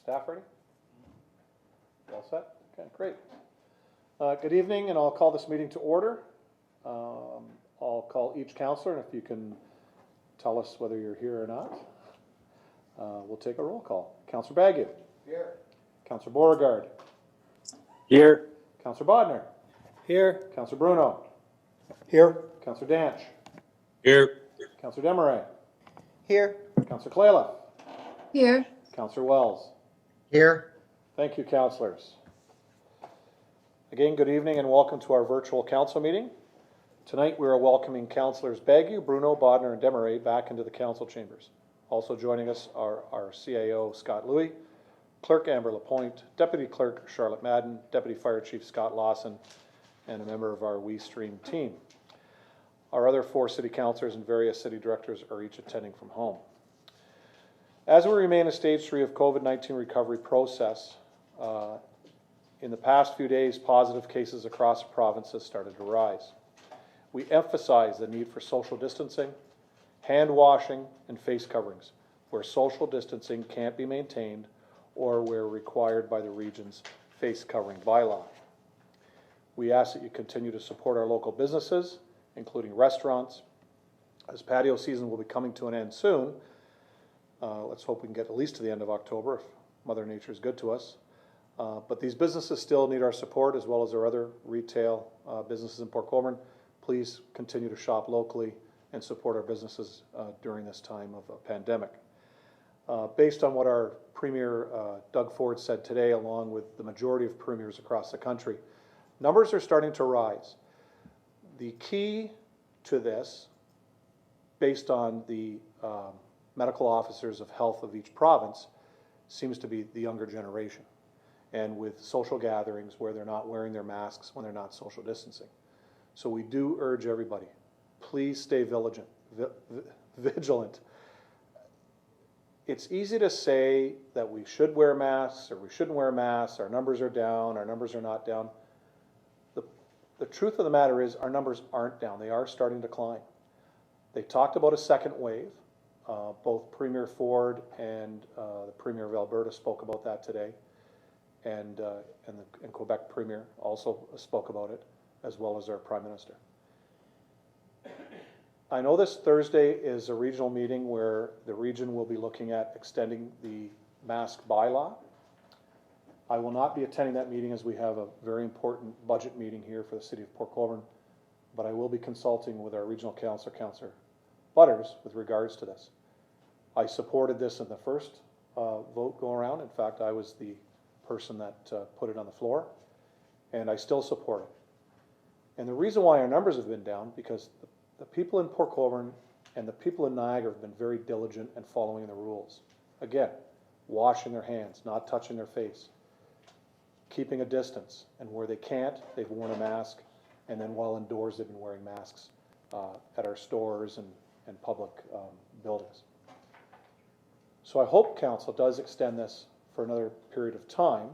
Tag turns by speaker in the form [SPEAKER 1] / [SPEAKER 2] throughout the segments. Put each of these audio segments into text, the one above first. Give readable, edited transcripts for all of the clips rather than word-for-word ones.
[SPEAKER 1] Staff ready? All set? Okay, great. Good evening, and I'll call this meeting to order. I'll call each councillor, and if you can tell us whether you're here or not, we'll take a roll call. Councillor Bagu.
[SPEAKER 2] Here.
[SPEAKER 1] Councillor Beauregard.
[SPEAKER 3] Here.
[SPEAKER 1] Councillor Bodner.
[SPEAKER 3] Here.
[SPEAKER 1] Councillor Bruno.
[SPEAKER 3] Here.
[SPEAKER 1] Councillor Danch.
[SPEAKER 3] Here.
[SPEAKER 1] Councillor Desmarais.
[SPEAKER 2] Here.
[SPEAKER 1] Councillor Clayla.
[SPEAKER 4] Here.
[SPEAKER 1] Councillor Wells.
[SPEAKER 2] Here.
[SPEAKER 1] Thank you, councillors. Again, good evening and welcome to our virtual council meeting. Tonight we are welcoming Councillors Bagu, Bruno, Bodner, and Desmarais back into the council chambers. Also joining us are our CAO, Scott Louis, Clerk Amber Lapointe, Deputy Clerk Charlotte Madden, Deputy Fire Chief Scott Lawson, and a member of our WeeStream team. Our other 4 city councillors and various city directors are each attending from home. As we remain in stage 3 of COVID-19 recovery process, in the past few days, positive cases across the province have started to rise. We emphasize the need for social distancing, hand washing, and face coverings where social distancing can't be maintained or where required by the region's face covering bylaw. We ask that you continue to support our local businesses, including restaurants, as patio season will be coming to an end soon. Let's hope we can get at least to the end of October if Mother Nature is good to us. But these businesses still need our support, as well as our other retail businesses in Port Colborne. Please continue to shop locally and support our businesses during this time of a pandemic. Based on what our Premier Doug Ford said today, along with the majority of premiers across the country, numbers are starting to rise. The key to this, based on the medical officers of health of each province, seems to be the younger generation, and with social gatherings where they're not wearing their masks when they're not social distancing. So we do urge everybody, please stay vigilant. It's easy to say that we should wear masks or we shouldn't wear masks, our numbers are down, our numbers are not down. The truth of the matter is our numbers aren't down, they are starting to climb. They talked about a second wave. Both Premier Ford and the Premier of Alberta spoke about that today, and Quebec Premier also spoke about it, as well as our Prime Minister. I know this Thursday is a regional meeting where the region will be looking at extending the mask bylaw. I will not be attending that meeting as we have a very important budget meeting here for the City of Port Colborne, but I will be consulting with our regional councillor, Councillor Butters, with regards to this. I supported this in the first vote go around. In fact, I was the person that put it on the floor, and I still support it. And the reason why our numbers have been down, because the people in Port Colborne and the people in Niagara have been very diligent and following the rules. Again, washing their hands, not touching their face, keeping a distance, and where they can't, they've worn a mask, and then while indoors, they've been wearing masks at our stores and public buildings. So I hope Council does extend this for another period of time,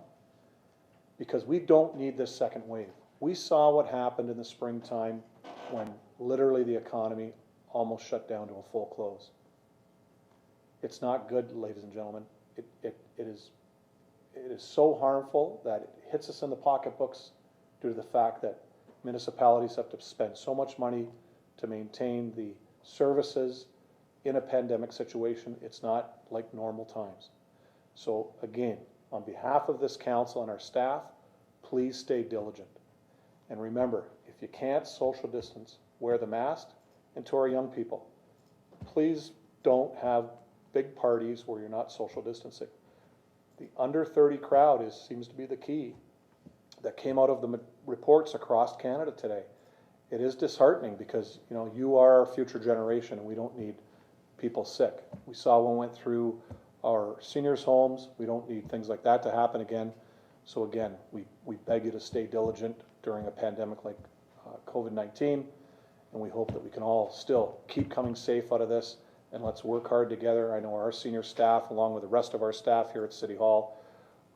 [SPEAKER 1] because we don't need this second wave. We saw what happened in the springtime when literally the economy almost shut down to a full close. It's not good, ladies and gentlemen. It is so harmful that it hits us in the pocketbooks due to the fact that municipalities have to spend so much money to maintain the services in a pandemic situation. It's not like normal times. So again, on behalf of this council and our staff, please stay diligent. And remember, if you can't social distance, wear the mask. And to our young people, please don't have big parties where you're not social distancing. The under 30 crowd seems to be the key that came out of the reports across Canada today. It is disheartening because you are our future generation and we don't need people sick. We saw when we went through our seniors' homes. We don't need things like that to happen again. So again, we beg you to stay diligent during a pandemic like COVID-19, and we hope that we can all still keep coming safe out of this, and let's work hard together. I know our senior staff, along with the rest of our staff here at City Hall,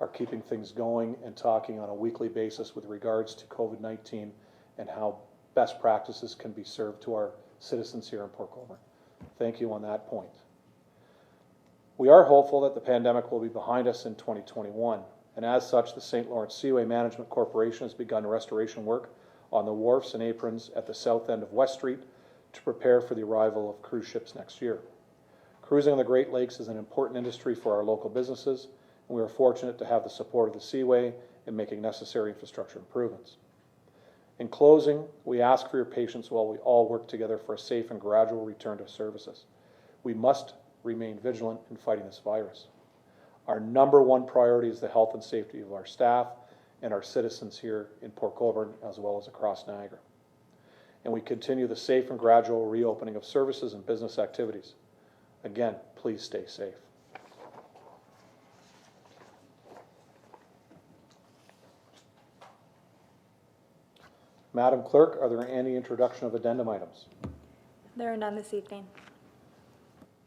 [SPEAKER 1] are keeping things going and talking on a weekly basis with regards to COVID-19 and how best practices can be served to our citizens here in Port Colborne. Thank you on that point. We are hopeful that the pandemic will be behind us in 2021, and as such, the St. Lawrence Seaway Management Corporation has begun restoration work on the wharfs and aprons at the south end of West Street to prepare for the arrival of cruise ships next year. Cruising on the Great Lakes is an important industry for our local businesses, and we are fortunate to have the support of the Seaway in making necessary infrastructure improvements. In closing, we ask for your patience while we all work together for a safe and gradual return to services. We must remain vigilant in fighting this virus. Our number one priority is the health and safety of our staff and our citizens here in Port Colborne as well as across Niagara. And we continue the safe and gradual reopening of services and business activities. Again, please stay safe. Madam Clerk, are there any introduction of addendum items?
[SPEAKER 4] There are none this evening.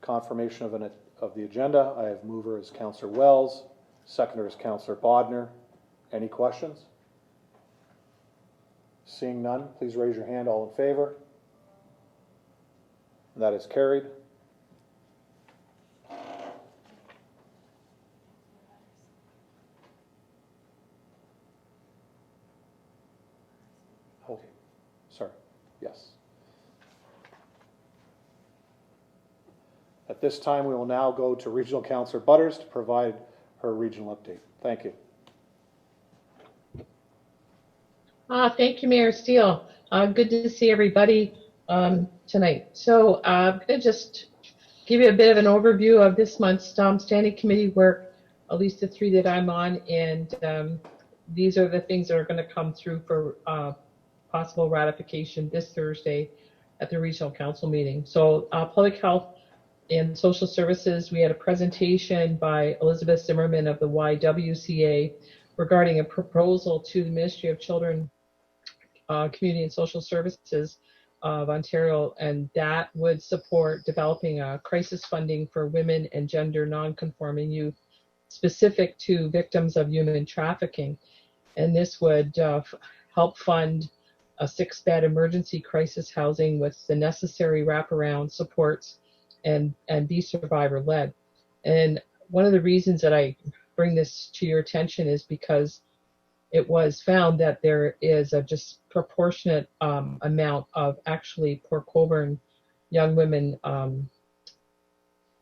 [SPEAKER 1] Confirmation of the agenda. I have mover as Councillor Wells, seconder is Councillor Bodner. Any questions? Seeing none, please raise your hand. All in favor? That is carried. Okay, sorry, yes. At this time, we will now go to Regional Councillor Butters to provide her regional update. Thank you.
[SPEAKER 5] Thank you, Mayor Steele. Good to see everybody tonight. So I'm going to just give you a bit of an overview of this month's standing committee work, at least the 3 that I'm on, and these are the things that are going to come through for possible ratification this Thursday at the Regional Council meeting. So Public Health and Social Services, we had a presentation by Elizabeth Zimmerman of the YWCA regarding a proposal to the Ministry of Children, Community and Social Services of Ontario, and that would support developing a crisis funding for women and gender non-conforming youth specific to victims of human trafficking. And this would help fund a 6-bed emergency crisis housing with the necessary wraparound supports and be survivor-led. And one of the reasons that I bring this to your attention is because it was found that there is a disproportionate amount of actually Port Colborne young women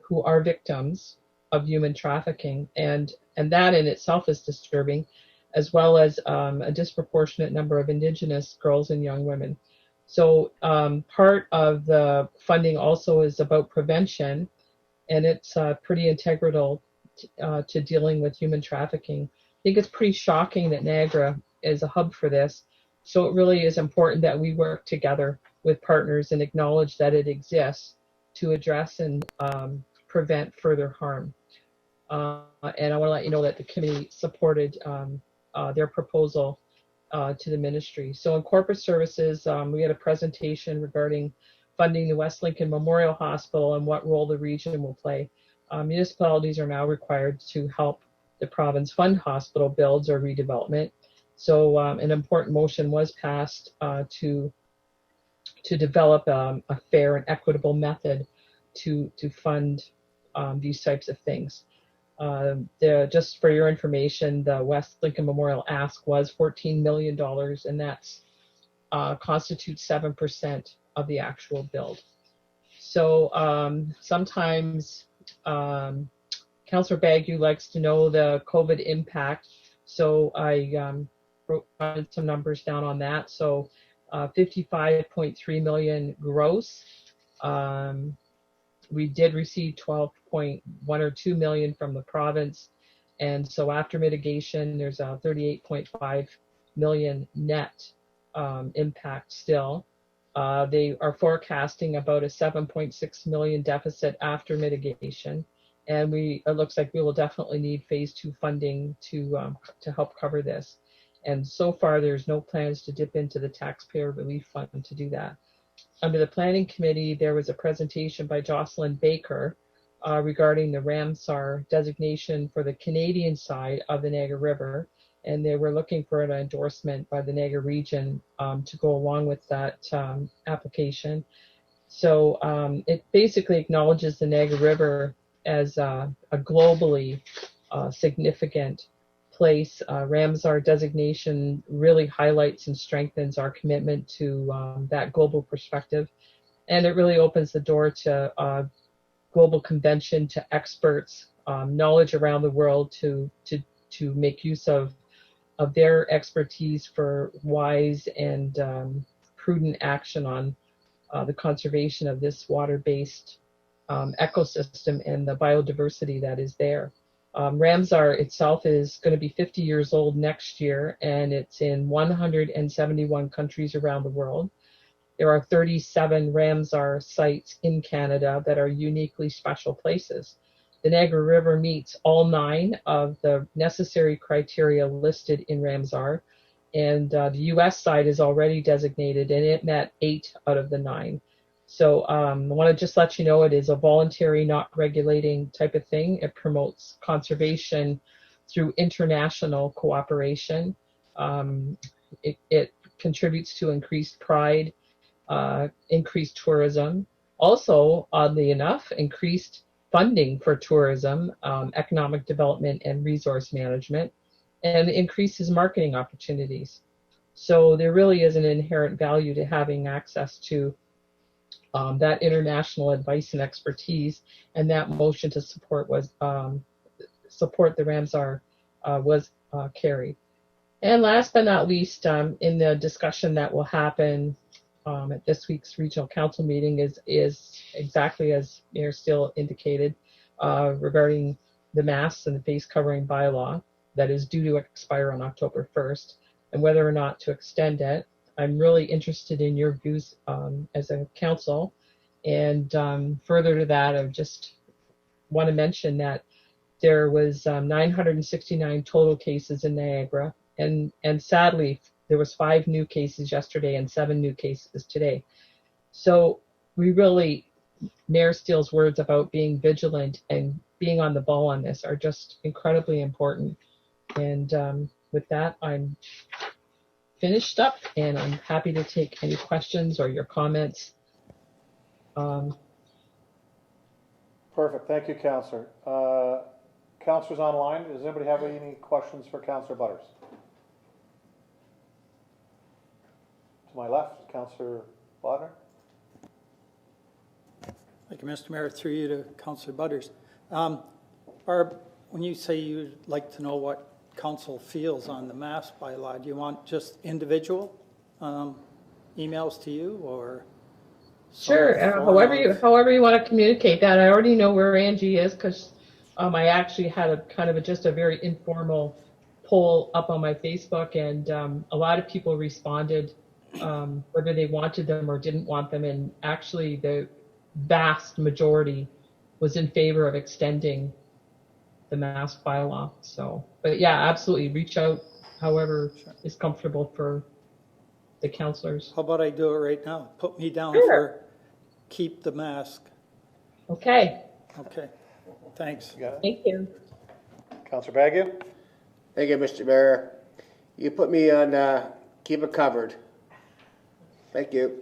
[SPEAKER 5] who are victims of human trafficking, and that in itself is disturbing, as well as a disproportionate number of Indigenous girls and young women. So part of the funding also is about prevention, and it's pretty integral to dealing with human trafficking. I think it's pretty shocking that Niagara is a hub for this. So it really is important that we work together with partners and acknowledge that it exists to address and prevent further harm. And I want to let you know that the committee supported their proposal to the ministry. So in corporate services, we had a presentation regarding funding the West Lincoln Memorial Hospital and what role the region will play. Municipalities are now required to help the province fund hospital builds or redevelopment. So an important motion was passed to develop a fair and equitable method to fund these types of things. Just for your information, the West Lincoln Memorial ask was $14 million, and that's constitutes 7% of the actual build. So sometimes Councillor Bagu likes to know the COVID impact, so I wrote some numbers down on that. So 55.3 million gross. We did receive 12.1 or 2 million from the province, and so after mitigation, there's a 38.5 million net impact still. They are forecasting about a 7.6 million deficit after mitigation, and it looks like we will definitely need phase 2 funding to help cover this. And so far, there's no plans to dip into the taxpayer relief fund to do that. Under the planning committee, there was a presentation by Jocelyn Baker regarding the Ramsar designation for the Canadian side of the Niagara River, and they were looking for an endorsement by the Niagara region to go along with that application. So it basically acknowledges the Niagara River as a globally significant place. Ramsar designation really highlights and strengthens our commitment to that global perspective, and it really opens the door to global convention, to experts, knowledge around the world to make use of their expertise for wise and prudent action on the conservation of this water-based ecosystem and the biodiversity that is there. Ramsar itself is going to be 50 years old next year, and it's in 171 countries around the world. There are 37 Ramsar sites in Canada that are uniquely special places. The Niagara River meets all 9 of the necessary criteria listed in Ramsar, and the US side is already designated, and it met 8 out of the 9. So I want to just let you know it is a voluntary, not regulating type of thing. It promotes conservation through international cooperation. It contributes to increased pride, increased tourism. Also, oddly enough, increased funding for tourism, economic development, and resource management, and increases marketing opportunities. So there really is an inherent value to having access to that international advice and expertise, and that motion to support the Ramsar was carried. And last but not least, in the discussion that will happen at this week's regional council meeting is exactly as Mayor Steele indicated regarding the masks and the face covering bylaw that is due to expire on October 1st, and whether or not to extend it. I'm really interested in your views as a council. And further to that, I just want to mention that there was 969 total cases in Niagara, and sadly, there was 5 new cases yesterday and 7 new cases today. So we really, Mayor Steele's words about being vigilant and being on the ball on this are just incredibly important. And with that, I'm finished up, and I'm happy to take any questions or your comments.
[SPEAKER 1] Perfect, thank you, Councillor. Councillors online, does anybody have any questions for Councillor Butters? To my left, Councillor Bodnar.
[SPEAKER 3] Thank you, Mr. Mayor. Through you to Councillor Butters. Barb, when you say you'd like to know what council feels on the mask bylaw, do you want just individual emails to you, or?
[SPEAKER 5] Sure, however you want to communicate that. I already know where Angie is, because I actually had a kind of just a very informal poll up on my Facebook, and a lot of people responded whether they wanted them or didn't want them, and actually the vast majority was in favor of extending the mask bylaw. So, but yeah, absolutely, reach out however is comfortable for the councillors.
[SPEAKER 3] How about I do it right now? Put me down
[SPEAKER 5] Sure.
[SPEAKER 3] for keep the mask.
[SPEAKER 5] Okay,
[SPEAKER 3] Okay, thanks.
[SPEAKER 1] You got it?
[SPEAKER 5] thank you.
[SPEAKER 1] Councillor Baggio?
[SPEAKER 2] Thank you, Mr. Mayor. You put me on keep it covered. Thank you.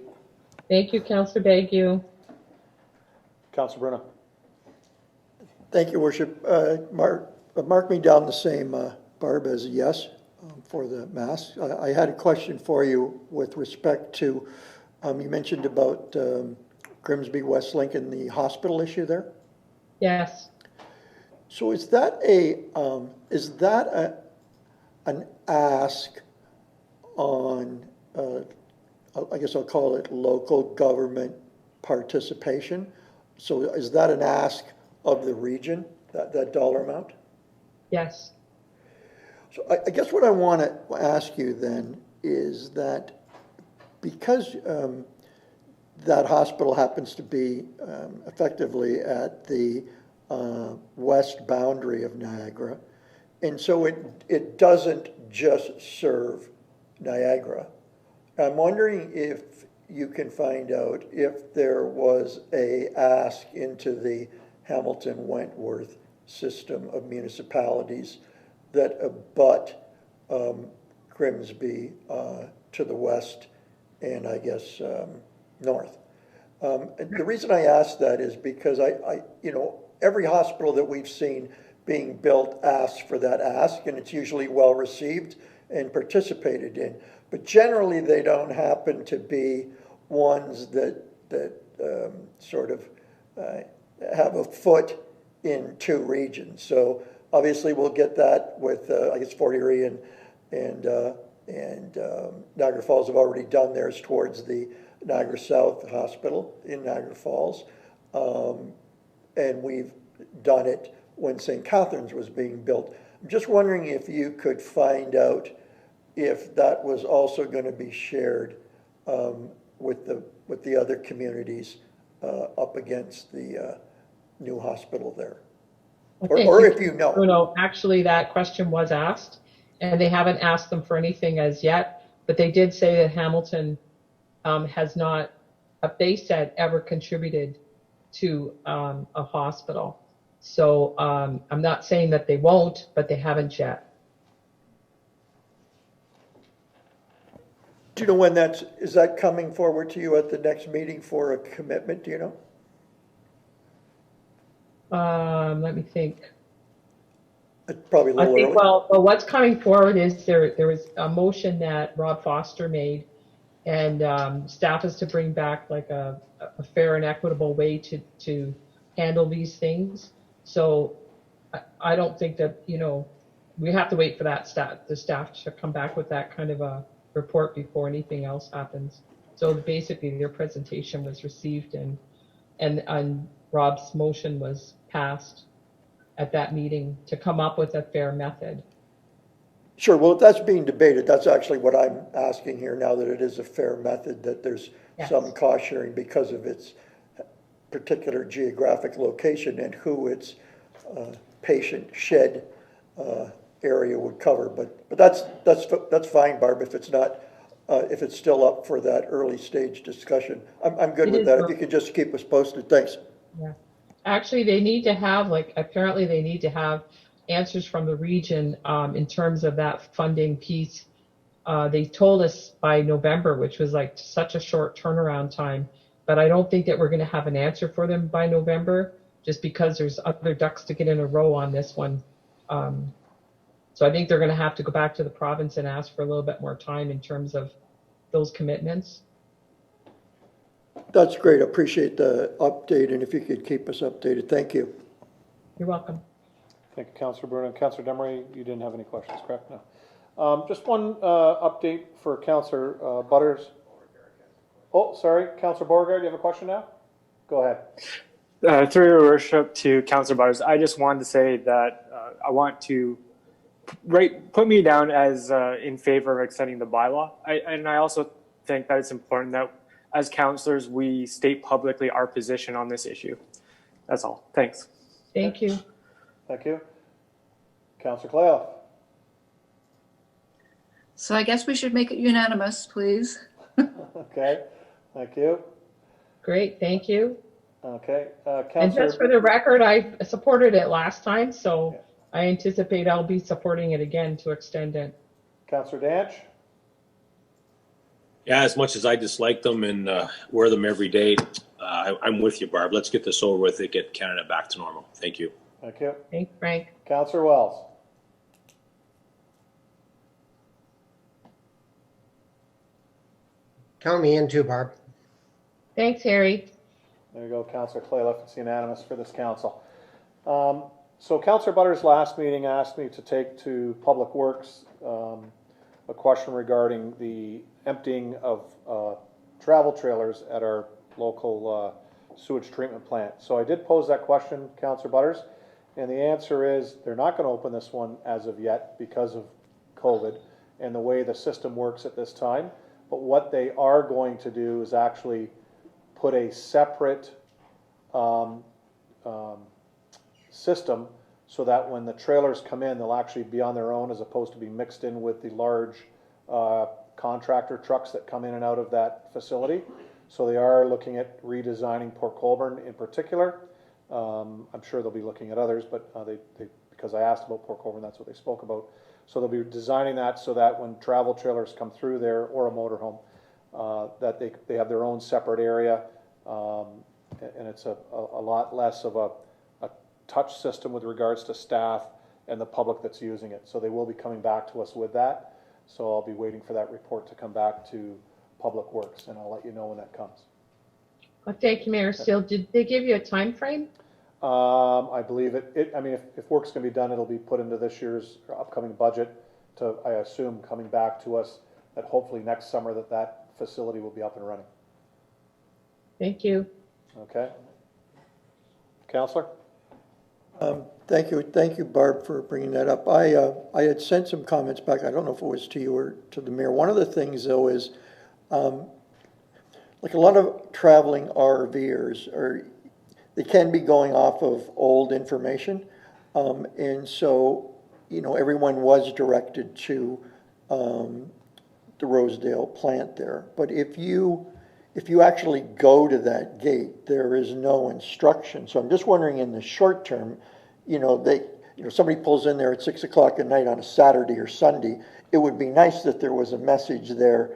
[SPEAKER 5] Thank you, Councillor Bagu.
[SPEAKER 1] Councillor Bruno?
[SPEAKER 6] Thank you, Worship. Mark me down the same, Barb, as a yes for the mask. I had a question for you with respect to, you mentioned about Grimsby Westlink and the hospital issue there.
[SPEAKER 5] Yes.
[SPEAKER 6] So is that an ask on, I guess I'll call it local government participation? So is that an ask of the region, that dollar amount?
[SPEAKER 5] Yes.
[SPEAKER 6] So I guess what I want to ask you then is that because that hospital happens to be effectively at the west boundary of Niagara, and so it doesn't just serve Niagara, I'm wondering if you can find out if there was a ask into the Hamilton-Wentworth system of municipalities that abut Grimsby to the west and I guess north. The reason I ask that is because every hospital that we've seen being built asks for that ask, and it's usually well received and participated in. But generally, they don't happen to be ones that sort of have a foot in two regions. So obviously, we'll get that with I guess Fort Erie and Niagara Falls have already done theirs towards the Niagara South Hospital in Niagara Falls, and we've done it when St. Catharines was being built. I'm just wondering if you could find out if that was also going to be shared with the other communities up against the new hospital there, or if you know.
[SPEAKER 5] Bruno, actually, that question was asked, and they haven't asked them for anything as yet, but they did say that Hamilton has not, they said, ever contributed to a hospital. So I'm not saying that they won't, but they haven't yet.
[SPEAKER 6] Do you know when is that coming forward to you at the next meeting for a commitment, do you know?
[SPEAKER 5] Let me think.
[SPEAKER 6] It's probably a
[SPEAKER 5] I
[SPEAKER 6] little
[SPEAKER 5] think,
[SPEAKER 6] early.
[SPEAKER 5] well, what's coming forward is there was a motion that Rob Foster made, and staff is to bring back like a fair and equitable way to handle these things. So I don't think that, we have to wait for the staff to come back with that kind of a report before anything else happens. So basically their presentation was received and Rob's motion was passed at that meeting to come up with a fair method.
[SPEAKER 6] Sure, well, if that's being debated, that's actually what I'm asking here now, that it is a fair method, that there's some cost sharing because of its particular geographic location and who its patient shed area would cover. But that's fine, Barb, if it's not, if it's still up for that early stage discussion. I'm good with that. If you could just keep us posted, thanks.
[SPEAKER 5] Yeah. Actually, they need to have, apparently they need to have answers from the region in terms of that funding piece. They told us by November, which was like such a short turnaround time, but I don't think that we're going to have an answer for them by November, just because there's other ducks to get in a row on this one. So I think they're going to have to go back to the province and ask for a little bit more time in terms of those commitments.
[SPEAKER 6] That's great. I appreciate the update, and if you could keep us updated, thank you.
[SPEAKER 5] You're welcome.
[SPEAKER 1] Thank you, Councillor Bruno. Councillor Demery, you didn't have any questions, correct? No. Just one update for Councillor Butters. Oh, sorry, Councillor Beauregard, you have a question now? Go ahead.
[SPEAKER 7] Through your worship to Councillor Butters, I just wanted to say that I want to put me down as in favor of extending the bylaw. And I also think that it's important that as councillors, we state publicly our position on this issue. That's all. Thanks.
[SPEAKER 5] Thank you.
[SPEAKER 1] Thank you. Councillor Clayoff.
[SPEAKER 8] So I guess we should make it unanimous, please.
[SPEAKER 1] Okay, thank you.
[SPEAKER 5] Great, thank you.
[SPEAKER 1] Okay,
[SPEAKER 5] And just for the record, I supported it last time, so I anticipate I'll be supporting it again to extend it.
[SPEAKER 1] Councillor Danch.
[SPEAKER 9] Yeah, as much as I dislike them and wear them every day, I'm with you, Barb. Let's get this over with and get Canada back to normal. Thank you.
[SPEAKER 1] Thank you.
[SPEAKER 5] Thanks, Frank.
[SPEAKER 1] Councillor Wells.
[SPEAKER 2] Count me in too, Barb.
[SPEAKER 5] Thanks, Harry.
[SPEAKER 1] There you go, Councillor Clayoff. It's unanimous for this council. So Councillor Butters' last meeting asked me to take to Public Works a question regarding the emptying of travel trailers at our local sewage treatment plant. So I did pose that question, Councillor Butters, and the answer is they're not going to open this one as of yet because of COVID and the way the system works at this time. But what they are going to do is actually put a separate system so that when the trailers come in, they'll actually be on their own as opposed to be mixed in with the large contractor trucks that come in and out of that facility. So they are looking at redesigning Port Colborne in particular. I'm sure they'll be looking at others, but because I asked about Port Colborne, that's what they spoke about. So they'll be designing that so that when travel trailers come through there, or a motorhome, that they have their own separate area, and it's a lot less of a touch system with regards to staff and the public that's using it. So they will be coming back to us with that. So I'll be waiting for that report to come back to Public Works, and I'll let you know when that comes.
[SPEAKER 5] Well, thank you, Mayor Steele. Did they give you a time frame?
[SPEAKER 1] I believe I mean, if work's gonna be done, it'll be put into this year's upcoming budget to, I assume, coming back to us that hopefully next summer that facility will be up and running.
[SPEAKER 5] Thank you.
[SPEAKER 1] Okay? Counselor?
[SPEAKER 6] Thank you, Barb, for bringing that up. I had sent some comments back, I don't know if it was to you or to the mayor. One of the things, though, is, like a lot of traveling RVers they can be going off of old information. And so, everyone was directed to the Rosedale plant there. But if you actually go to that gate, there is no instruction. So I'm just wondering, in the short term, somebody pulls in there at 6 o'clock at night on a Saturday or Sunday, it would be nice that there was a message there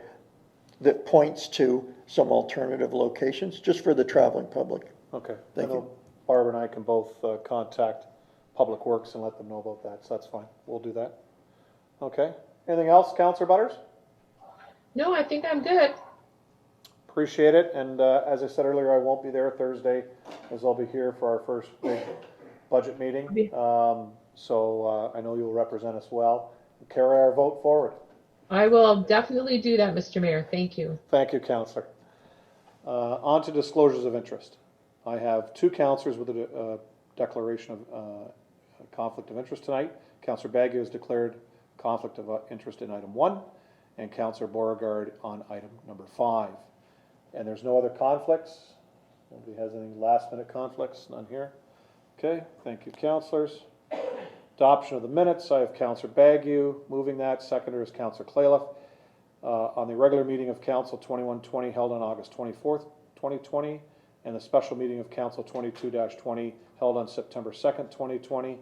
[SPEAKER 6] that points to some alternative locations, just for the traveling public.
[SPEAKER 1] Okay.
[SPEAKER 6] Thank
[SPEAKER 1] I know
[SPEAKER 6] you.
[SPEAKER 1] Barb and I can both contact Public Works and let them know about that, so that's fine. We'll do that. Okay. Anything else, Counselor Butters?
[SPEAKER 5] No, I think I'm good.
[SPEAKER 1] Appreciate it, and as I said earlier, I won't be there Thursday, as I'll be here for our first big budget meeting. So I know you'll represent us well. Carry our vote forward.
[SPEAKER 5] I will definitely do that, Mr. Mayor. Thank you.
[SPEAKER 1] Thank you, Counselor. On to disclosures of interest. I have two councillors with a declaration of conflict of interest tonight. Councillor Baggio has declared conflict of interest in item 1, and Councillor Beauregard on item number 5. And there's no other conflicts? Nobody has any last minute conflicts? None here? Okay, thank you, councillors. Adoption of the minutes, I have Councillor Baggio moving that. Seconder is Councillor Clayliff. On the regular meeting of Council 2120 held on August 24th, 2020, and the special meeting of Council 22-20 held on September 2nd, 2020.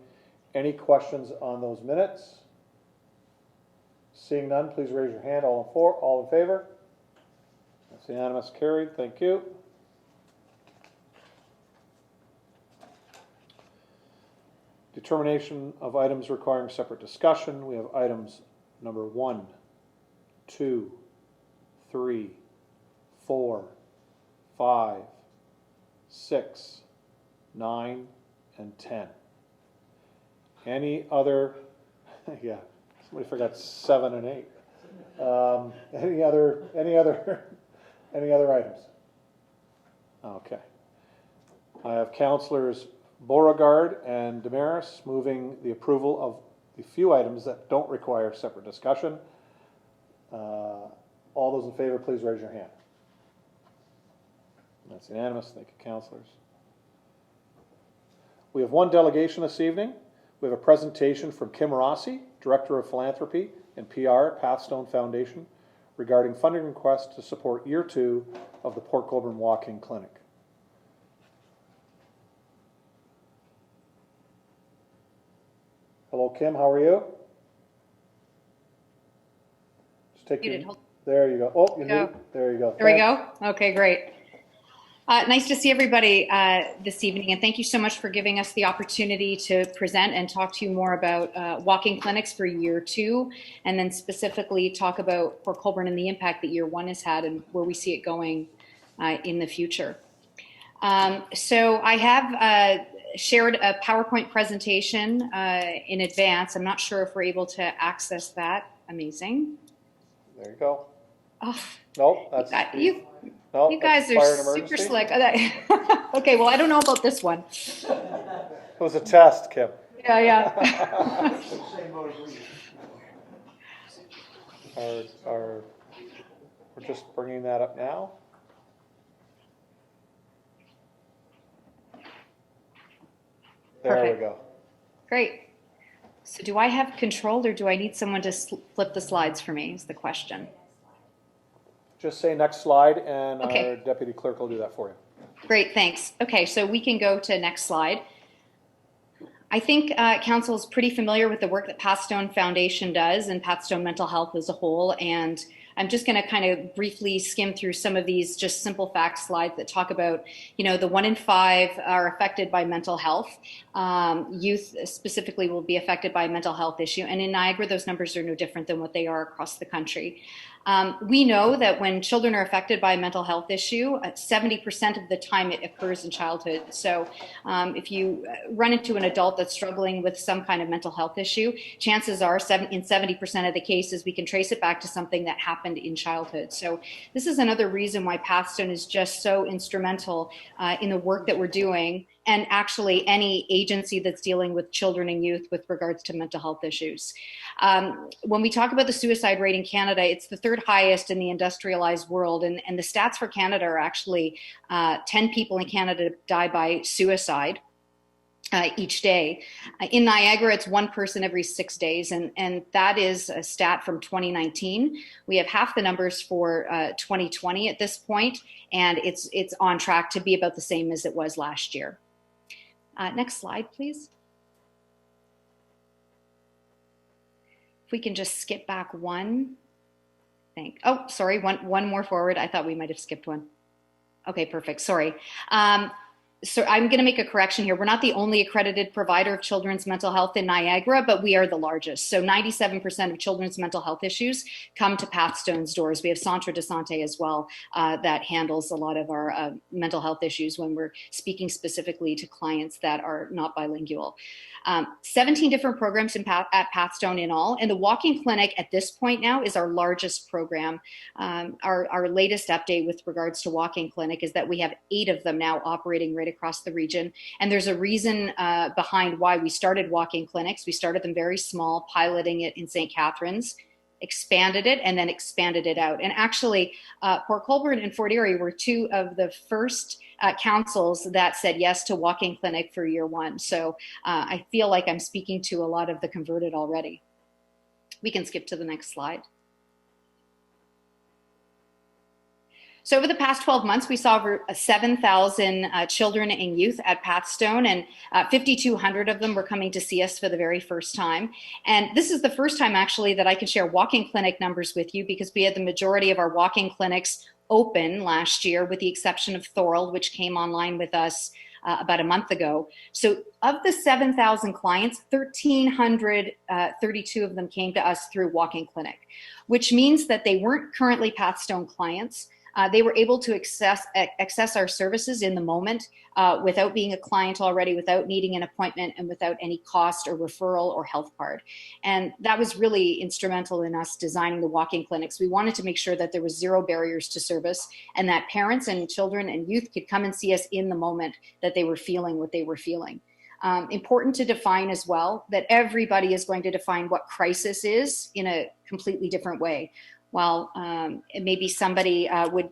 [SPEAKER 1] Any questions on those minutes? Seeing none, please raise your hand. All in favor? That's unanimous, carried. Thank you. Determination of items requiring separate discussion. We have items number 1, 2, 3, 4, 5, 6, 9, and 10. Any other, yeah, somebody forgot 7 and 8. Any other items? Okay. I have councillors Beauregard and Damaris moving the approval of the few items that don't require separate discussion. All those in favor, please raise your hand. That's unanimous. Thank you, councillors. We have one delegation this evening. We have a presentation from Kim Rossi, Director of Philanthropy and PR at Pathstone Foundation, regarding funding requests to support Year 2 of the Port Colborne Walk-In Clinic. Hello, Kim. How are you? Just take
[SPEAKER 10] Muted.
[SPEAKER 1] your, there you go. Oh, you
[SPEAKER 10] Go.
[SPEAKER 1] need, there you go.
[SPEAKER 10] There we go. Okay, great. Nice to see everybody this evening, and thank you so much for giving us the opportunity to present and talk to you more about walk-in clinics for Year 2, and then specifically talk about Port Colborne and the impact that Year 1 has had and where we see it going in the future. So I have shared a PowerPoint presentation in advance. I'm not sure if we're able to access that. Amazing.
[SPEAKER 1] There you go.
[SPEAKER 10] Oh,
[SPEAKER 1] Nope, that's
[SPEAKER 10] you
[SPEAKER 1] nope,
[SPEAKER 10] you guys
[SPEAKER 1] that's fire
[SPEAKER 10] are
[SPEAKER 1] and
[SPEAKER 10] super
[SPEAKER 1] emergency.
[SPEAKER 10] slick. Okay, well, I don't know about this one.
[SPEAKER 1] It was a test, Kim.
[SPEAKER 10] Yeah, yeah.
[SPEAKER 1] We're just bringing that up now. There
[SPEAKER 10] Perfect.
[SPEAKER 1] we go.
[SPEAKER 10] Great. So do I have control, or do I need someone to flip the slides for me is the question.
[SPEAKER 1] Just say next slide, and
[SPEAKER 10] Okay.
[SPEAKER 1] our deputy clerk will do that for you.
[SPEAKER 10] Great, thanks. Okay, so we can go to next slide. I think council is pretty familiar with the work that Pathstone Foundation does and Pathstone Mental Health as a whole. And I'm just going to kind of briefly skim through some of these just simple fact slides that talk about, the 1 in 5 are affected by mental health. Youth specifically will be affected by a mental health issue. And in Niagara, those numbers are no different than what they are across the country. We know that when children are affected by a mental health issue, 70% of the time it occurs in childhood. So if you run into an adult that's struggling with some kind of mental health issue, chances are in 70% of the cases, we can trace it back to something that happened in childhood. So this is another reason why Pathstone is just so instrumental in the work that we're doing, and actually any agency that's dealing with children and youth with regards to mental health issues. When we talk about the suicide rate in Canada, it's the 3rd highest in the industrialized world. And the stats for Canada are actually 10 people in Canada die by suicide each day. In Niagara, it's 1 person every 6 days. And that is a stat from 2019. We have half the numbers for 2020 at this point, and it's on track to be about the same as it was last year. Next slide, please. If we can just skip back one. Oh, sorry, one more forward. I thought we might have skipped one. Okay, perfect. Sorry. So I'm going to make a correction here. We're not the only accredited provider of children's mental health in Niagara, but we are the largest. So 97% of children's mental health issues come to Pathstone's doors. We have Centre de Santé as well that handles a lot of our mental health issues when we're speaking specifically to clients that are not bilingual. 17 different programs at Pathstone in all, and the walk-in clinic at this point now is our largest program. Our latest update with regards to walk-in clinic is that we have 8 of them now operating right across the region, and there's a reason behind why we started walk-in clinics. We started them very small, piloting it in St. Catharines, expanded it, and then expanded it out. And actually, Port Colborne and Fort Erie were 2 of the first councils that said yes to walk-in clinic for year 1. So I feel like I'm speaking to a lot of the converted already. We can skip to the next slide. So over the past 12 months, we saw over 7,000 children and youth at Pathstone, and 5,200 of them were coming to see us for the very first time. And this is the first time actually that I can share walk-in clinic numbers with you, because we had the majority of our walk-in clinics open last year, with the exception of Thorold, which came online with us about a month ago. So of the 7,000 clients, 1,332 of them came to us through walk-in clinic, which means that they weren't currently Pathstone clients. They were able to access our services in the moment without being a client already, without needing an appointment, and without any cost or referral or health card. And that was really instrumental in us designing the walk-in clinics. We wanted to make sure that there was 0 barriers to service, and that parents and children and youth could come and see us in the moment that they were feeling what they were feeling. Important to define as well that everybody is going to define what crisis is in a completely different way. While maybe somebody would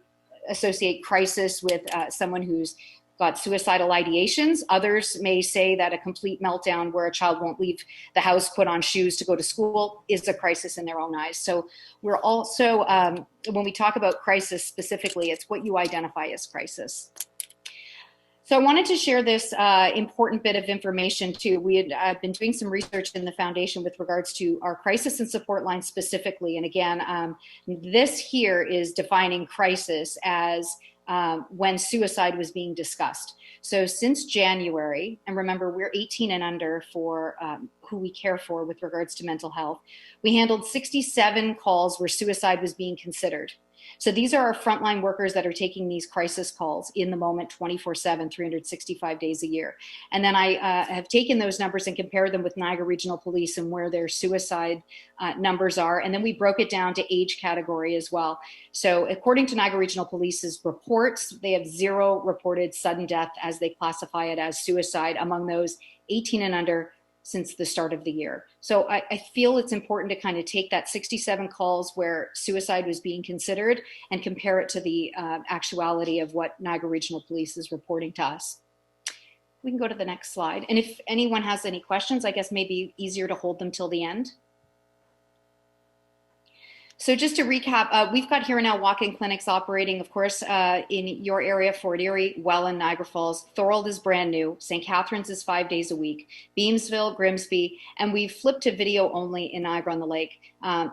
[SPEAKER 10] associate crisis with someone who's got suicidal ideations, others may say that a complete meltdown where a child won't leave the house, put on shoes to go to school, is a crisis in their own eyes. So we're also, when we talk about crisis specifically, it's what you identify as crisis. So I wanted to share this important bit of information too. We had been doing some research in the foundation with regards to our crisis and support line specifically. And again, this here is defining crisis as when suicide was being discussed. So since January, and remember we're 18 and under for who we care for with regards to mental health, we handled 67 calls where suicide was being considered. So these are our frontline workers that are taking these crisis calls in the moment, 24/7, 365 days a year. And then I have taken those numbers and compared them with Niagara Regional Police and where their suicide numbers are. And then we broke it down to age category as well. So according to Niagara Regional Police's reports, they have 0 reported sudden death, as they classify it, as suicide among those 18 and under since the start of the year. So I feel it's important to kind of take that 67 calls where suicide was being considered and compare it to the actuality of what Niagara Regional Police is reporting to us. We can go to the next slide. And if anyone has any questions, I guess maybe easier to hold them till the end. So just to recap, we've got here now walk-in clinics operating, of course, in your area, Fort Erie, Welland, Niagara Falls. Thorold is brand new. St. Catharines is 5 days a week. Beamsville, Grimsby, and we've flipped to video only in Niagara-on-the-Lake.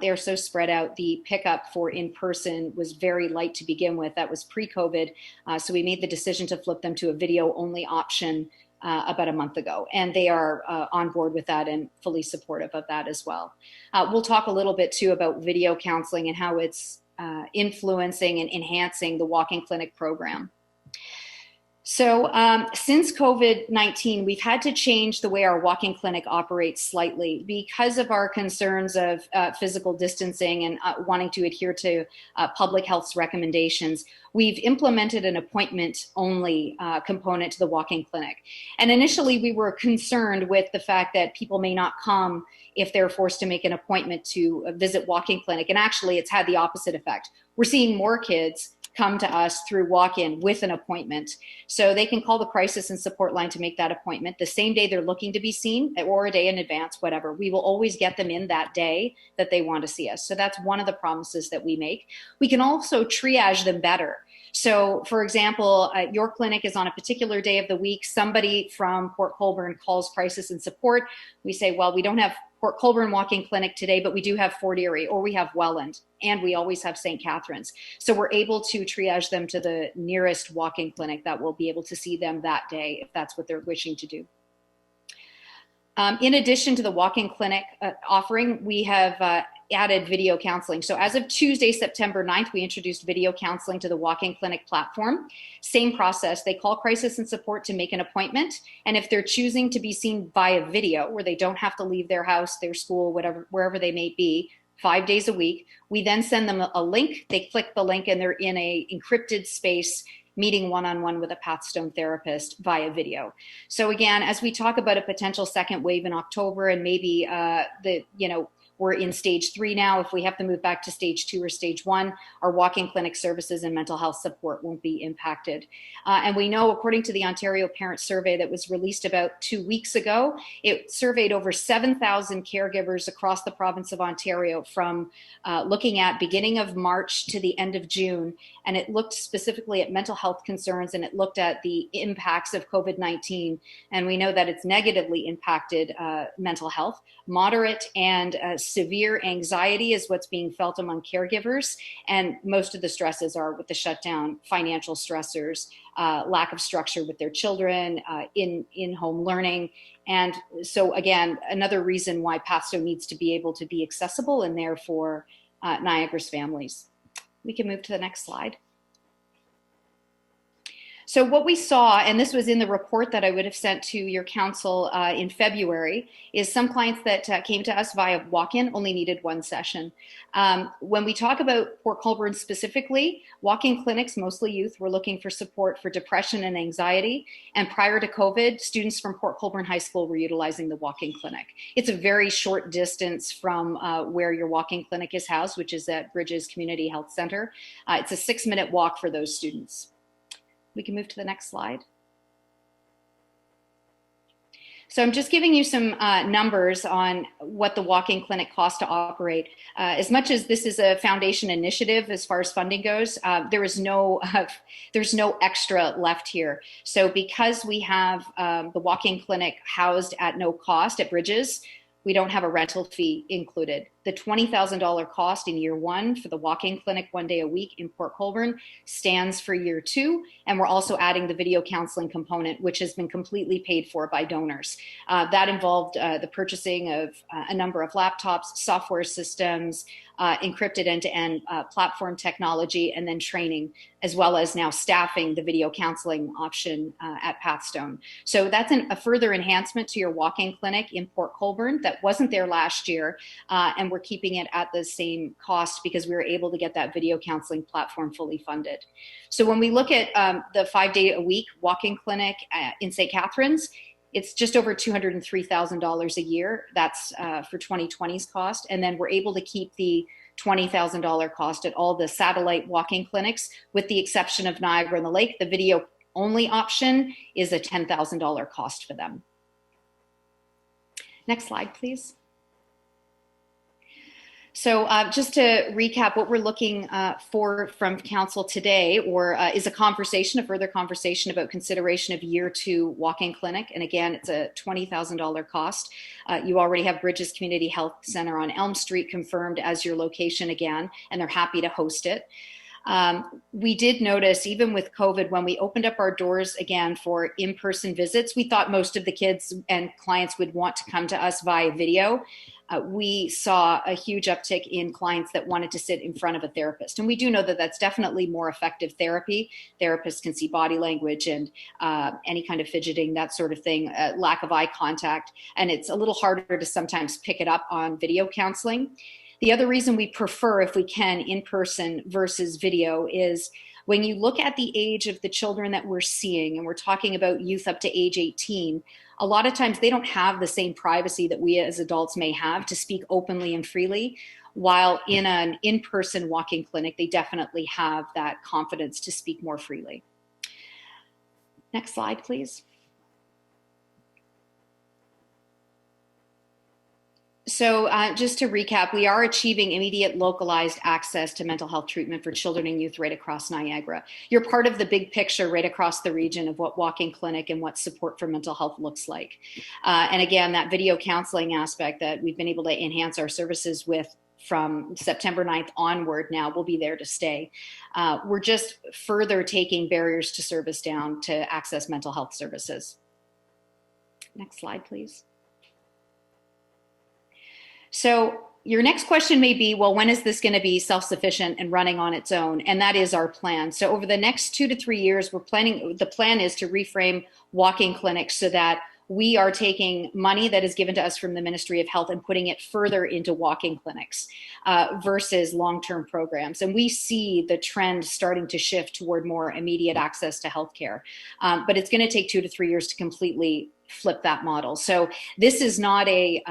[SPEAKER 10] They are so spread out. The pickup for in-person was very light to begin with. That was pre-COVID. So we made the decision to flip them to a video only option about a month ago, and they are on board with that and fully supportive of that as well. We'll talk a little bit too about video counseling and how it's influencing and enhancing the walk-in clinic program. So since COVID-19, we've had to change the way our walk-in clinic operates slightly because of our concerns of physical distancing and wanting to adhere to public health's recommendations. We've implemented an appointment-only component to the walk-in clinic. And initially, we were concerned with the fact that people may not come if they're forced to make an appointment to visit walk-in clinic. And actually, it's had the opposite effect. We're seeing more kids come to us through walk-in with an appointment. So they can call the crisis and support line to make that appointment the same day they're looking to be seen, or a day in advance, whatever. We will always get them in that day that they want to see us. So that's one of the promises that we make. We can also triage them better. So for example, your clinic is on a particular day of the week. Somebody from Port Colborne calls crisis and support. We say, well, we don't have Port Colborne walk-in clinic today, but we do have Fort Erie, or we have Welland, and we always have St. Catharines. So we're able to triage them to the nearest walk-in clinic that will be able to see them that day if that's what they're wishing to do. In addition to the walk-in clinic offering, we have added video counseling. So as of Tuesday, September 9th, we introduced video counseling to the walk-in clinic platform. Same process. They call crisis and support to make an appointment. And if they're choosing to be seen via video, where they don't have to leave their house, their school, whatever, wherever they may be, 5 days a week, we then send them a link. They click the link and they're in a encrypted space meeting one-on-one with a Pathstone therapist via video. So again, as we talk about a potential second wave in October and maybe we're in stage 3 now. If we have to move back to stage 2 or stage 1, our walk-in clinic services and mental health support won't be impacted. And we know, according to the Ontario Parent Survey that was released about 2 weeks ago, it surveyed over 7,000 caregivers across the province of Ontario from looking at beginning of March to the end of June. And it looked specifically at mental health concerns, and it looked at the impacts of COVID-19. And we know that it's negatively impacted mental health. Moderate and severe anxiety is what's being felt among caregivers. And most of the stresses are with the shutdown, financial stressors, lack of structure with their children, in-home learning. And so again, another reason why Pathstone needs to be able to be accessible and there for Niagara's families. We can move to the next slide. So what we saw, and this was in the report that I would have sent to your council in February, is some clients that came to us via walk-in only needed 1 session. When we talk about Port Colborne specifically, walk-in clinics, mostly youth, were looking for support for depression and anxiety. And prior to COVID, students from Port Colborne High School were utilizing the walk-in clinic. It's a very short distance from where your walk-in clinic is housed, which is at Bridges Community Health Center. It's a 6-minute walk for those students. We can move to the next slide. So I'm just giving you some numbers on what the walk-in clinic costs to operate. As much as this is a foundation initiative as far as funding goes, there's no extra left here. So because we have the walk-in clinic housed at no cost at Bridges, we don't have a rental fee included. The $20,000 cost in year 1 for the walk-in clinic 1 day a week in Port Colborne stands for year 2. And we're also adding the video counseling component, which has been completely paid for by donors. That involved the purchasing of a number of laptops, software systems, encrypted end-to-end platform technology, and then training, as well as now staffing the video counseling option at Pathstone. So that's a further enhancement to your walk-in clinic in Port Colborne that wasn't there last year, and we're keeping it at the same cost because we were able to get that video counseling platform fully funded. So when we look at the 5 day a week walk-in clinic in St. Catharines, it's just over $203,000 a year. That's for 2020's cost. And then we're able to keep the $20,000 cost at all the satellite walk-in clinics, with the exception of Niagara-on-the-Lake. The video only option is a $10,000 cost for them. Next slide, please. So just to recap, what we're looking for from council today is a further conversation about consideration of year 2 walk-in clinic. And again, it's a $20,000 cost. You already have Bridges Community Health Center on Elm Street confirmed as your location again, and they're happy to host it. We did notice, even with COVID, when we opened up our doors again for in-person visits, we thought most of the kids and clients would want to come to us via video. We saw a huge uptick in clients that wanted to sit in front of a therapist. And we do know that that's definitely more effective therapy. Therapists can see body language and any kind of fidgeting, that sort of thing, lack of eye contact. And it's a little harder to sometimes pick it up on video counseling. The other reason we prefer, if we can, in-person versus video is when you look at the age of the children that we're seeing, and we're talking about youth up to age 18, a lot of times they don't have the same privacy that we as adults may have to speak openly and freely, while in an in-person walk-in clinic, they definitely have that confidence to speak more freely. Next slide, please. So just to recap, we are achieving immediate localized access to mental health treatment for children and youth right across Niagara. You're part of the big picture right across the region of what walk-in clinic and what support for mental health looks like. And again, that video counseling aspect that we've been able to enhance our services with from September 9th onward now will be there to stay. We're just further taking barriers to service down to access mental health services. Next slide, please. So your next question may be, well, when is this going to be self-sufficient and running on its own? And that is our plan. So over the next 2 to 3 years, the plan is to reframe walk-in clinics so that we are taking money that is given to us from the Ministry of Health and putting it further into walk-in clinics versus long-term programs. And we see the trend starting to shift toward more immediate access to healthcare. But it's going to take 2 to 3 years to completely flip that model. So this is not a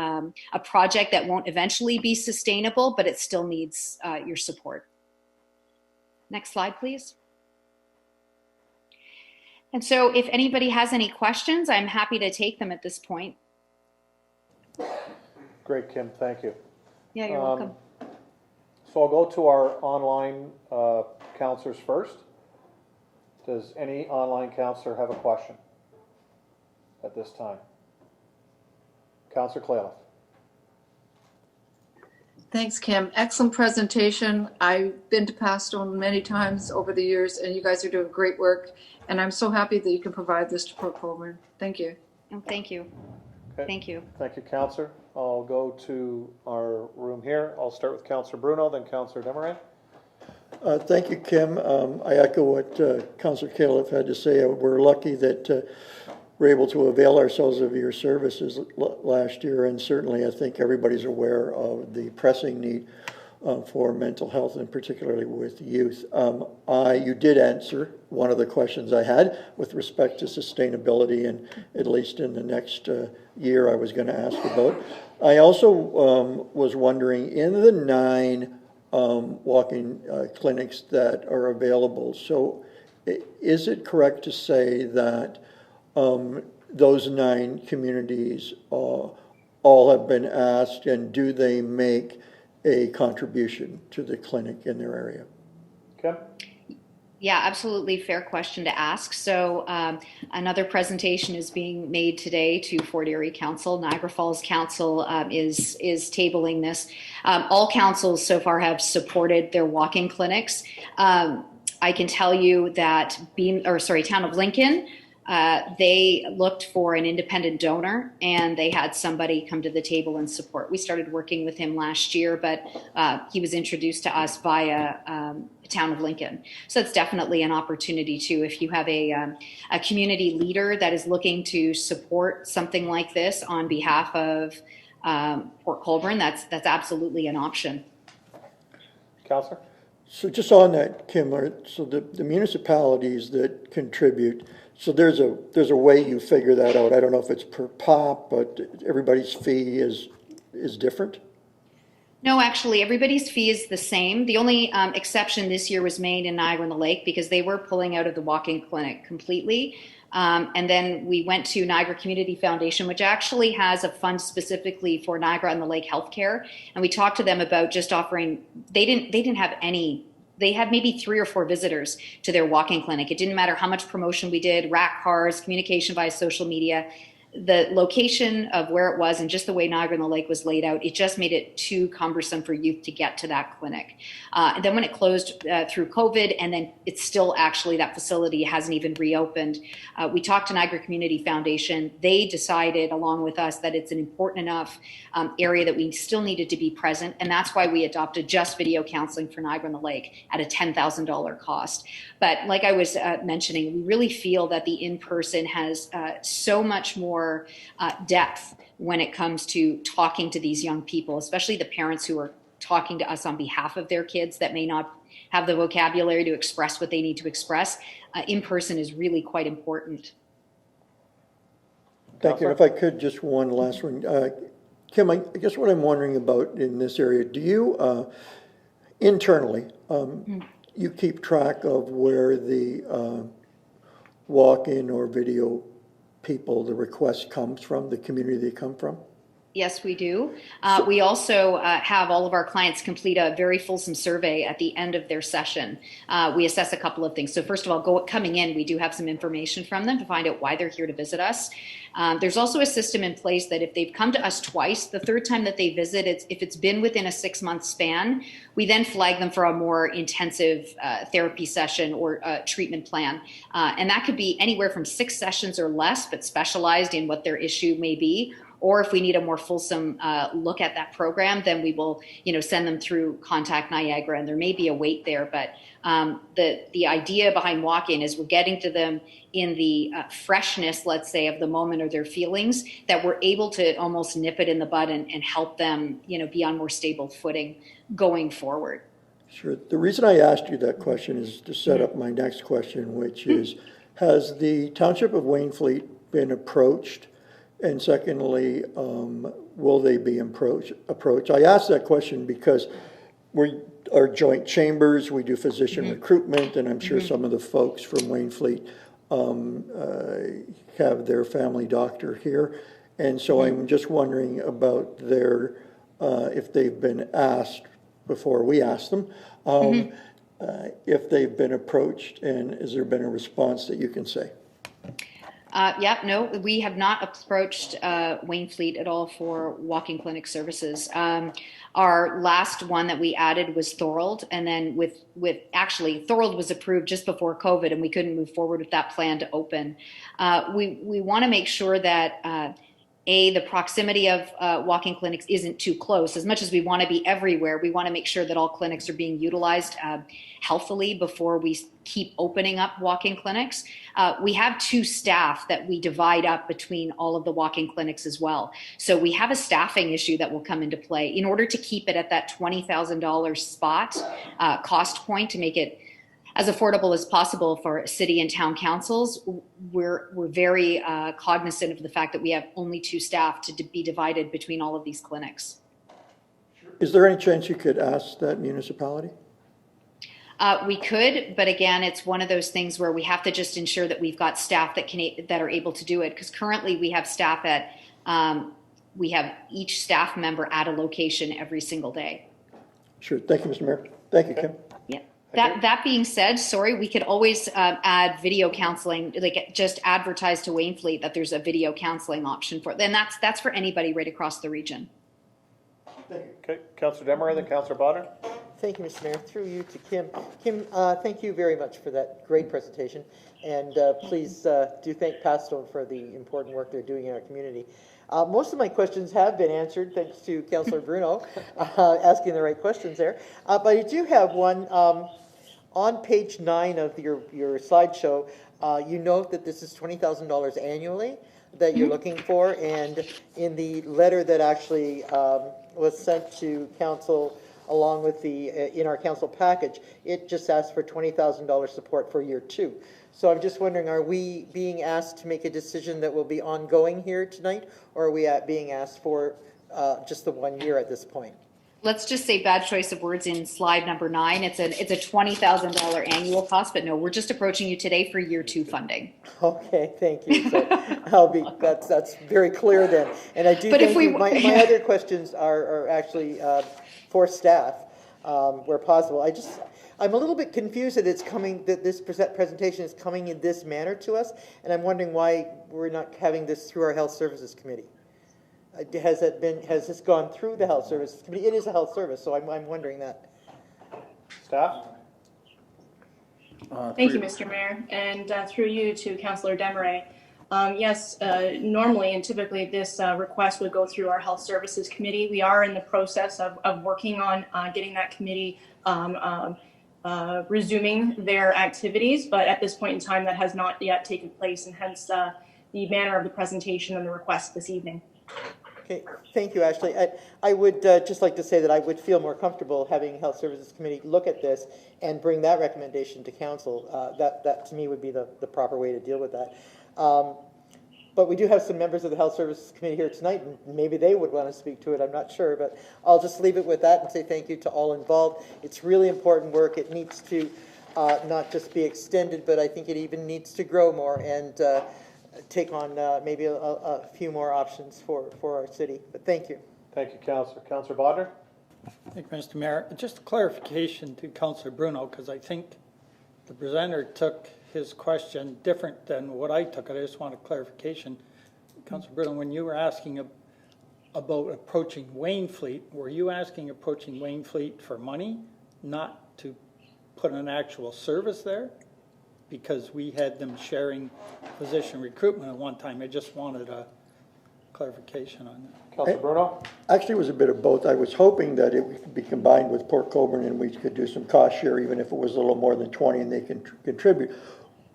[SPEAKER 10] project that won't eventually be sustainable, but it still needs your support. Next slide, please. And so if anybody has any questions, I'm happy to take them at this point.
[SPEAKER 1] Great, Kim, thank you.
[SPEAKER 10] Yeah, you're welcome.
[SPEAKER 1] So I'll go to our online counselors first. Does any online counselor have a question at this time? Counselor Clayliff.
[SPEAKER 8] Thanks, Kim. Excellent presentation. I've been to Pastone many times over the years, and you guys are doing great work. And I'm so happy that you can provide this to Port Colborne. Thank you.
[SPEAKER 10] Oh, thank you.
[SPEAKER 1] Okay.
[SPEAKER 10] Thank you.
[SPEAKER 1] Thank you, Counselor. I'll go to our room here. I'll start with Counselor Bruno, then Counselor Desmarais.
[SPEAKER 6] Thank you, Kim. I echo what Councillor Califf had to say. We're lucky that we're able to avail ourselves of your services last year, and certainly I think everybody's aware of the pressing need for mental health, and particularly with youth. You did answer one of the questions I had with respect to sustainability, and at least in the next year I was going to ask about. I also was wondering, in the 9 walk-in clinics that are available, so is it correct to say that those 9 communities all have been asked, and do they make a contribution to the clinic in their area?
[SPEAKER 1] Kim?
[SPEAKER 10] Yeah, absolutely fair question to ask. So another presentation is being made today to Fort Erie Council. Niagara Falls Council is tabling this. All councils so far have supported their walk-in clinics. I can tell you that Town of Lincoln, they looked for an independent donor, and they had somebody come to the table and support. We started working with him last year, but he was introduced to us via Town of Lincoln. So it's definitely an opportunity too. If you have a community leader that is looking to support something like this on behalf of Port Colborne, that's absolutely an option.
[SPEAKER 1] Councillor?
[SPEAKER 6] So just on that, Kim, so the municipalities that contribute, so there's a way you figure that out. I don't know if it's per pop, but everybody's fee is different?
[SPEAKER 10] No, actually, everybody's fee is the same. The only exception this year was made in Niagara on the Lake because they were pulling out of the walk-in clinic completely. And then we went to Niagara Community Foundation, which actually has a fund specifically for Niagara on the Lake healthcare. And we talked to them about just offering, they didn't have any, they had maybe 3 or 4 visitors to their walk-in clinic. It didn't matter how much promotion we did, rack cars, communication via social media. The location of where it was and just the way Niagara on the Lake was laid out, it just made it too cumbersome for youth to get to that clinic. And then when it closed through COVID, and then it's still actually, that facility hasn't even reopened. We talked to Niagara Community Foundation. They decided along with us that it's an important enough area that we still needed to be present. And that's why we adopted just video counseling for Niagara on the Lake at a $10,000 cost. But like I was mentioning, we really feel that the in-person has so much more depth when it comes to talking to these young people, especially the parents who are talking to us on behalf of their kids that may not have the vocabulary to express what they need to express. In person is really quite important.
[SPEAKER 6] Thank you. If I could, just one last one. Kim, I guess what I'm wondering about in this area, do you, internally, you keep track of where the walk-in or video people, the request comes from, the community they come from?
[SPEAKER 10] Yes, we do. We also have all of our clients complete a very fulsome survey at the end of their session. We assess a couple of things. So first of all, coming in, we do have some information from them to find out why they're here to visit us. There's also a system in place that if they've come to us twice, the third time that they visit, if it's been within a 6-month span, we then flag them for a more intensive therapy session or treatment plan. And that could be anywhere from 6 sessions or less, but specialized in what their issue may be. Or if we need a more fulsome look at that program, then we will, send them through Contact Niagara, and there may be a wait there. But the idea behind walk-in is we're getting to them in the freshness, let's say, of the moment or their feelings, that we're able to almost nip it in the bud and help them, be on more stable footing going forward.
[SPEAKER 6] Sure. The reason I asked you that question is to set up my next question, which is, has the Township of Wainfleet been approached? And secondly, will they be approached? I ask that question because we are joint chambers, we do physician recruitment, and I'm sure some of the folks from Wainfleet have their family doctor here. And so I'm just wondering about their, if they've been asked before we ask them, if they've been approached, and has there been a response that you can say?
[SPEAKER 10] No, we have not approached Wainfleet at all for walk-in clinic services. Our last one that we added was Thorold, and then actually Thorold was approved just before COVID, and we couldn't move forward with that plan to open. We want to make sure that the proximity of walk-in clinics isn't too close. As much as we want to be everywhere, we want to make sure that all clinics are being utilized healthily before we keep opening up walk-in clinics. We have 2 staff that we divide up between all of the walk-in clinics as well. So we have a staffing issue that will come into play. In order to keep it at that $20,000 spot cost point to make it as affordable as possible for city and town councils, we're very cognizant of the fact that we have only 2 staff to be divided between all of these clinics.
[SPEAKER 6] Is there any chance you could ask that municipality?
[SPEAKER 10] We could, but again, it's one of those things where we have to just ensure that we've got staff that are able to do it. Because currently we have staff we have each staff member at a location every single day.
[SPEAKER 6] Sure. Thank you, Mr. Mayor. Thank you, Kim.
[SPEAKER 10] Yeah. That being said, we could always add video counseling, like just advertise to Wainfleet that there's a video counseling option for it. Then that's for anybody right across the region.
[SPEAKER 1] Okay, Councillor Demeyer, then Councillor Bonner.
[SPEAKER 11] Thank you, Mr. Mayor. Through you to Kim. Kim, thank you very much for that great presentation. And please do thank Pastone for the important work they're doing in our community. Most of my questions have been answered, thanks to Councillor Bruno asking the right questions there. But I do have one. On page 9 of your slideshow, you note that this is $20,000 annually that you're looking for. And in the letter that actually was sent to council along with in our council package, it just asks for $20,000 support for year 2. So I'm just wondering, are we being asked to make a decision that will be ongoing here tonight, or are we being asked for just the 1 year at this point?
[SPEAKER 10] let's just say bad choice of words in slide number 9. It's a $20,000 annual cost, but no, we're just approaching you today for year 2 funding.
[SPEAKER 11] Okay, thank you. So that's very clear then. And I do
[SPEAKER 10] But if
[SPEAKER 11] thank
[SPEAKER 10] we-
[SPEAKER 11] you. My other questions are actually for staff, where possible. I'm a little bit confused that this presentation is coming in this manner to us, and I'm wondering why we're not having this through our Health Services Committee. Has this gone through the Health Services Committee? It is a health service, so I'm wondering that.
[SPEAKER 1] Staff?
[SPEAKER 12] Thank you, Mr. Mayor, and through you to Councillor Desmarais. Yes, normally and typically this request would go through our Health Services Committee. We are in the process of working on getting that committee resuming their activities, but at this point in time that has not yet taken place, and hence the manner of the presentation and the request this evening.
[SPEAKER 11] Okay, thank you, Ashley. I would just like to say that I would feel more comfortable having Health Services Committee look at this and bring that recommendation to Council. That to me would be the proper way to deal with that. But we do have some members of the Health Services Committee here tonight, and maybe they would want to speak to it. I'm not sure, but I'll just leave it with that and say thank you to all involved. It's really important work. It needs to not just be extended, but I think it even needs to grow more and take on maybe a few more options for our city. But thank you.
[SPEAKER 1] Thank you, Councillor. Councillor Bodnar?
[SPEAKER 3] Thank you, Mr. Mayor. Just a clarification to Councillor Bruno, because I think the presenter took his question different than what I took it. I just want a clarification. Councillor Bruno, when you were asking about approaching Wainfleet, were you asking approaching Wainfleet for money, not to put an actual service there? Because we had them sharing physician recruitment at one time. I just wanted a clarification on that.
[SPEAKER 1] Councillor Bruno?
[SPEAKER 6] Actually, it was a bit of both. I was hoping that it could be combined with Port Colborne and we could do some cost share, even if it was a little more than 20 and they can contribute.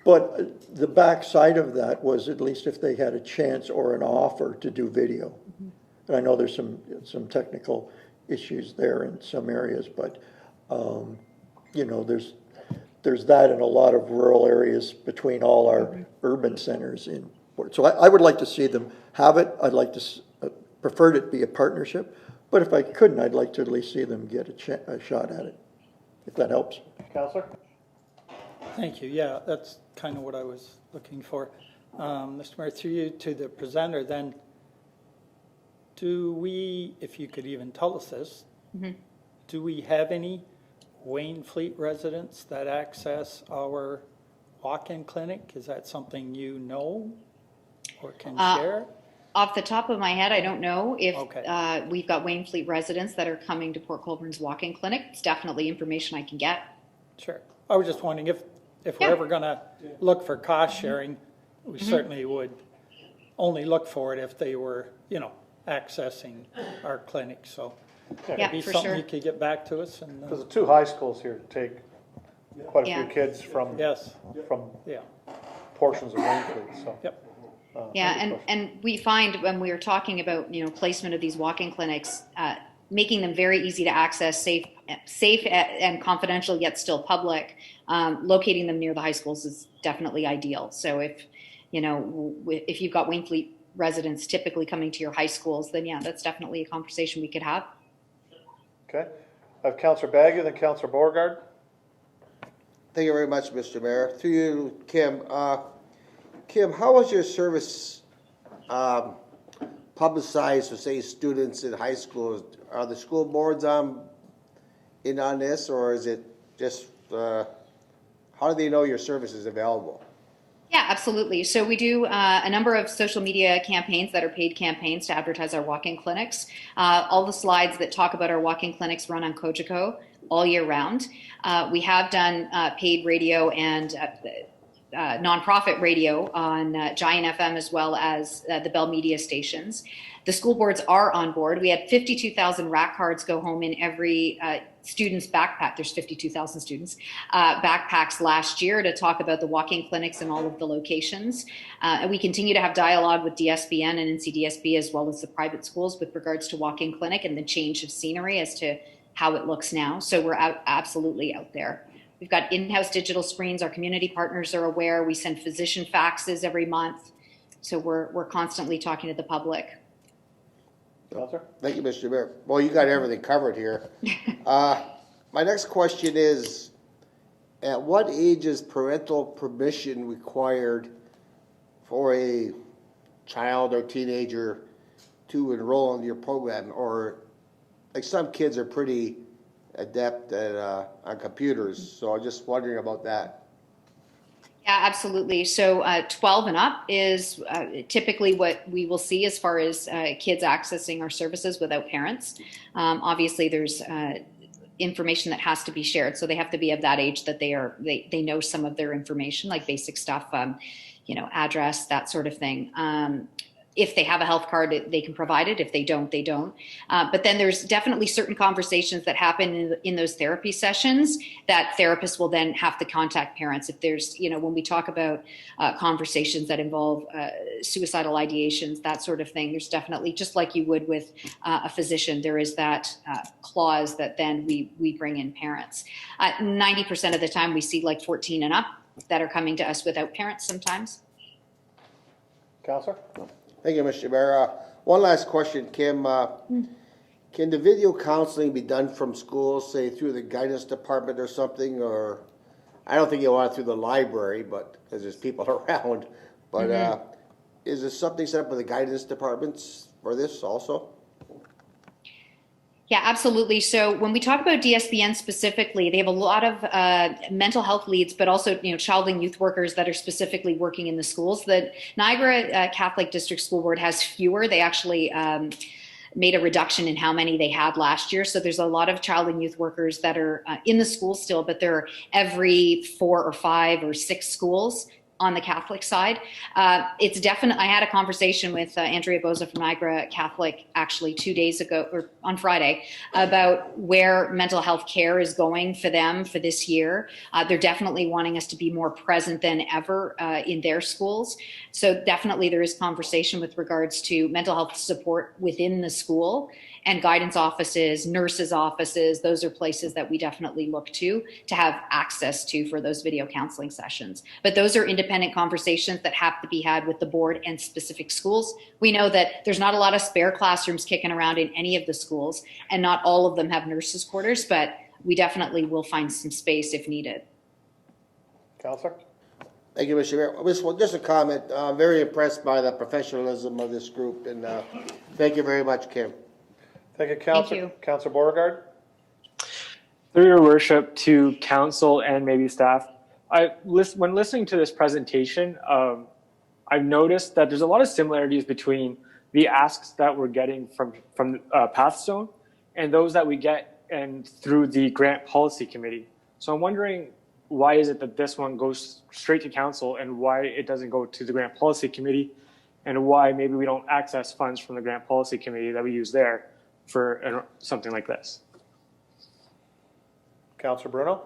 [SPEAKER 6] But the backside of that was at least if they had a chance or an offer to do video. Mm-hmm. And I know there's some technical issues there in some areas, but you know, there's that in a lot of rural areas between all our urban centers in Port. So I would like to see them have it. I'd like to prefer it to be a partnership, but if I couldn't, I'd like to at least see them get a shot at it, if that helps.
[SPEAKER 1] Councillor?
[SPEAKER 3] Thank you. Yeah, that's kind of what I was looking for. Mr. Mayor, through you to the presenter, then, do we, if you could even tell us this, do we have any Wainfleet residents that access our walk-in clinic? Is that something you know or can share?
[SPEAKER 10] Off the top of my head, I don't know if
[SPEAKER 3] Okay.
[SPEAKER 10] We've got Wainfleet residents that are coming to Port Colborne's walk-in clinic. It's definitely information I can get.
[SPEAKER 3] Sure. I was just wondering if we're ever going to look for cost sharing, we certainly would only look for it if they were, you know, accessing our clinic. So
[SPEAKER 10] Yeah,
[SPEAKER 3] it'd be
[SPEAKER 10] for
[SPEAKER 3] something
[SPEAKER 10] sure.
[SPEAKER 3] you could get back to us. And
[SPEAKER 1] Because the 2 high schools here take quite a
[SPEAKER 10] Yeah.
[SPEAKER 1] few kids from
[SPEAKER 3] yes,
[SPEAKER 1] yeah, portions of Wainfleet. So.
[SPEAKER 3] yep.
[SPEAKER 10] Yeah, and we find when we are talking about, you know, placement of these walk-in clinics, making them very easy to access, safe and confidential, yet still public, locating them near the high schools is definitely ideal. So if, you know, if you've got Wainfleet residents typically coming to your high schools, then yeah, that's definitely a conversation we could have.
[SPEAKER 1] Okay. I have Councillor Bagu, then Councillor Beauregard.
[SPEAKER 2] Thank you very much, Mr. Mayor. Through you, Kim. Kim, how was your service publicized for, say, students in high schools? Are the school boards in on this, or is it just, how do they know your service is available?
[SPEAKER 10] Yeah, absolutely. So we do a number of social media campaigns that are paid campaigns to advertise our walk-in clinics. All the slides that talk about our walk-in clinics run on Cogeco all year round. We have done paid radio and nonprofit radio on Giant FM as well as the Bell Media stations. The school boards are on board. We had 52,000 rack cards go home in every student's backpack. There's 52,000 students backpacks last year to talk about the walk-in clinics in all of the locations. And we continue to have dialogue with DSBN and NCDSB as well as the private schools with regards to walk-in clinic and the change of scenery as to how it looks now. So we're absolutely out there. We've got in-house digital screens. Our community partners are aware. We send physician faxes every month. So we're constantly talking to the public.
[SPEAKER 1] Counselor?
[SPEAKER 2] Thank you, Mr. Mayor. Well, you got everything covered here. My next question is, at what age is parental permission required for a child or teenager to enroll in your program? Or, like, some kids are pretty adept at on computers, so I'm just wondering about that.
[SPEAKER 10] Yeah, absolutely. So 12 and up is typically what we will see as far as kids accessing our services without parents. Obviously, there's information that has to be shared, so they have to be of that age that they know some of their information, like basic stuff, address, that sort of thing. If they have a health card, they can provide it. If they don't, they don't. But then there's definitely certain conversations that happen in those therapy sessions that therapists will then have to contact parents. If there's, when we talk about conversations that involve suicidal ideations, that sort of thing, there's definitely, just like you would with a physician, there is that clause that then we bring in parents. 90% of the time we see like 14 and up that are coming to us without parents sometimes.
[SPEAKER 1] Counselor?
[SPEAKER 2] Thank you, Mr. Mayor. One last question, Kim. Can the video counseling be done from school, say through the guidance department or something? Or I don't think you want it through the library, but because there's people around. But is there something set up with the guidance departments for this also?
[SPEAKER 10] Yeah, absolutely. So when we talk about DSBN specifically, they have a lot of mental health leads, but also child and youth workers that are specifically working in the schools. The Niagara Catholic District School Board has fewer. They actually made a reduction in how many they had last year. So there's a lot of child and youth workers that are in the schools still, but they're every 4 or 5 or 6 schools on the Catholic side. It's definite. I had a conversation with Andrea Boza from Niagara Catholic actually 2 days ago, or on Friday, about where mental health care is going for them for this year. They're definitely wanting us to be more present than ever in their schools. So definitely there is conversation with regards to mental health support within the school, and guidance offices, nurses' offices. Those are places that we definitely look to have access to for those video counseling sessions. But those are independent conversations that have to be had with the board and specific schools. We know that there's not a lot of spare classrooms kicking around in any of the schools, and not all of them have nurses' quarters, but we definitely will find some space if needed.
[SPEAKER 1] Counselor?
[SPEAKER 2] Thank you, Mr. Mayor. Just a comment. I'm very impressed by the professionalism of this group, and thank you very much, Kim.
[SPEAKER 1] Thank you, Counselor.
[SPEAKER 10] Thank you.
[SPEAKER 1] Counselor Beauregard?
[SPEAKER 7] Through your worship, to council and maybe staff, when listening to this presentation, I've noticed that there's a lot of similarities between the asks that we're getting from Pathstone and those that we get and through the grant policy committee. So I'm wondering, why is it that this one goes straight to council and why it doesn't go to the grant policy committee, and why maybe we don't access funds from the grant policy committee that we use there for something like this?
[SPEAKER 1] Counselor Bruno?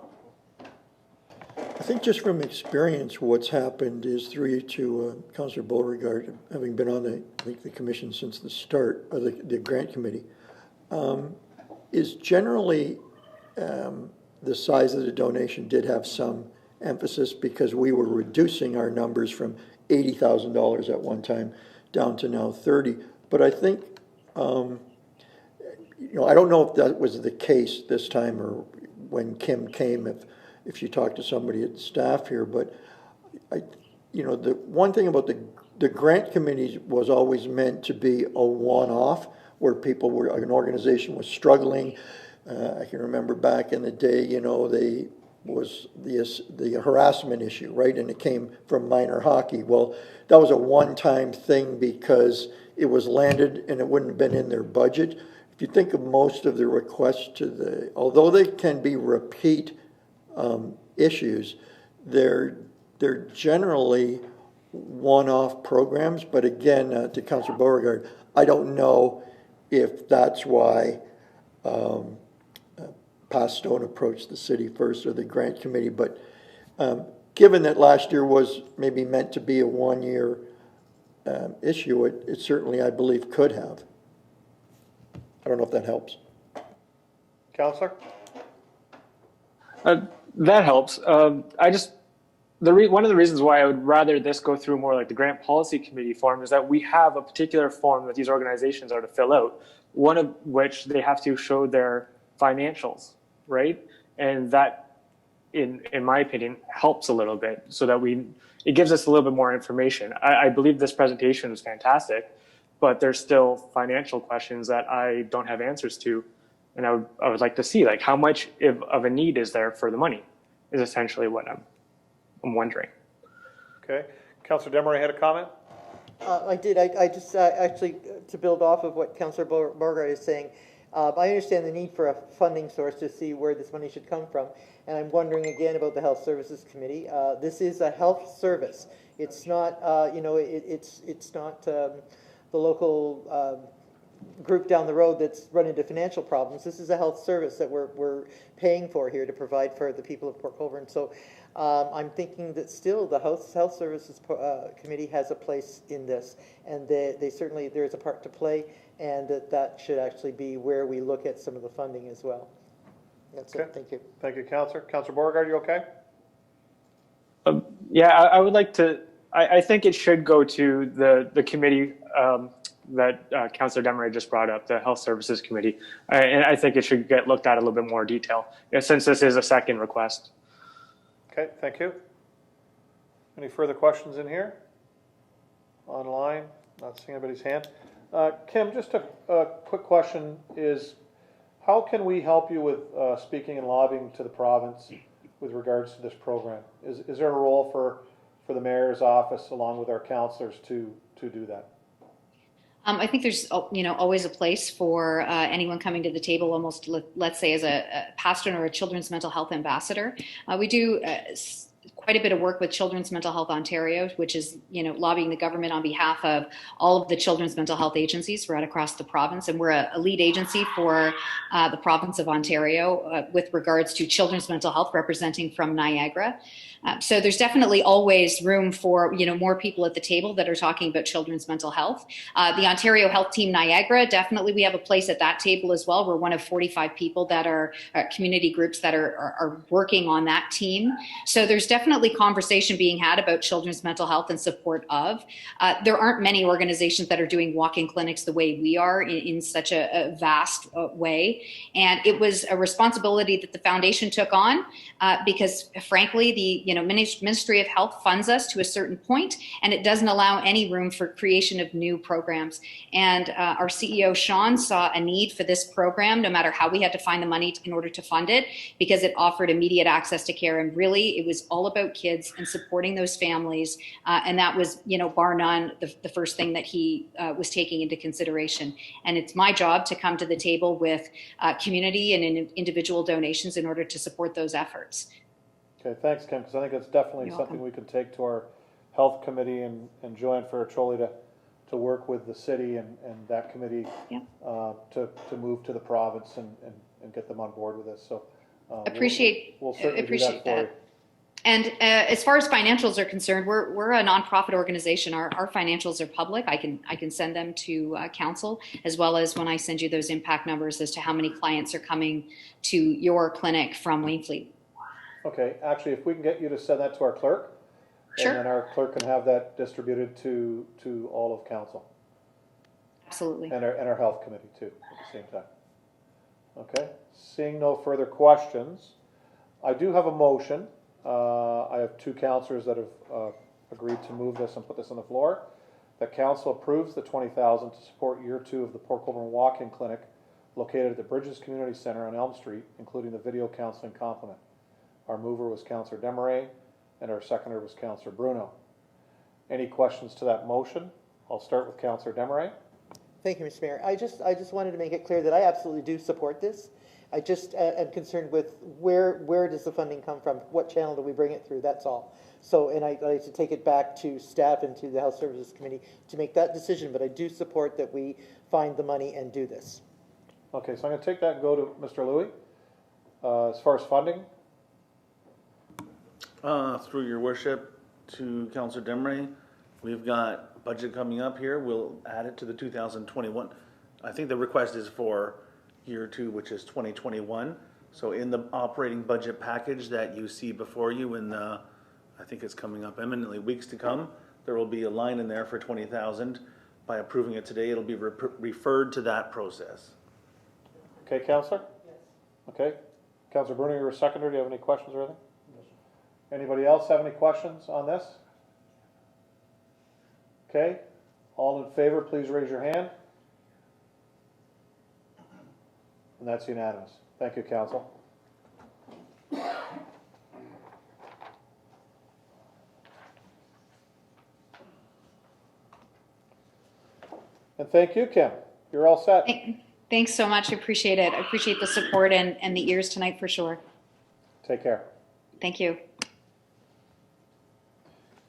[SPEAKER 6] I think just from experience, what's happened is, through you to Councillor Beauregard, having been on the commission since the start of the grant committee, is generally the size of the donation did have some emphasis, because we were reducing our numbers from $80,000 at one time down to now 30. But I think, I don't know if that was the case this time or when Kim came, if she talked to somebody at staff here, but the one thing about the grant committees was always meant to be a one-off, where an organization was struggling. I can remember back in the day, they was the harassment issue, right? And it came from minor hockey. Well, that was a one-time thing because it was landed and it wouldn't have been in their budget. If you think of most of the requests although they can be repeat issues, they're generally one-off programs. But again, to Councillor Beauregard, I don't know if that's why Pathstone approached the city first or the grant committee. But given that last year was maybe meant to be a one-year issue, it certainly, I believe, could have. I don't know if that helps.
[SPEAKER 1] Counselor?
[SPEAKER 7] That helps. one of the reasons why I would rather this go through more like the grant policy committee form is that we have a particular form that these organizations are to fill out, one of which they have to show their financials, right? And that, in my opinion, helps a little bit so that it gives us a little bit more information. I believe this presentation was fantastic, but there's still financial questions that I don't have answers to. And I would like to see, like, how much of a need is there for the money is essentially what I'm wondering.
[SPEAKER 1] Okay. Councillor Demeray had a comment?
[SPEAKER 11] I did. I just actually, to build off of what Councillor Borgard is saying, I understand the need for a funding source to see where this money should come from. And I'm wondering again about the Health Services Committee. This is a health service. It's not, it's not the local group down the road that's run into financial problems. This is a health service that we're paying for here to provide for the people of Port Colborne. So I'm thinking that still the Health Services Committee has a place in this, and they certainly, there's a part to play, and that should actually be where we look at some of the funding as well. That's it. Thank you.
[SPEAKER 1] Thank you, Councillor. Councillor Beauregard, you okay?
[SPEAKER 7] Yeah, I would like to, I think it should go to the committee that Councillor Demeray just brought up, the Health Services Committee. And I think it should get looked at a little bit more detail, since this is a second request.
[SPEAKER 1] Okay, thank you. Any further questions in here? Online? Not seeing anybody's hand. Kim, just a quick question is, how can we help you with speaking and lobbying to the province with regards to this program? Is there a role for the mayor's office along with our councillors to do that?
[SPEAKER 10] I think there's, always a place for anyone coming to the table, almost let's say as a pastor or a children's mental health ambassador. We do quite a bit of work with Children's Mental Health Ontario, which is, lobbying the government on behalf of all of the children's mental health agencies right across the province. And we're a lead agency for the province of Ontario with regards to children's mental health, representing from Niagara. So there's definitely always room for, more people at the table that are talking about children's mental health. The Ontario Health Team Niagara, definitely we have a place at that table as well. We're one of 45 people that are community groups that are working on that team. So there's definitely conversation being had about children's mental health and support of. There aren't many organizations that are doing walk-in clinics the way we are in such a vast way. And it was a responsibility that the foundation took on because frankly, the Ministry of Health funds us to a certain point, and it doesn't allow any room for creation of new programs. And our CEO, Sean, saw a need for this program, no matter how we had to find the money in order to fund it, because it offered immediate access to care. And really, it was all about kids and supporting those families. And that was, bar none, the first thing that he was taking into consideration. And it's my job to come to the table with community and individual donations in order to support those efforts.
[SPEAKER 1] Okay, thanks, Kim, because I think it's definitely
[SPEAKER 10] You're
[SPEAKER 1] something
[SPEAKER 10] welcome.
[SPEAKER 1] we can take to our health committee and Joanne Ferraccioli to work with the city and that committee to move to the province and get them on board with this. So
[SPEAKER 10] Appreciate
[SPEAKER 1] we'll certainly do that for you.
[SPEAKER 10] And as far as financials are concerned, we're a nonprofit organization. Our financials are public. I can send them to council, as well as when I send you those impact numbers as to how many clients are coming to your clinic from Wainfleet.
[SPEAKER 1] Okay, actually, if we can get you to send that to our clerk,
[SPEAKER 10] Sure.
[SPEAKER 1] and then our clerk can have that distributed to all of council.
[SPEAKER 10] Absolutely.
[SPEAKER 1] And our health committee too, at the same time. Okay, seeing no further questions, I do have a motion. I have two councillors that have agreed to move this and put this on the floor. That council approves the $20,000 to support year 2 of the Port Colborne Walk-In Clinic located at the Bridges Community Center on Elm Street, including the video counseling complement. Our mover was Councillor Demeray, and our seconder was Councillor Bruno. Any questions to that motion? I'll start with Councillor Demeray.
[SPEAKER 11] Thank you, Mr. Mayor. I just wanted to make it clear that I absolutely do support this. I just am concerned with where does the funding come from? What channel do we bring it through? That's all. So, and I'd like to take it back to staff and to the Health Services Committee to make that decision, but I do support that we find the money and do this.
[SPEAKER 1] Okay, so I'm going to take that and go to Mr. Louie. As far as funding?
[SPEAKER 13] Through your worship to Councillor Demeray, we've got budget coming up here. We'll add it to the 2021. I think the request is for year 2, which is 2021. So in the operating budget package that you see before you in the, I think it's coming up imminently, weeks to come, there will be a line in there for 20,000. By approving it today, it'll be referred to that process.
[SPEAKER 1] Okay, Counselor? Yes. Okay. Counselor Bruno, you're a seconder. Do you have any questions or anything? Anybody else have any questions on this? Okay. All in favor, please raise your hand. And that's unanimous. Thank you, Council. And thank you, Kim. You're all set.
[SPEAKER 10] Thanks so much. I appreciate it. I appreciate the support and the ears tonight for sure.
[SPEAKER 1] Take care.
[SPEAKER 10] Thank you.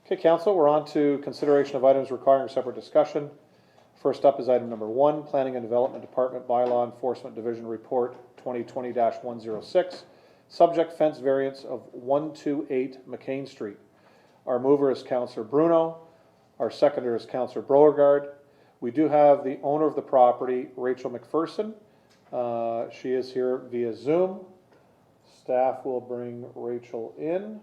[SPEAKER 1] Okay, Council, we're on to consideration of items requiring separate discussion. First up is item number 1, Planning and Development Department Bylaw Enforcement Division Report 2020-106, subject fence variance of 128 McCain Street. Our mover is Councillor Bruno. Our seconder is Councillor Beauregard. We do have the owner of the property, Rachel McPherson. She is here via Zoom. Staff will bring Rachel in.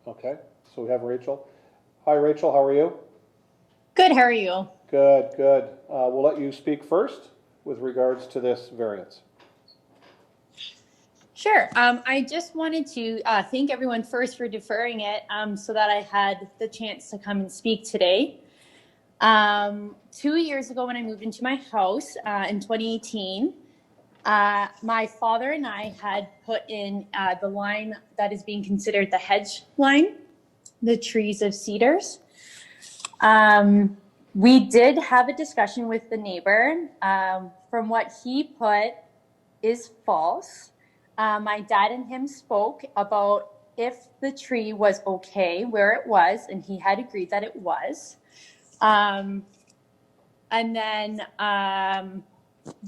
[SPEAKER 1] Okay, so we have Rachel. Hi, Rachel, how are you?
[SPEAKER 14] Good, how are you?
[SPEAKER 1] Good, good. We'll let you speak first with regards to this variance.
[SPEAKER 14] Sure. I just wanted to thank everyone first for deferring it so that I had the chance to come and speak today. 2 years ago when I moved into my house in 2018, my father and I had put in the line that is being considered the hedge line, the trees of cedars. We did have a discussion with the neighbor. From what he put is false. My dad and him spoke about if the tree was okay where it was, and he had agreed that it was. And then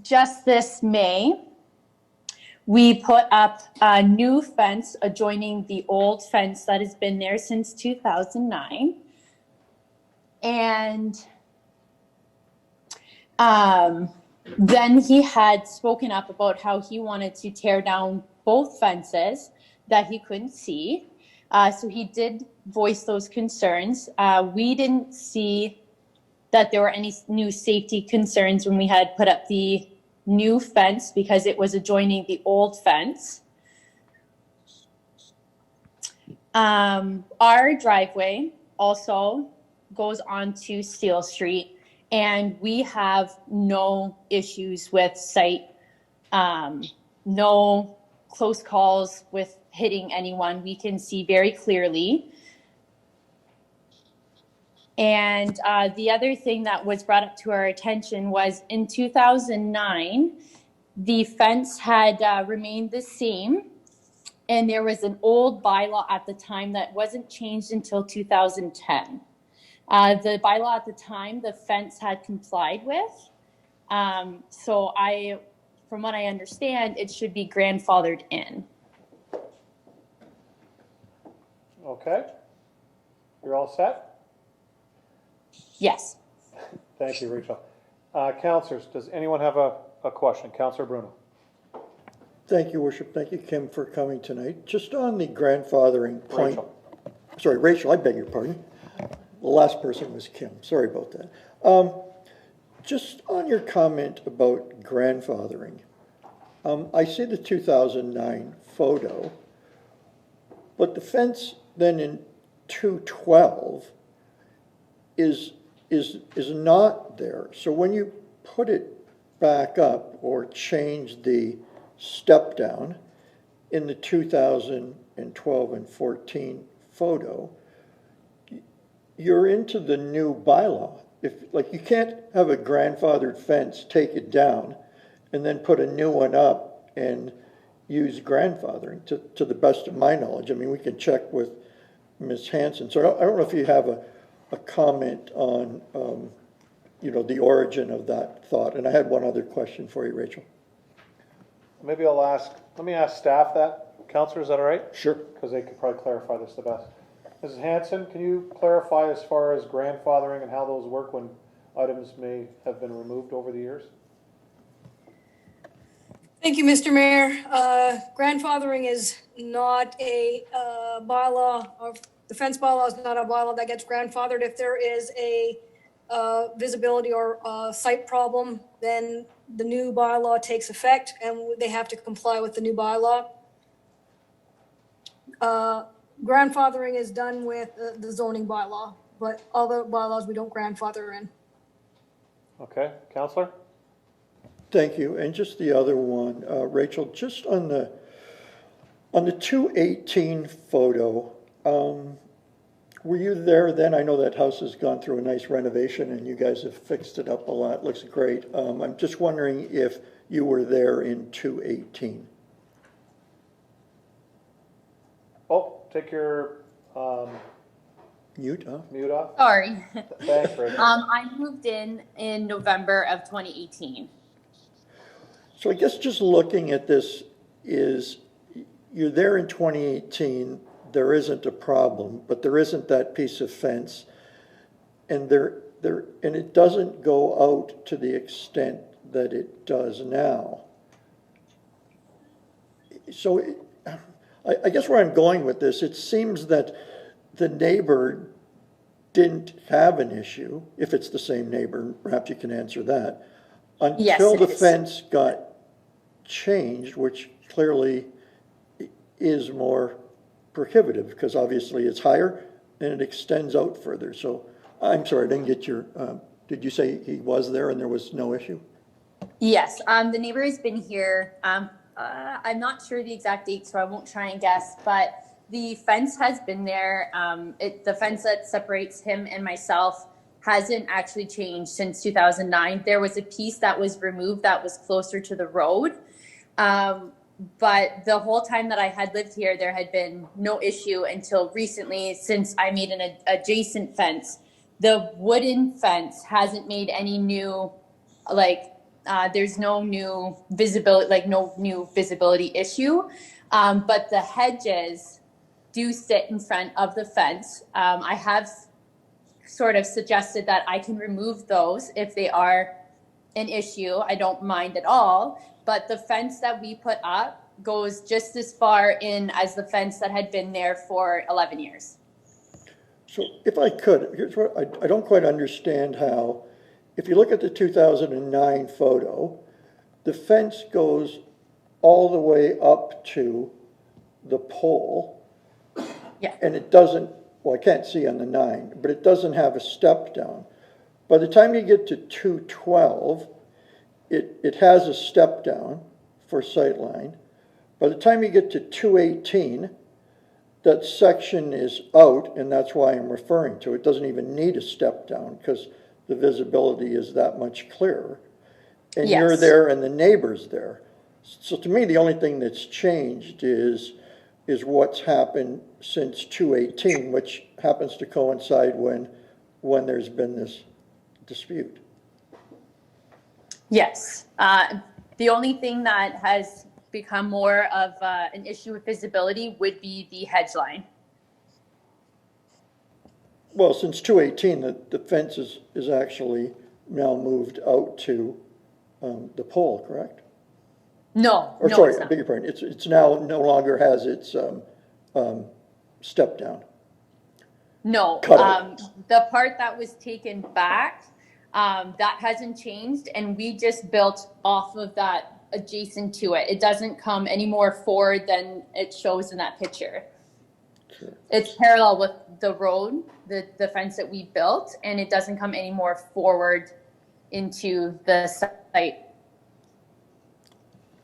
[SPEAKER 14] just this May, we put up a new fence adjoining the old fence that has been there since 2009. And then he had spoken up about how he wanted to tear down both fences that he couldn't see. So he did voice those concerns. We didn't see that there were any new safety concerns when we had put up the new fence because it was adjoining the old fence. Our driveway also goes onto Steel Street, and we have no issues with sight, no close calls with hitting anyone. We can see very clearly. And the other thing that was brought up to our attention was in 2009, the fence had remained the same. And there was an old bylaw at the time that wasn't changed until 2010. The bylaw at the time, the fence had complied with. So from what I understand, it should be grandfathered in.
[SPEAKER 1] Okay. You're all set?
[SPEAKER 14] Yes.
[SPEAKER 1] Thank you, Rachel. Councillors, does anyone have a question? Councillor Bruno.
[SPEAKER 6] Thank you, Worship. Thank you, Kim, for coming tonight. Just on the grandfathering point.
[SPEAKER 1] Rachel.
[SPEAKER 6] Sorry, Rachel, I beg your pardon. The last person was Kim. Sorry about that. Just on your comment about grandfathering, I see the 2009 photo, but the fence then in 2012 is not there. So when you put it back up or change the step down in the 2012 and 14 photo, you're into the new bylaw. If, like, you can't have a grandfathered fence, take it down, and then put a new one up and use grandfathering, to the best of my knowledge. I mean, we can check with Ms. Hanson. So I don't know if you have a comment on, the origin of that thought. And I had one other question for you, Rachel.
[SPEAKER 1] Maybe let me ask staff that. Councillor, is that all right?
[SPEAKER 6] Sure.
[SPEAKER 1] Because they could probably clarify this the best. Mrs. Hanson, can you clarify as far as grandfathering and how those work when items may have been removed over the years?
[SPEAKER 15] Thank you, Mr. Mayor. Grandfathering is not a bylaw, or the fence bylaw is not a bylaw that gets grandfathered. If there is a visibility or site problem, then the new bylaw takes effect and they have to comply with the new bylaw. Grandfathering is done with the zoning bylaw, but other bylaws we don't grandfather in.
[SPEAKER 1] Okay, Counselor?
[SPEAKER 6] Thank you. And just the other one, Rachel, just on the 218 photo, were you there then? I know that house has gone through a nice renovation and you guys have fixed it up a lot. Looks great. I'm just wondering if you were there in 218.
[SPEAKER 1] Oh, take your
[SPEAKER 6] Mute, huh?
[SPEAKER 1] mute off.
[SPEAKER 14] Sorry.
[SPEAKER 1] Thanks, Rachel.
[SPEAKER 14] I moved in November of 2018.
[SPEAKER 6] So I guess just looking at this is, you're there in 2018, there isn't a problem, but there isn't that piece of fence. And and it doesn't go out to the extent that it does now. So I guess where I'm going with this, it seems that the neighbor didn't have an issue, if it's the same neighbor, perhaps you can answer that, until the fence got changed, which clearly is more prohibitive, because obviously it's higher and it extends out further. So I'm sorry, I didn't get your, did you say he was there and there was no issue?
[SPEAKER 14] Yes, the neighbor has been here. I'm not sure the exact date, so I won't try and guess, but the fence has been there. The fence that separates him and myself hasn't actually changed since 2009. There was a piece that was removed that was closer to the road. But the whole time that I had lived here, there had been no issue until recently, since I made an adjacent fence. The wooden fence hasn't made any new, there's no new visibility, no new visibility issue. But the hedges do sit in front of the fence. I have sort of suggested that I can remove those if they are an issue. I don't mind at all. But the fence that we put up goes just as far in as the fence that had been there for 11 years.
[SPEAKER 6] So if I could, here's what I don't quite understand how, if you look at the 2009 photo, the fence goes all the way up to the pole.
[SPEAKER 14] Yeah.
[SPEAKER 6] And it doesn't, well, I can't see on the 9, but it doesn't have a step down. By the time you get to 212, it has a step down for sightline. By the time you get to 218, that section is out, and that's why I'm referring to it. It doesn't even need a step down because the visibility is that much clearer. And
[SPEAKER 14] Yes.
[SPEAKER 6] You're there and the neighbor's there. So to me, the only thing that's changed is what's happened since 218, which happens to coincide when there's been this dispute.
[SPEAKER 14] Yes. The only thing that has become more of an issue with visibility would be the hedge line.
[SPEAKER 6] Well, since 218, the fence is actually now moved out to the pole, correct?
[SPEAKER 14] No,
[SPEAKER 6] Or
[SPEAKER 14] no,
[SPEAKER 6] sorry,
[SPEAKER 14] it's
[SPEAKER 6] I
[SPEAKER 14] not.
[SPEAKER 6] beg your pardon. It's now no longer has its step down.
[SPEAKER 14] No,
[SPEAKER 6] Cutout.
[SPEAKER 14] the part that was taken back, that hasn't changed, and we just built off of that adjacent to it. It doesn't come any more forward than it shows in that picture.
[SPEAKER 6] Sure.
[SPEAKER 14] It's parallel with the road, the fence that we built, and it doesn't come any more forward into the site.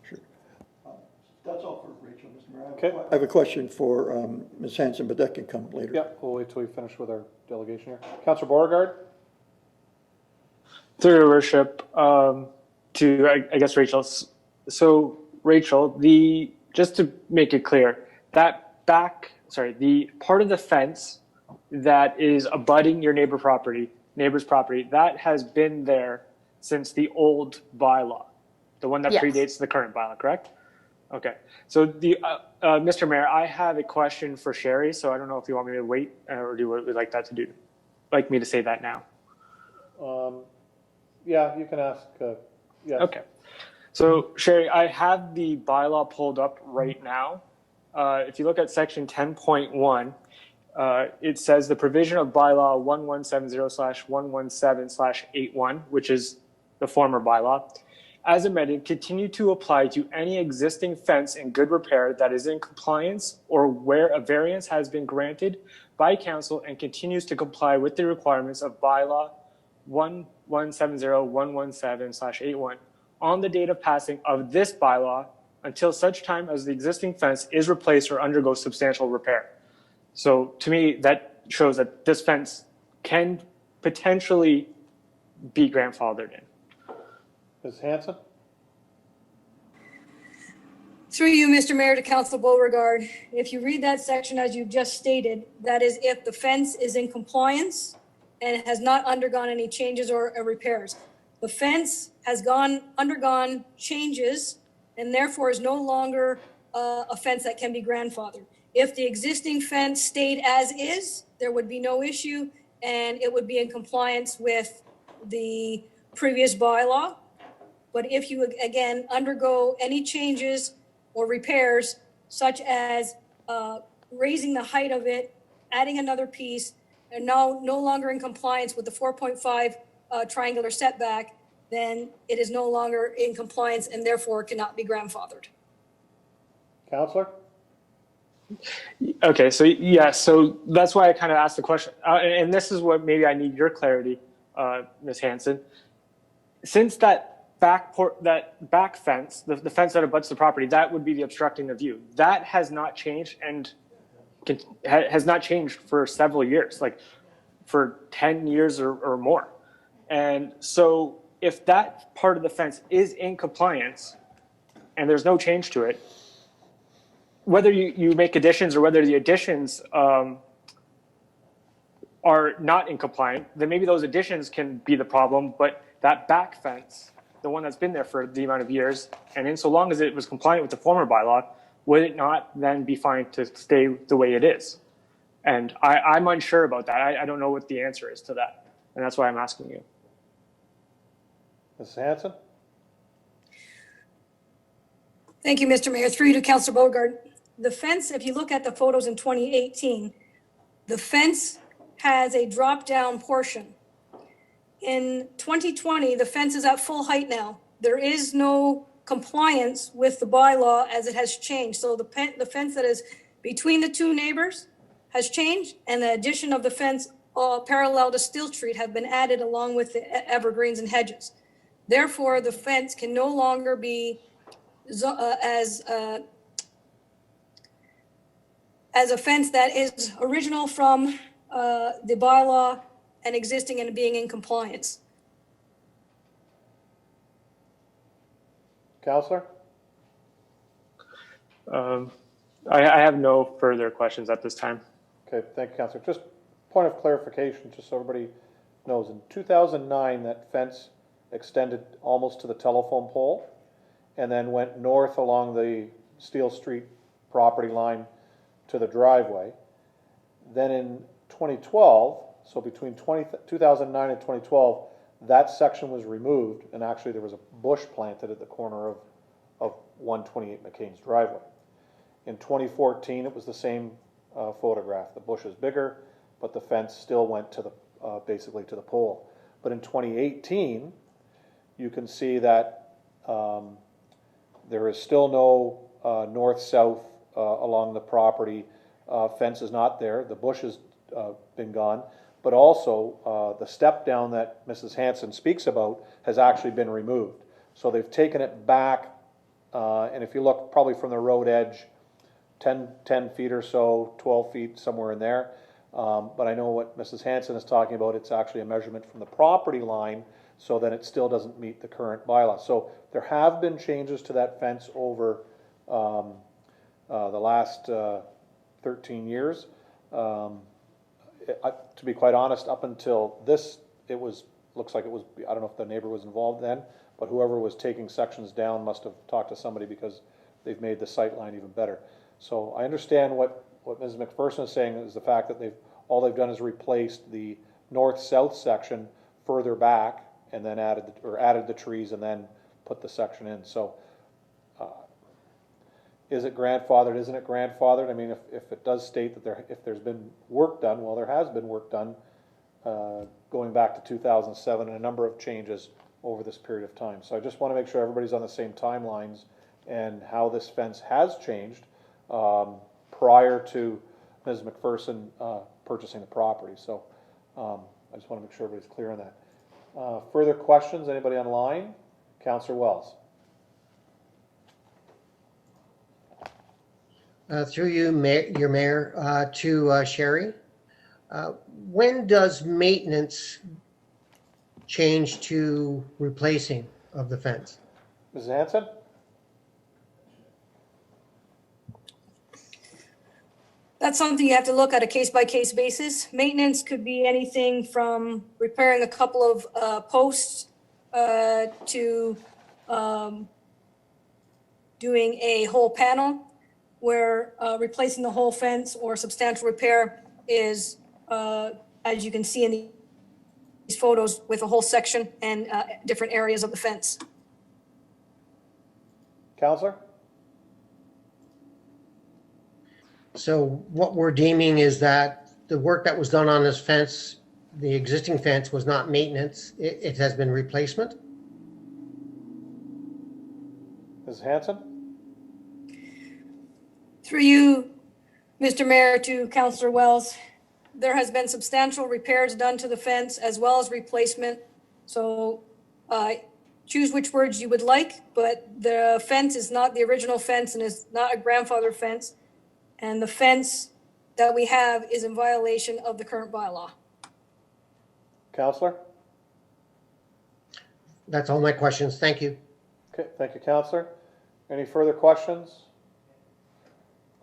[SPEAKER 6] Sure. That's all for Rachel, Mr. Mayor.
[SPEAKER 1] Okay.
[SPEAKER 6] I have a question for Ms. Hanson, but that can come later.
[SPEAKER 1] Yeah, we'll wait till we finish with our delegation here. Councillor Beauregard?
[SPEAKER 7] Through your worship, to I guess Rachel. So Rachel, just to make it clear, the part of the fence that is abutting your neighbor's property, that has been there since the old bylaw, the one that
[SPEAKER 14] Yes.
[SPEAKER 7] predates the current bylaw, correct? Okay. So Mr. Mayor, I have a question for Sherry. So I don't know if you want me to wait or do you would like that to do, like me to say that now?
[SPEAKER 1] Yeah, you can ask. Yes.
[SPEAKER 7] Okay. So Sherry, I have the bylaw pulled up right now. If you look at section 10.1, it says the provision of bylaw 1170/117/81, which is the former bylaw, as amended, continue to apply to any existing fence in good repair that is in compliance or where a variance has been granted by council and continues to comply with the requirements of bylaw 1170/117/81 on the date of passing of this bylaw until such time as the existing fence is replaced or undergoes substantial repair. So to me, that shows that this fence can potentially be grandfathered in.
[SPEAKER 1] Ms. Hanson?
[SPEAKER 15] Through you, Mr. Mayor, to Council Beauregard, if you read that section as you just stated, that is if the fence is in compliance and has not undergone any changes or repairs. The fence has undergone changes and therefore is no longer a fence that can be grandfathered. If the existing fence stayed as is, there would be no issue and it would be in compliance with the previous bylaw. But if you, again, undergo any changes or repairs, such as raising the height of it, adding another piece, and now no longer in compliance with the 4.5 triangular setback, then it is no longer in compliance and therefore cannot be grandfathered.
[SPEAKER 1] Counselor?
[SPEAKER 7] Okay, so yeah, so that's why I kind of asked the question. And this is what maybe I need your clarity, Ms. Hanson. Since that back fence, the fence that abuts the property, that would be the obstructing the view. That has not changed and has not changed for several years, like for 10 years or more. And so if that part of the fence is in compliance and there's no change to it, whether you make additions or whether the additions are not in compliant, then maybe those additions can be the problem, but that back fence, the one that's been there for the amount of years, and in so long as it was compliant with the former bylaw, would it not then be fine to stay the way it is? And I'm unsure about that. I don't know what the answer is to that, and that's why I'm asking you.
[SPEAKER 1] Ms. Hanson?
[SPEAKER 15] Thank you, Mr. Mayor. Through you to Councilor Beauregard. The fence, if you look at the photos in 2018, the fence has a drop-down portion. In 2020, the fence is at full height now. There is no compliance with the bylaw as it has changed. So the fence that is between the two neighbors has changed, and the addition of the fence parallel to Still Street have been added along with the evergreens and hedges. Therefore, the fence can no longer be as a fence that is original from the bylaw and existing and being in compliance.
[SPEAKER 1] Counselor?
[SPEAKER 7] I have no further questions at this time.
[SPEAKER 1] Okay, thank you, Counselor. Just point of clarification, just so everybody knows, in 2009, that fence extended almost to the telephone pole and then went north along the Steel Street property line to the driveway. Then in 2012, so between 2009 and 2012, that section was removed, and actually there was a bush planted at the corner of 128 McCain's driveway. In 2014, it was the same photograph. The bush is bigger, but the fence still went to the basically to the pole. But in 2018, you can see that there is still no north-south along the property. Fence is not there. The bush has been gone. But also, the step down that Mrs. Hanson speaks about has actually been removed. So they've taken it back, and if you look probably from the road edge, 10 feet or so, 12 feet, somewhere in there. But I know what Mrs. Hanson is talking about. It's actually a measurement from the property line, so that it still doesn't meet the current bylaw. So there have been changes to that fence over the last 13 years. To be quite honest, up until this, looks like it was, I don't know if the neighbor was involved then, but whoever was taking sections down must have talked to somebody because they've made the sight line even better. So I understand what Ms. McPherson is saying is the fact that all they've done is replaced the north-south section further back and then added the trees and then put the section in. So is it grandfathered, isn't it grandfathered? I mean, if it does state that if there's been work done, well, there has been work done going back to 2007 and a number of changes over this period of time. So I just want to make sure everybody's on the same timelines and how this fence has changed prior to Ms. McPherson purchasing the property. So I just want to make sure everybody's clear on that. Further questions, anybody online? Councillor Wells.
[SPEAKER 16] Through you, your mayor, to Sherry. When does maintenance change to replacing of the fence?
[SPEAKER 1] Mrs. Hanson?
[SPEAKER 15] That's something you have to look at a case-by-case basis. Maintenance could be anything from repairing a couple of posts to doing a whole panel, where replacing the whole fence or substantial repair is, as you can see in these photos, with a whole section and different areas of the fence.
[SPEAKER 1] Councillor?
[SPEAKER 16] So what we're deeming is that the work that was done on this fence, the existing fence, was not maintenance, it has been replacement?
[SPEAKER 1] Mrs. Hanson?
[SPEAKER 15] Through you, Mr. Mayor, to Councillor Wells, there has been substantial repairs done to the fence as well as replacement. So choose which words you would like, but the fence is not the original fence and is not a grandfather fence. And the fence that we have is in violation of the current bylaw.
[SPEAKER 1] Councillor?
[SPEAKER 16] That's all my questions. Thank you.
[SPEAKER 1] Okay, thank you, Councillor. Any further questions?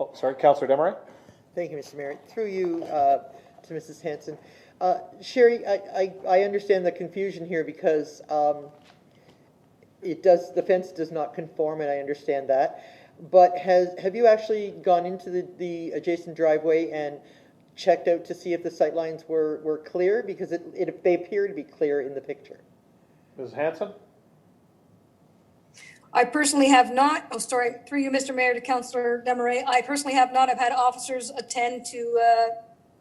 [SPEAKER 1] Oh, sorry, Councillor Desmarais?
[SPEAKER 11] Thank you, Mr. Mayor. Through you to Mrs. Hanson. Sherry, I understand the confusion here because the fence does not conform, and I understand that. But have you actually gone into the adjacent driveway and checked out to see if the sight lines were clear? Because they appear to be clear in the picture.
[SPEAKER 1] Ms. Hanson?
[SPEAKER 15] I personally have not, through you, Mr. Mayor, to Councillor Desmarais, I personally have not. I've had officers attend to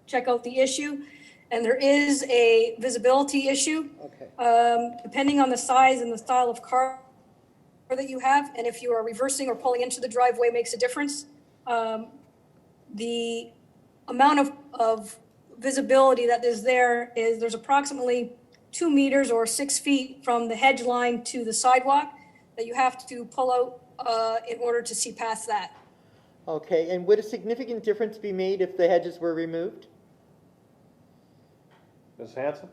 [SPEAKER 15] check out the issue, and there is a visibility issue.
[SPEAKER 11] Okay.
[SPEAKER 15] Depending on the size and the style of car that you have, and if you are reversing or pulling into the driveway makes a difference. The amount of visibility that is there's approximately 2 meters or 6 feet from the hedge line to the sidewalk that you have to pull out in order to see past that.
[SPEAKER 11] Okay, and would a significant difference be made if the hedges were removed?
[SPEAKER 1] Ms. Hanson?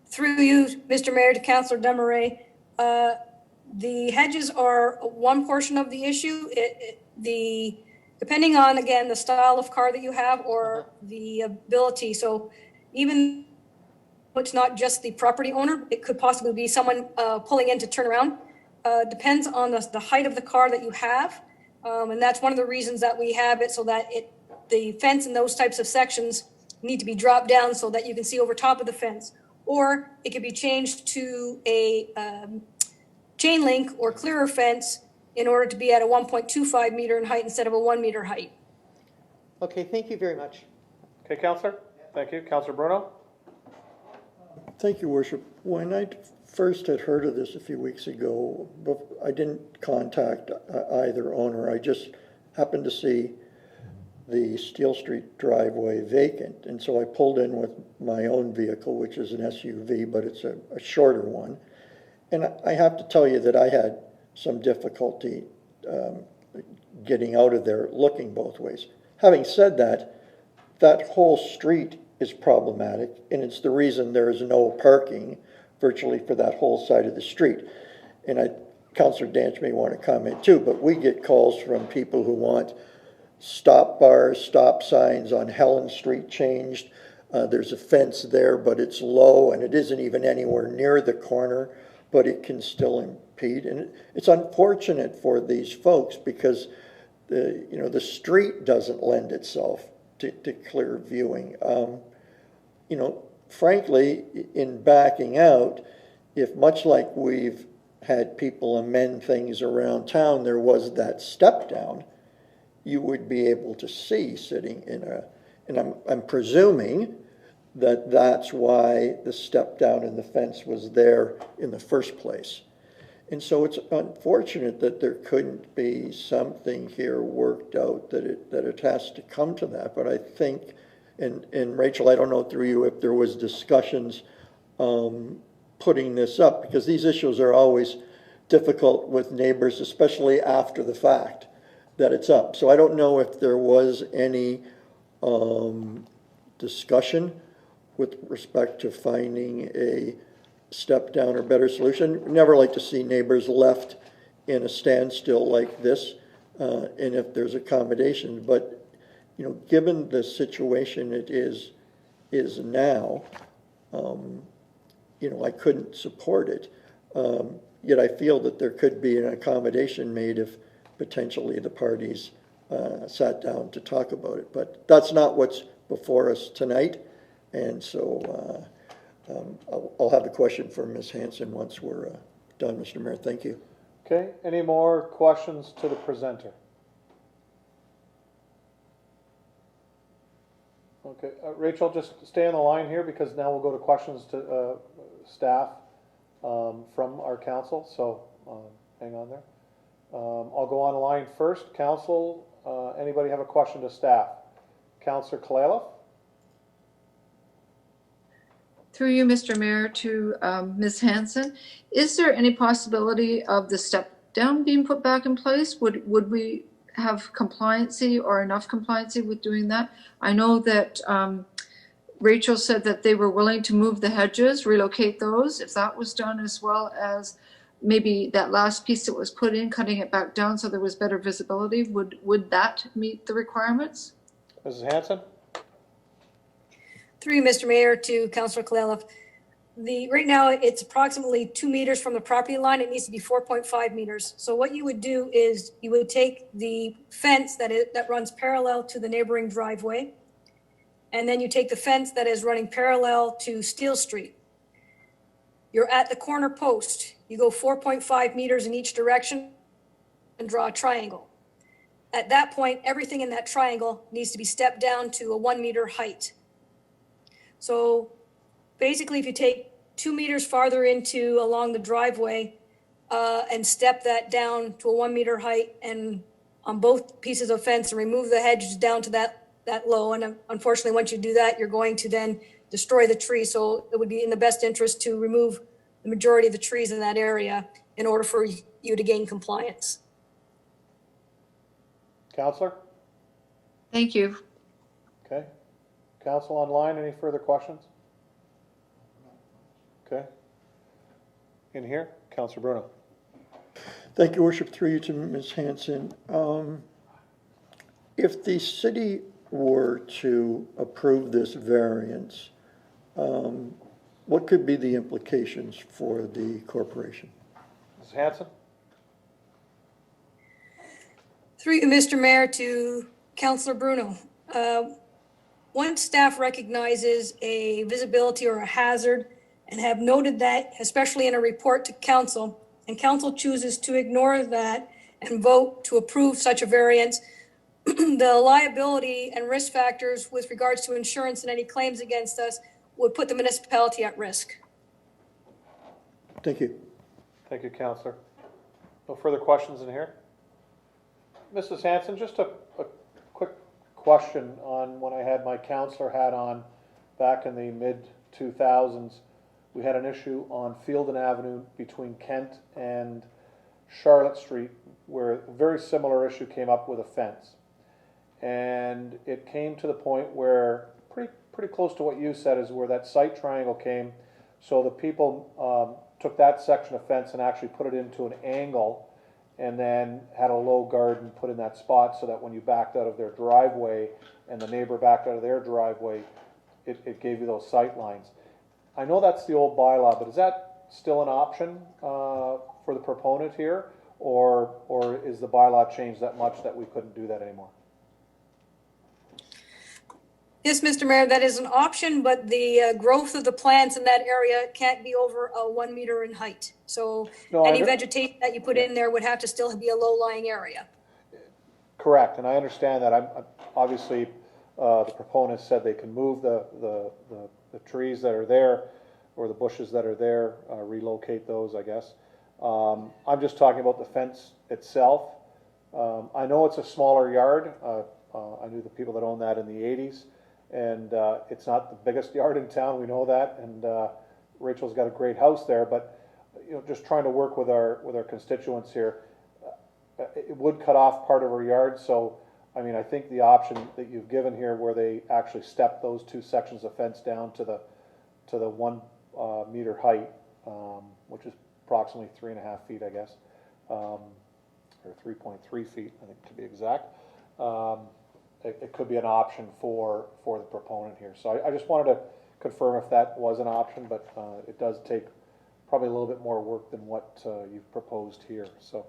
[SPEAKER 15] Through you, Mr. Mayor, to Councillor Desmarais, the hedges are one portion of the issue. Depending on, again, the style of car that you have or the ability. So even though it's not just the property owner, it could possibly be someone pulling in to turn around. Depends on the height of the car that you have. And that's one of the reasons that we have it, so that the fence in those types of sections need to be dropped down so that you can see over top of the fence. Or it could be changed to a chain link or clearer fence in order to be at a 1.25 meter in height instead of a 1 meter height.
[SPEAKER 11] Okay, thank you very much.
[SPEAKER 1] Okay, Councillor? Thank you. Councillor Bruno?
[SPEAKER 6] Thank you, Worship. When I first had heard of this a few weeks ago, I didn't contact either owner. I just happened to see the Steel Street driveway vacant, and so I pulled in with my own vehicle, which is an SUV, but it's a shorter one. And I have to tell you that I had some difficulty getting out of there looking both ways. Having said that, that whole street is problematic, and it's the reason there is no parking virtually for that whole side of the street. And Councillor Danch may want to comment too, but we get calls from people who want stop bars, stop signs on Helen Street changed. There's a fence there, but it's low, and it isn't even anywhere near the corner, but it can still impede. And it's unfortunate for these folks because the street doesn't lend itself to clear viewing. Frankly, in backing out, if much like we've had people amend things around town, there was that step down, you would be able to see sitting in and I'm presuming that that's why the step down in the fence was there in the first place. And so it's unfortunate that there couldn't be something here worked out that it has to come to that. But I think, and Rachel, I don't know through you if there was discussions putting this up, because these issues are always difficult with neighbors, especially after the fact that it's up. So I don't know if there was any discussion with respect to finding a step down or better solution. Never like to see neighbors left in a standstill like this, and if there's accommodation. But you know, given the situation it is now, you know, I couldn't support it. Yet I feel that there could be an accommodation made if potentially the parties sat down to talk about it. But that's not what's before us tonight, and so I'll have the question for Ms. Hanson once we're done, Mr. Mayor. Thank you.
[SPEAKER 1] Okay, any more questions to the presenter? Okay, Rachel, just stay on the line here because now we'll go to questions to staff from our council, so hang on there. I'll go on the line first. Council, anybody have a question to staff? Councillor Kalala?
[SPEAKER 8] Through you, Mr. Mayor, to Ms. Hanson, is there any possibility of the step down being put back in place? Would we have compliancy or enough compliancy with doing that? I know that Rachel said that they were willing to move the hedges, relocate those, if that was done, as well as maybe that last piece that was put in, cutting it back down so there was better visibility. Would that meet the requirements?
[SPEAKER 1] Mrs. Hanson?
[SPEAKER 15] Through you, Mr. Mayor, to Councillor Kalala. Right now, it's approximately 2 meters from the property line. It needs to be 4.5 meters. So what you would do is you would take the fence that runs parallel to the neighboring driveway, and then you take the fence that is running parallel to Steel Street. You're at the corner post. You go 4.5 meters in each direction and draw a triangle. At that point, everything in that triangle needs to be stepped down to a 1 meter height. So basically, if you take 2 meters farther along the driveway and step that down to a 1 meter height and on both pieces of fence and remove the hedges down to that low. And unfortunately, once you do that, you're going to then destroy the tree. So it would be in the best interest to remove the majority of the trees in that area in order for you to gain compliance.
[SPEAKER 1] Councillor?
[SPEAKER 8] Thank you.
[SPEAKER 1] Okay. Council online, any further questions? Okay. In here, Councillor Bruno.
[SPEAKER 6] Thank you, Worship. Through you to Ms. Hanson. If the city were to approve this variance, what could be the implications for the corporation?
[SPEAKER 1] Ms. Hanson?
[SPEAKER 15] Through you, Mr. Mayor, to Councillor Bruno. Once staff recognizes a visibility or a hazard and have noted that, especially in a report to council, and council chooses to ignore that and vote to approve such a variance, the liability and risk factors with regards to insurance and any claims against us would put the municipality at risk.
[SPEAKER 6] Thank you.
[SPEAKER 1] Thank you, Councillor. No further questions in here? Mrs. Hanson, just a quick question on when I had my councillor hat on back in the mid-2000s. We had an issue on Fielden Avenue between Kent and Charlotte Street where a very similar issue came up with a fence. And it came to the point where pretty close to what you said is where that site triangle came. So the people took that section of fence and actually put it into an angle and then had a low garden put in that spot so that when you backed out of their driveway and the neighbor backed out of their driveway, it gave you those sight lines. I know that's the old bylaw, but is that still an option for the proponent here? Or is the bylaw changed that much that we couldn't do that anymore?
[SPEAKER 15] Yes, Mr. Mayor, that is an option, but the growth of the plants in that area can't be over 1 meter in height. So
[SPEAKER 1] No,
[SPEAKER 15] any vegetation that you put in there would have to still be a low-lying area.
[SPEAKER 1] Correct, and I understand that. Obviously, the proponents said they can move the trees that are there, or the bushes that are there, relocate those, I guess. I'm just talking about the fence itself. I know it's a smaller yard. I knew the people that owned that in the 80s, and it's not the biggest yard in town, we know that, and Rachel's got a great house there, but just trying to work with our constituents here, it would cut off part of her yard. So I mean, I think the option that you've given here, where they actually step those two sections of fence down to the 1 meter height, which is approximately 3.5 feet, I guess, or 3.3 feet, I think, to be exact. It could be an option for the proponent here. So I just wanted to confirm if that was an option, but it does take probably a little bit more work than what you've proposed here. So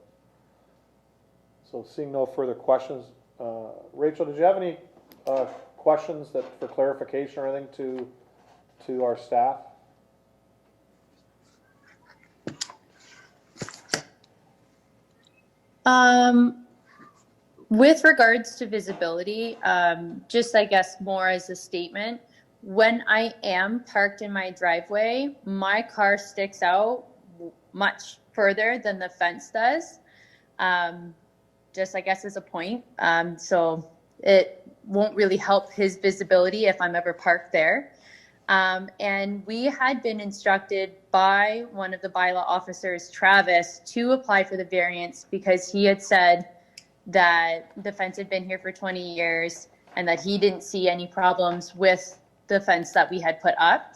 [SPEAKER 1] seeing no further questions, Rachel, did you have any questions for clarification or anything to our staff?
[SPEAKER 14] With regards to visibility, just I guess more as a statement, when I am parked in my driveway, my car sticks out much further than the fence does. Just I guess as a point. So it won't really help his visibility if I'm ever parked there. And we had been instructed by one of the bylaw officers, Travis, to apply for the variance because he had said that the fence had been here for 20 years and that he didn't see any problems with the fence that we had put up.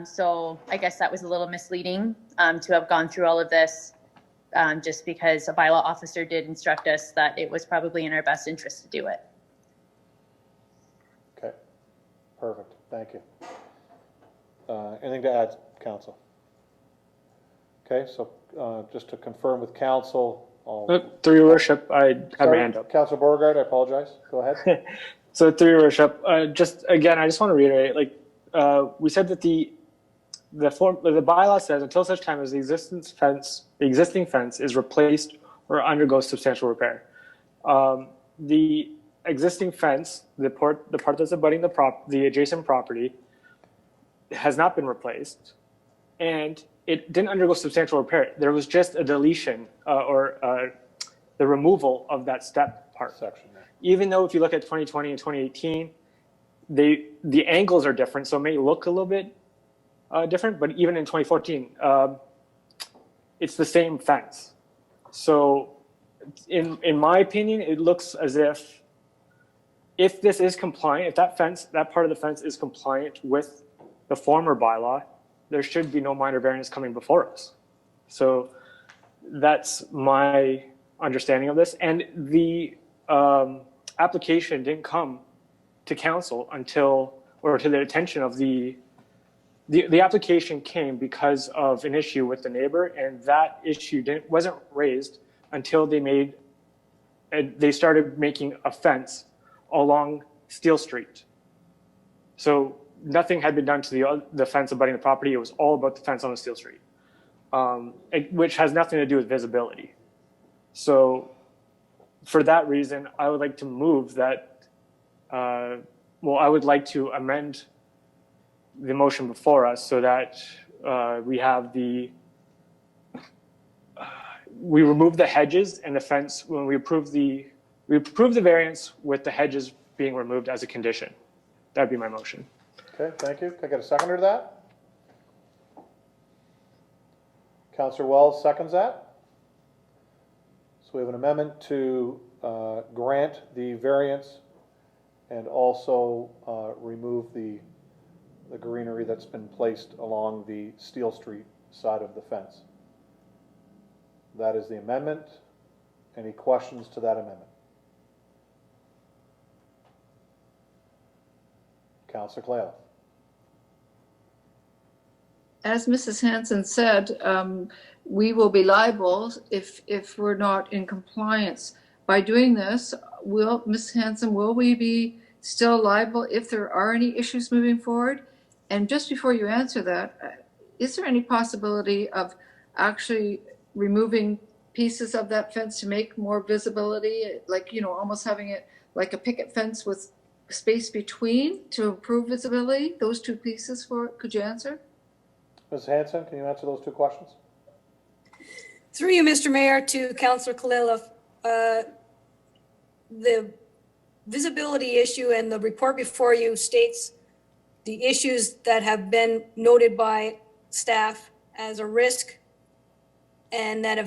[SPEAKER 14] So I guess that was a little misleading to have gone through all of this just because a bylaw officer did instruct us that it was probably in our best interest to do it.
[SPEAKER 1] Okay, perfect, thank you. Anything to add, Council? Okay, so just to confirm with Council,
[SPEAKER 7] through your worship, I have my hand up.
[SPEAKER 1] Councilor Beauregard, I apologize. Go ahead.
[SPEAKER 7] So through your worship, just again, I just want to reiterate, we said that the bylaw says until such time as the existing fence is replaced or undergoes substantial repair. The existing fence, the part that's abutting the adjacent property, has not been replaced, and it didn't undergo substantial repair. There was just a deletion or the removal of that step part.
[SPEAKER 1] Section.
[SPEAKER 7] Even though if you look at 2020 and 2018, the angles are different, so it may look a little bit different, but even in 2014, it's the same fence. So in my opinion, it looks as if this is compliant, if that part of the fence is compliant with the former bylaw, there should be no minor variance coming before us. So that's my understanding of this. And the application didn't come to council or to the attention of the application came because of an issue with the neighbor, and that issue wasn't raised until they started making a fence along Steel Street. So nothing had been done to the fence abutting the property. It was all about the fence on the Steel Street, which has nothing to do with visibility. So for that reason, I would like to move that, I would like to amend the motion before us so that we remove the hedges and the fence when we approve the variance with the hedges being removed as a condition. That'd be my motion.
[SPEAKER 1] Okay, thank you. Can I get a seconder to that? Councillor Wells seconds that. So we have an amendment to grant the variance and also remove the greenery that's been placed along the Steel Street side of the fence. That is the amendment. Any questions to that amendment? Councillor Clayle.
[SPEAKER 8] As Mrs. Hanson said, we will be liable if we're not in compliance. By doing this, Ms. Hanson, will we be still liable if there are any issues moving forward? And just before you answer that, is there any possibility of actually removing pieces of that fence to make more visibility, like, you know, almost having it like a picket fence with space between to improve visibility, those two pieces for it? Could you answer?
[SPEAKER 1] Ms. Hanson, can you answer those two questions?
[SPEAKER 15] Through you, Mr. Mayor, to Councillor Kalilov, the visibility issue and the report before you states the issues that have been noted by staff as a risk, and that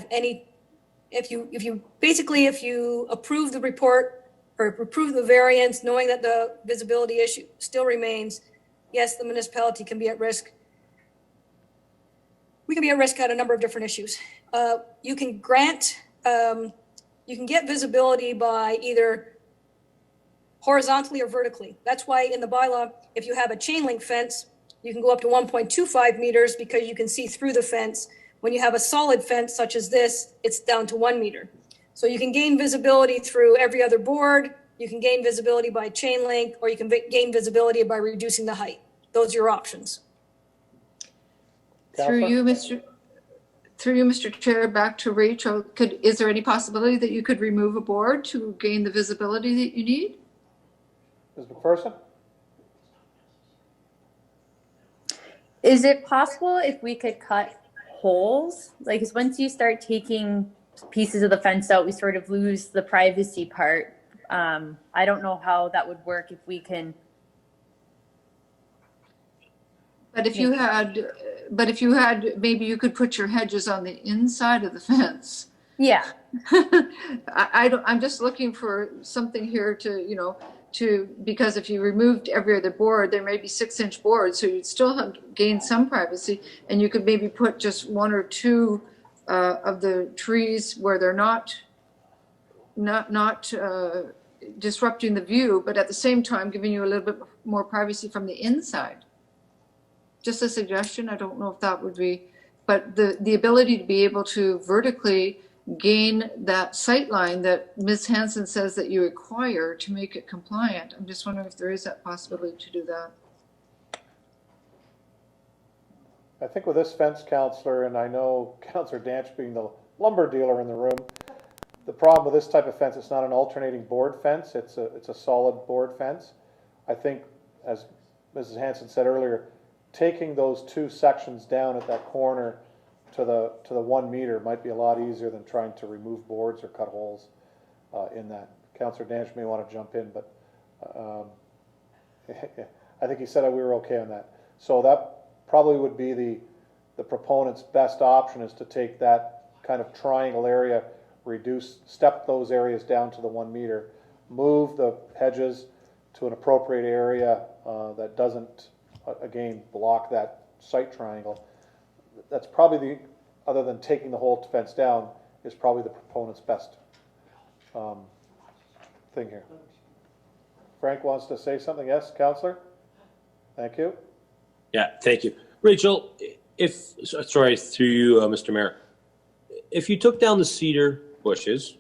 [SPEAKER 15] if you approve the report or approve the variance, knowing that the visibility issue still remains, yes, the municipality can be at risk. We can be at risk at a number of different issues. You can get visibility by either horizontally or vertically. That's why in the bylaw, if you have a chain link fence, you can go up to 1.25 meters because you can see through the fence. When you have a solid fence such as this, it's down to 1 meter. So you can gain visibility through every other board, you can gain visibility by chain link, or you can gain visibility by reducing the height. Those are your options.
[SPEAKER 8] Through you, Mr. Chair, back to Rachel. Is there any possibility that you could remove a board to gain the visibility that you need?
[SPEAKER 1] Ms. McPherson?
[SPEAKER 14] Is it possible if we could cut holes? Like, 'cause once you start taking pieces of the fence out, we sort of lose the privacy part. I don't know how that would work if we can.
[SPEAKER 8] But if you had, maybe you could put your hedges on the inside of the fence.
[SPEAKER 14] Yeah.
[SPEAKER 8] I'm just looking for something here because if you removed every other board, there may be 6-inch boards, so you'd still have gained some privacy, and you could maybe put just 1 or 2 of the trees where they're not disrupting the view, but at the same time giving you a little bit more privacy from the inside. Just a suggestion. I don't know if that would be, but the ability to be able to vertically gain that sight line that Ms. Hanson says that you require to make it compliant. I'm just wondering if there is that possibility to do that.
[SPEAKER 1] I think with this fence, Councillor, and I know Councillor Danch being the lumber dealer in the room, the problem with this type of fence, it's not an alternating board fence, it's a solid board fence. I think, as Mrs. Hanson said earlier, taking those 2 sections down at that corner to the 1 meter might be a lot easier than trying to remove boards or cut holes in that. Councillor Danch may want to jump in, but I think he said we were okay on that. So that probably would be the proponent's best option, is to take that kind of triangle area, step those areas down to the 1 meter, move the hedges to an appropriate area that doesn't, again, block that sight triangle. That's probably other than taking the whole fence down, is probably the proponent's best thing here. Frank wants to say something. Yes, Councillor? Thank you.
[SPEAKER 9] Yeah, thank you. Rachel, sorry, through you, Mr. Mayor, if you took down the cedar bushes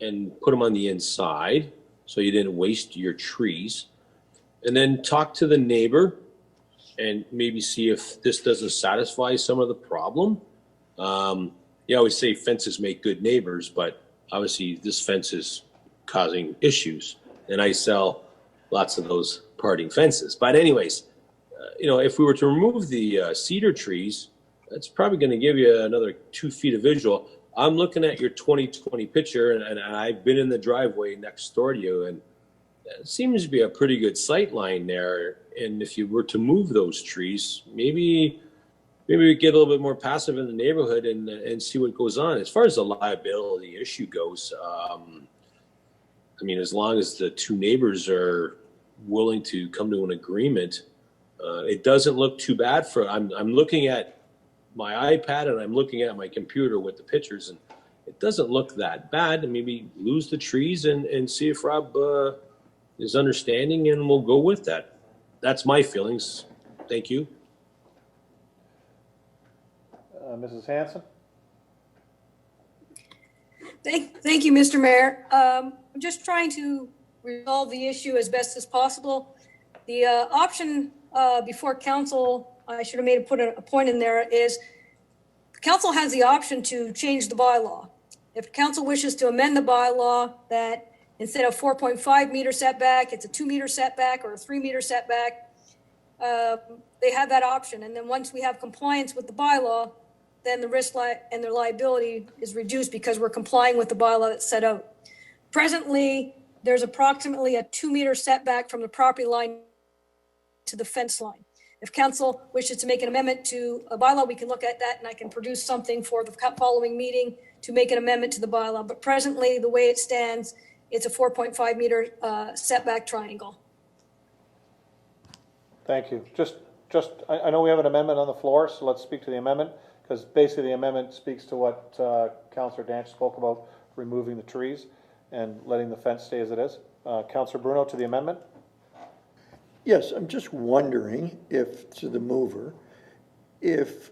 [SPEAKER 9] and put them on the inside so you didn't waste your trees, and then talk to the neighbor and maybe see if this doesn't satisfy some of the problem. You always say fences make good neighbors, but obviously this fence is causing issues, and I sell lots of those parting fences. But anyways, if we were to remove the cedar trees, that's probably going to give you another 2 feet of visual. I'm looking at your 2020 picture, and I've been in the driveway next door to you, and it seems to be a pretty good sight line there. And if you were to move those trees, maybe we get a little bit more passive in the neighborhood and see what goes on. As far as the liability issue goes, as long as the 2 neighbors are willing to come to an agreement, it doesn't look too bad. I'm looking at my iPad and I'm looking at my computer with the pictures, and it doesn't look that bad. And maybe lose the trees and see if Rob is understanding, and we'll go with that. That's my feelings. Thank you.
[SPEAKER 1] Mrs. Hanson?
[SPEAKER 15] Thank you, Mr. Mayor. I'm just trying to resolve the issue as best as possible. The option before council, I should have put a point in there, is council has the option to change the bylaw. If council wishes to amend the bylaw that instead of 4.5 meter setback, it's a 2 meter setback or a 3 meter setback, they have that option. And then once we have compliance with the bylaw, then the risk and their liability is reduced because we're complying with the bylaw that's set out. Presently, there's approximately a 2 meter setback from the property line to the fence line. If council wishes to make an amendment to a bylaw, we can look at that and I can produce something for the following meeting to make an amendment to the bylaw. But presently, the way it stands, it's a 4.5 meter setback triangle.
[SPEAKER 1] Thank you. I know we have an amendment on the floor, so let's speak to the amendment, because basically the amendment speaks to what Councillor Danch spoke about, removing the trees and letting the fence stay as it is. Councillor Bruno, to the amendment?
[SPEAKER 6] Yes, I'm just wondering if, to the mover, if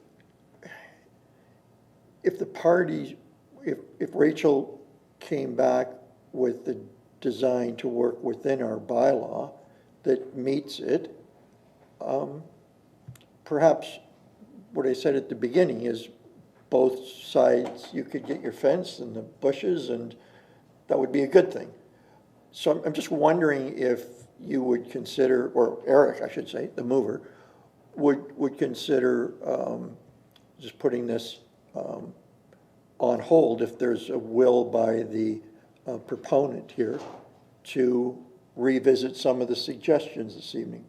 [SPEAKER 6] the parties, if Rachel came back with the design to work within our bylaw that meets it, perhaps what I said at the beginning is both sides, you could get your fence and the bushes, and that would be a good thing. So I'm just wondering if you would consider, or Eric, I should say, the mover, would consider just putting this on hold if there's a will by the proponent here to revisit some of the suggestions this evening.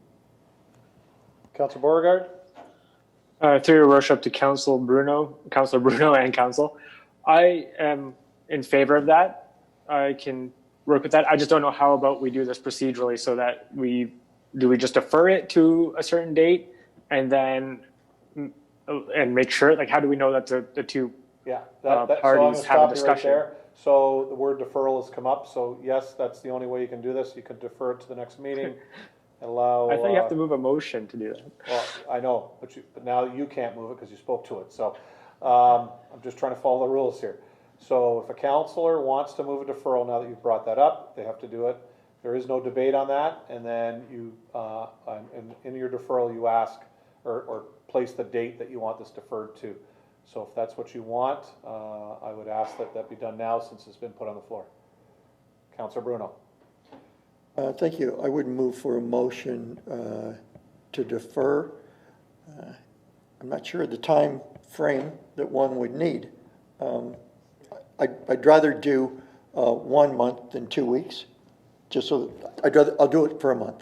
[SPEAKER 1] Councillor Beauregard?
[SPEAKER 7] Through your worship to Councillor Bruno and Council, I am in favor of that. I can work with that. I just don't know how about we do this procedurally so that we just defer it to a certain date and then make sure, like, how do we know that the two parties have a discussion?
[SPEAKER 1] Right there. So the word deferral has come up. So yes, that's the only way you can do this. You can defer it to the next meeting. Allow.
[SPEAKER 7] I thought you have to move a motion to do that.
[SPEAKER 1] Well, I know, but now you can't move it because you spoke to it. So I'm just trying to follow the rules here. So if a councillor wants to move a deferral, now that you've brought that up, they have to do it. There is no debate on that, and then you, in your deferral, you ask or place the date that you want this deferred to. So if that's what you want, I would ask that that be done now since it's been put on the floor. Councillor Bruno.
[SPEAKER 6] Thank you. I would move for a motion to defer. I'm not sure of the time frame that one would need. I'd rather do 1 month than 2 weeks, just so that I'll do it for a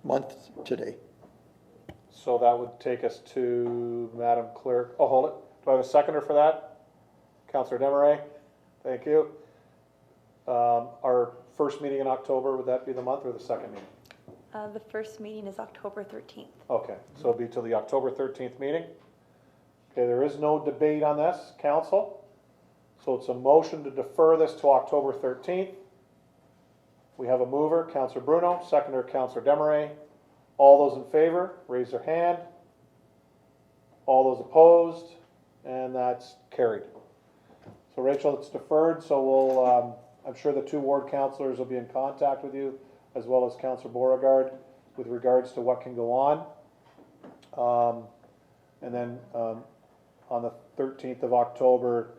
[SPEAKER 6] month today.
[SPEAKER 1] So that would take us to Madam Clerk. Oh, hold it. Do I have a seconder for that? Councillor Desmarais. Thank you. Our first meeting in October, would that be the month or the second meeting?
[SPEAKER 4] The first meeting is October 13th.
[SPEAKER 1] Okay, so it'll be till the October 13th meeting. Okay, there is no debate on this, council. So it's a motion to defer this to October 13th. We have a mover, Councillor Bruno, seconder, Councillor Desmarais. All those in favor, raise their hand. All those opposed, and that's carried. So Rachel, it's deferred, so we'll, I'm sure the two ward councillors will be in contact with you, as well as Councillor Beauregard, with regards to what can go on. And then on the 13th of October,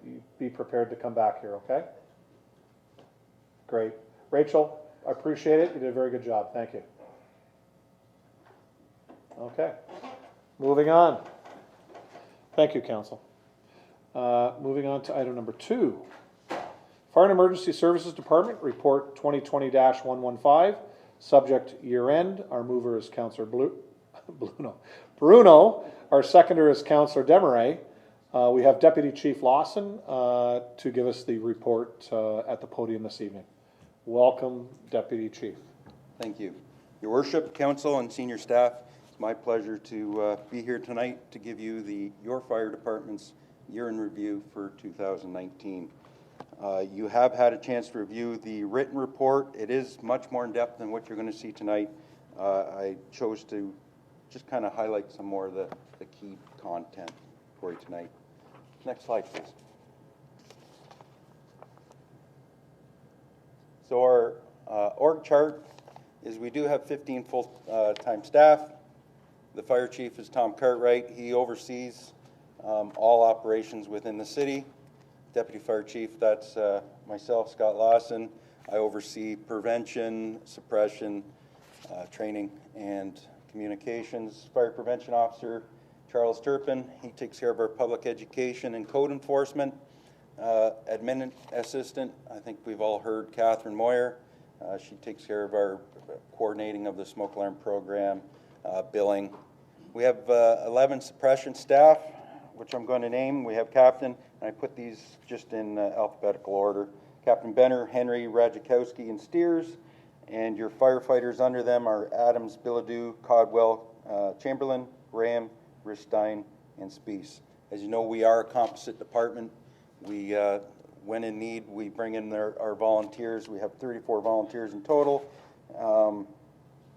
[SPEAKER 1] you be prepared to come back here, okay? Great. Rachel, I appreciate it. You did a very good job. Thank you. Okay. Moving on. Thank you, Council. Moving on to item number 2. Fire and Emergency Services Department Report 2020-115. Subject year end. Our mover is Councillor Bruno. Our seconder is Councillor Desmarais. We have Deputy Chief Lawson to give us the report at the podium this evening. Welcome, Deputy Chief.
[SPEAKER 17] Thank you. Your Worship, Council, and senior staff, it's my pleasure to be here tonight to give you your fire department's year in review for 2019. You have had a chance to review the written report. It is much more in depth than what you're going to see tonight. I chose to just kind of highlight some more of the key content for you tonight. Next slide, please. So our Org chart is we do have 15 full-time staff. The fire chief is Tom Cartwright. He oversees all operations within the city. Deputy fire chief, that's myself, Scott Lawson. I oversee prevention, suppression, training, and communications. Fire prevention officer, Charles Turpin. He takes care of our public education and code enforcement. Admin assistant, I think we've all heard Catherine Moyer. She takes care of our coordinating of the smoke alarm program, billing. We have 11 suppression staff, which I'm going to name. We have Captain, and I put these just in alphabetical order. Captain Benner, Henry, Radzikowski, and Steers. And your firefighters under them are Adams, Bilodeau, Codwell, Chamberlain, Graham, Ristine, and Speece. As you know, we are a composite department. We, when in need, we bring in our volunteers. We have 34 volunteers in total.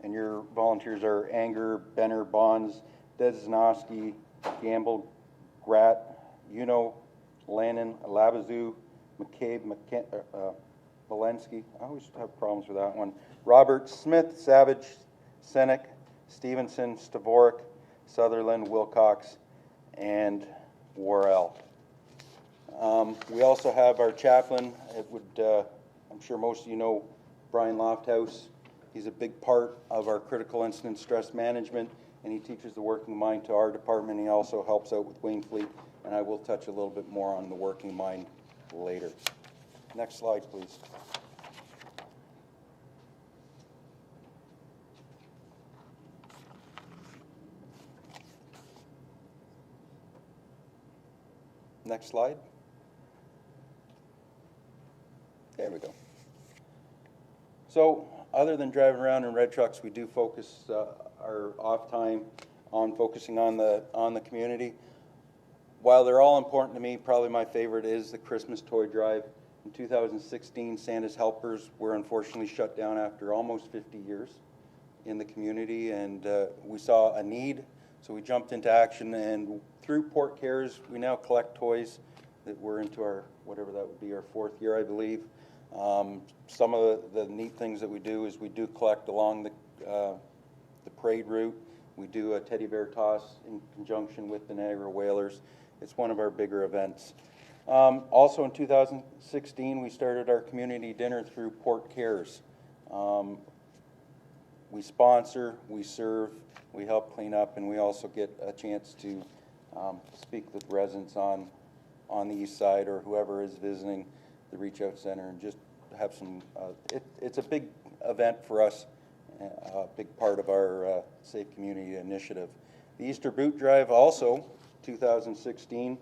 [SPEAKER 17] And your volunteers are Anger, Benner, Bonds, Desnowski, Gamble, Grat, Lannon, Labazoo, McCabe, Valensky. I always have problems with that one. Robert, Smith, Savage, Senek, Stevenson, Stavorik, Sutherland, Wilcox, and Worrell. We also have our chaplain. I'm sure most of you know Brian Lofthouse. He's a big part of our critical incident stress management, and he teaches the working mind to our department. He also helps out with Wainfleet, and I will touch a little bit more on the working mind later. Next slide, please. Next slide. There we go. So, other than driving around in red trucks, we do focus our off time on focusing on the community. While they're all important to me, probably my favorite is the Christmas toy drive. In 2016, Santa's Helpers were unfortunately shut down after almost 50 years in the community, and we saw a need, so we jumped into action, and through Port Cares, we now collect toys that we're into our, whatever that would be, our 4th year, I believe. Some of the neat things that we do is we do collect along the parade route. We do a teddy bear toss in conjunction with the Niagara Whalers. It's one of our bigger events. Also in 2016, we started our community dinner through Port Cares. We sponsor, we serve, we help clean up, and we also get a chance to speak with residents on the east side or whoever is visiting the Reach Out Center, and just have some, it's a big event for us, a big part of our Safe Community Initiative. The Easter Boot Drive also, 2016,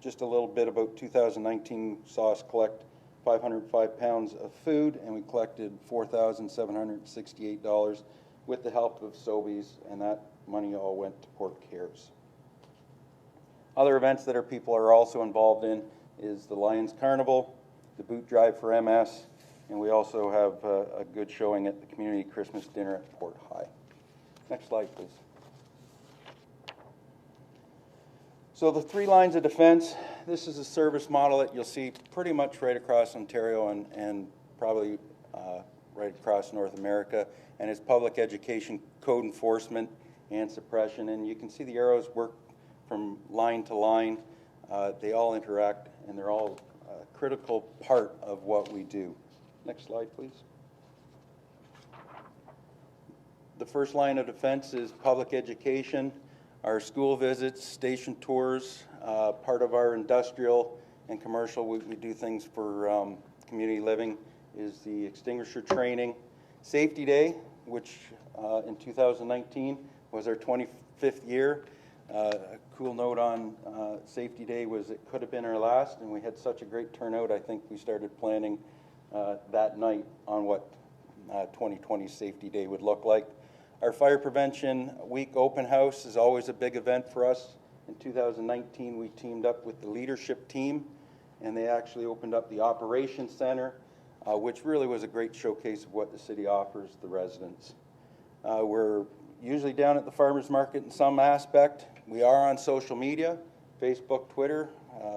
[SPEAKER 17] just a little bit about 2019 saw us collect 505 pounds of food, and we collected $4,768 with the help of Sobeys, and that money all went to Port Cares. Other events that our people are also involved in is the Lions Carnival, the Boot Drive for MS, and we also have a good showing at the Community Christmas Dinner at Port High. Next slide, please. So the 3 lines of defense, this is a service model that you'll see pretty much right across Ontario and probably right across North America, and it's public education, code enforcement, and suppression. And you can see the arrows work from line to line. They all interact, and they're all a critical part of what we do. Next slide, please. The first line of defense is public education. Our school visits, station tours, part of our industrial and commercial, we do things for community living, is the extinguisher training. Safety Day, which in 2019 was our 25th year. A cool note on Safety Day was it could have been our last, and we had such a great turnout, I think we started planning that night on what 2020 Safety Day would look like. Our Fire Prevention Week open house is always a big event for us. In 2019, we teamed up with the leadership team, and they actually opened up the Operations Center, which really was a great showcase of what the city offers the residents. We're usually down at the farmers market in some aspect. We are on social media, Facebook, Twitter.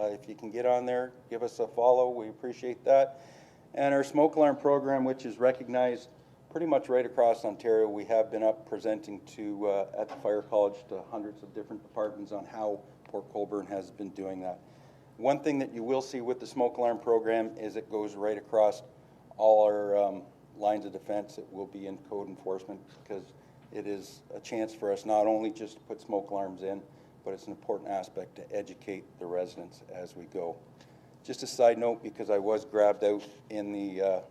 [SPEAKER 17] If you can get on there, give us a follow. We appreciate that. And our smoke alarm program, which is recognized pretty much right across Ontario. We have been up presenting to at the Fire College to hundreds of different departments on how Port Colborne has been doing that. One thing that you will see with the smoke alarm program is it goes right across all our lines of defense. It will be in code enforcement because it is a chance for us not only just to put smoke alarms in, but it's an important aspect to educate the residents as we go. Just a side note, because I was grabbed out in the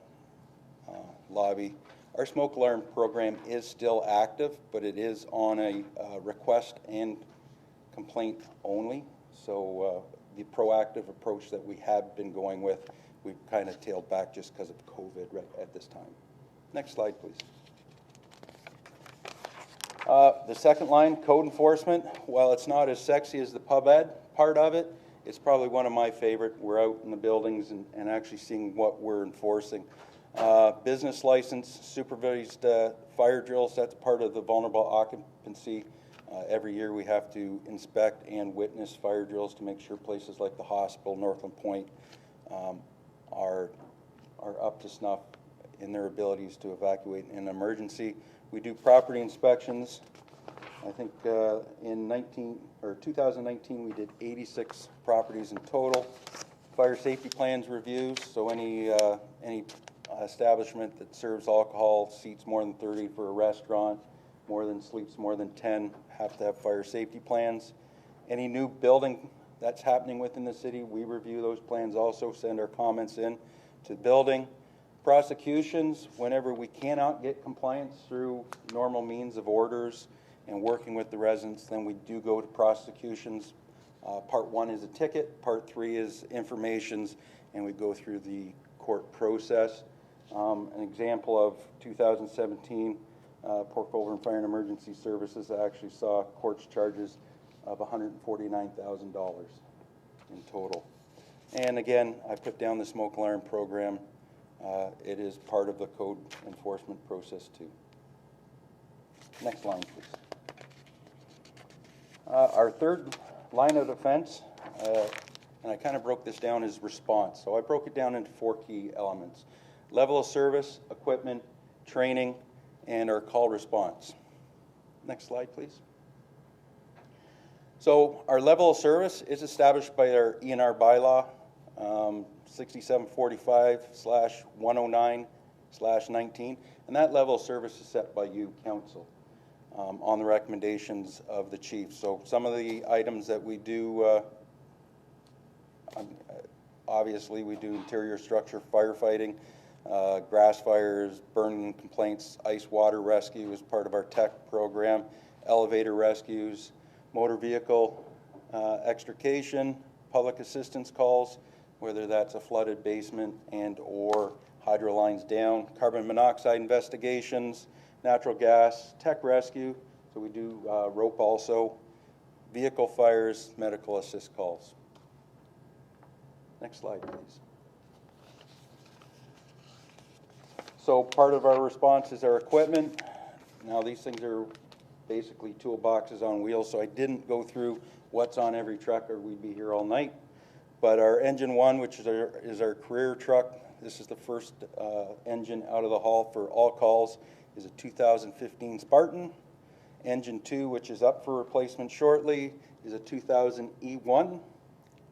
[SPEAKER 17] lobby, our smoke alarm program is still active, but it is on a request and complaint only. So the proactive approach that we have been going with, we've kind of tailed back just because of COVID right at this time. Next slide, please. The second line, code enforcement, while it's not as sexy as the pub ed part of it, it's probably one of my favorite. We're out in the buildings and actually seeing what we're enforcing. Business license, supervised fire drills, that's part of the vulnerable occupancy. Every year we have to inspect and witness fire drills to make sure places like the hospital, Northland Point, are up to snuff in their abilities to evacuate in an emergency. We do property inspections. I think in 2019 we did 86 properties in total. Fire safety plans reviews, so any establishment that serves alcohol, seats more than 30 for a restaurant, sleeps more than 10, have to have fire safety plans. Any new building that's happening within the city, we review those plans also, send our comments in to the building. Prosecutions, whenever we cannot get compliance through normal means of orders and working with the residents, then we do go to prosecutions. Part 1 is a ticket, Part 3 is informations, and we go through the court process. An example of 2017, Port Colborne Fire and Emergency Services actually saw court's charges of $149,000 in total. And again, I put down the smoke alarm program. It is part of the code enforcement process too. Next line, please. Our third line of defense, and I kind of broke this down as response. So I broke it down into 4 key elements: level of service, equipment, training, and our call response. Next slide, please. So our level of service is established by our ENR bylaw, 6745/109/19, and that level of service is set by you, council, on the recommendations of the chief. So some of the items that we do, obviously we do interior structure firefighting, grass fires, burning complaints, ice water rescue is part of our tech program, elevator rescues, motor vehicle extrication, public assistance calls, whether that's a flooded basement and or hydro lines down, carbon monoxide investigations, natural gas, tech rescue, so we do rope also, vehicle fires, medical assist calls. Next slide, please. So part of our response is our equipment. Now these things are basically toolboxes on wheels, so I didn't go through what's on every truck or we'd be here all night. But our engine 1, which is our career truck, this is the first engine out of the hall for all calls, is a 2015 Spartan. Engine 2, which is up for replacement shortly, is a 2000 E1.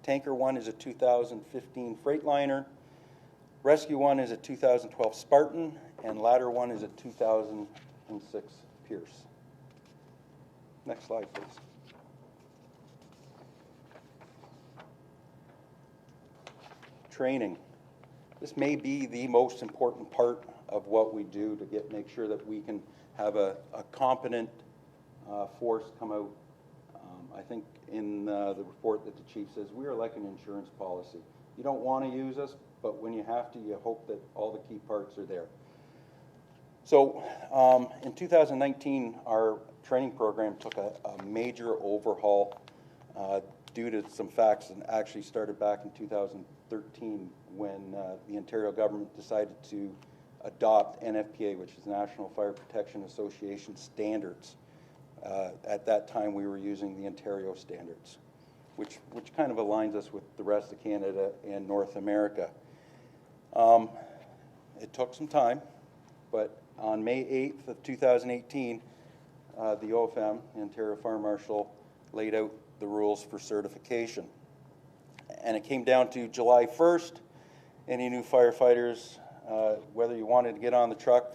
[SPEAKER 17] Tanker 1 is a 2015 Freightliner. Rescue 1 is a 2012 Spartan, and Ladder 1 is a 2006 Pierce. Next slide, please. Training. This may be the most important part of what we do to make sure that we can have a competent force come out. I think in the report that the chief says, we are like an insurance policy. You don't want to use us, but when you have to, you hope that all the key parts are there. So in 2019, our training program took a major overhaul due to some facts, and actually started back in 2013 when the Ontario government decided to adopt NFPA, which is National Fire Protection Association standards. At that time, we were using the Ontario standards, which kind of aligns us with the rest of Canada and North America. It took some time, but on May 8th of 2018, the OFM, the Ontario Fire Marshal, laid out the rules for certification. And it came down to July 1st, any new firefighters, whether you wanted to get on the truck,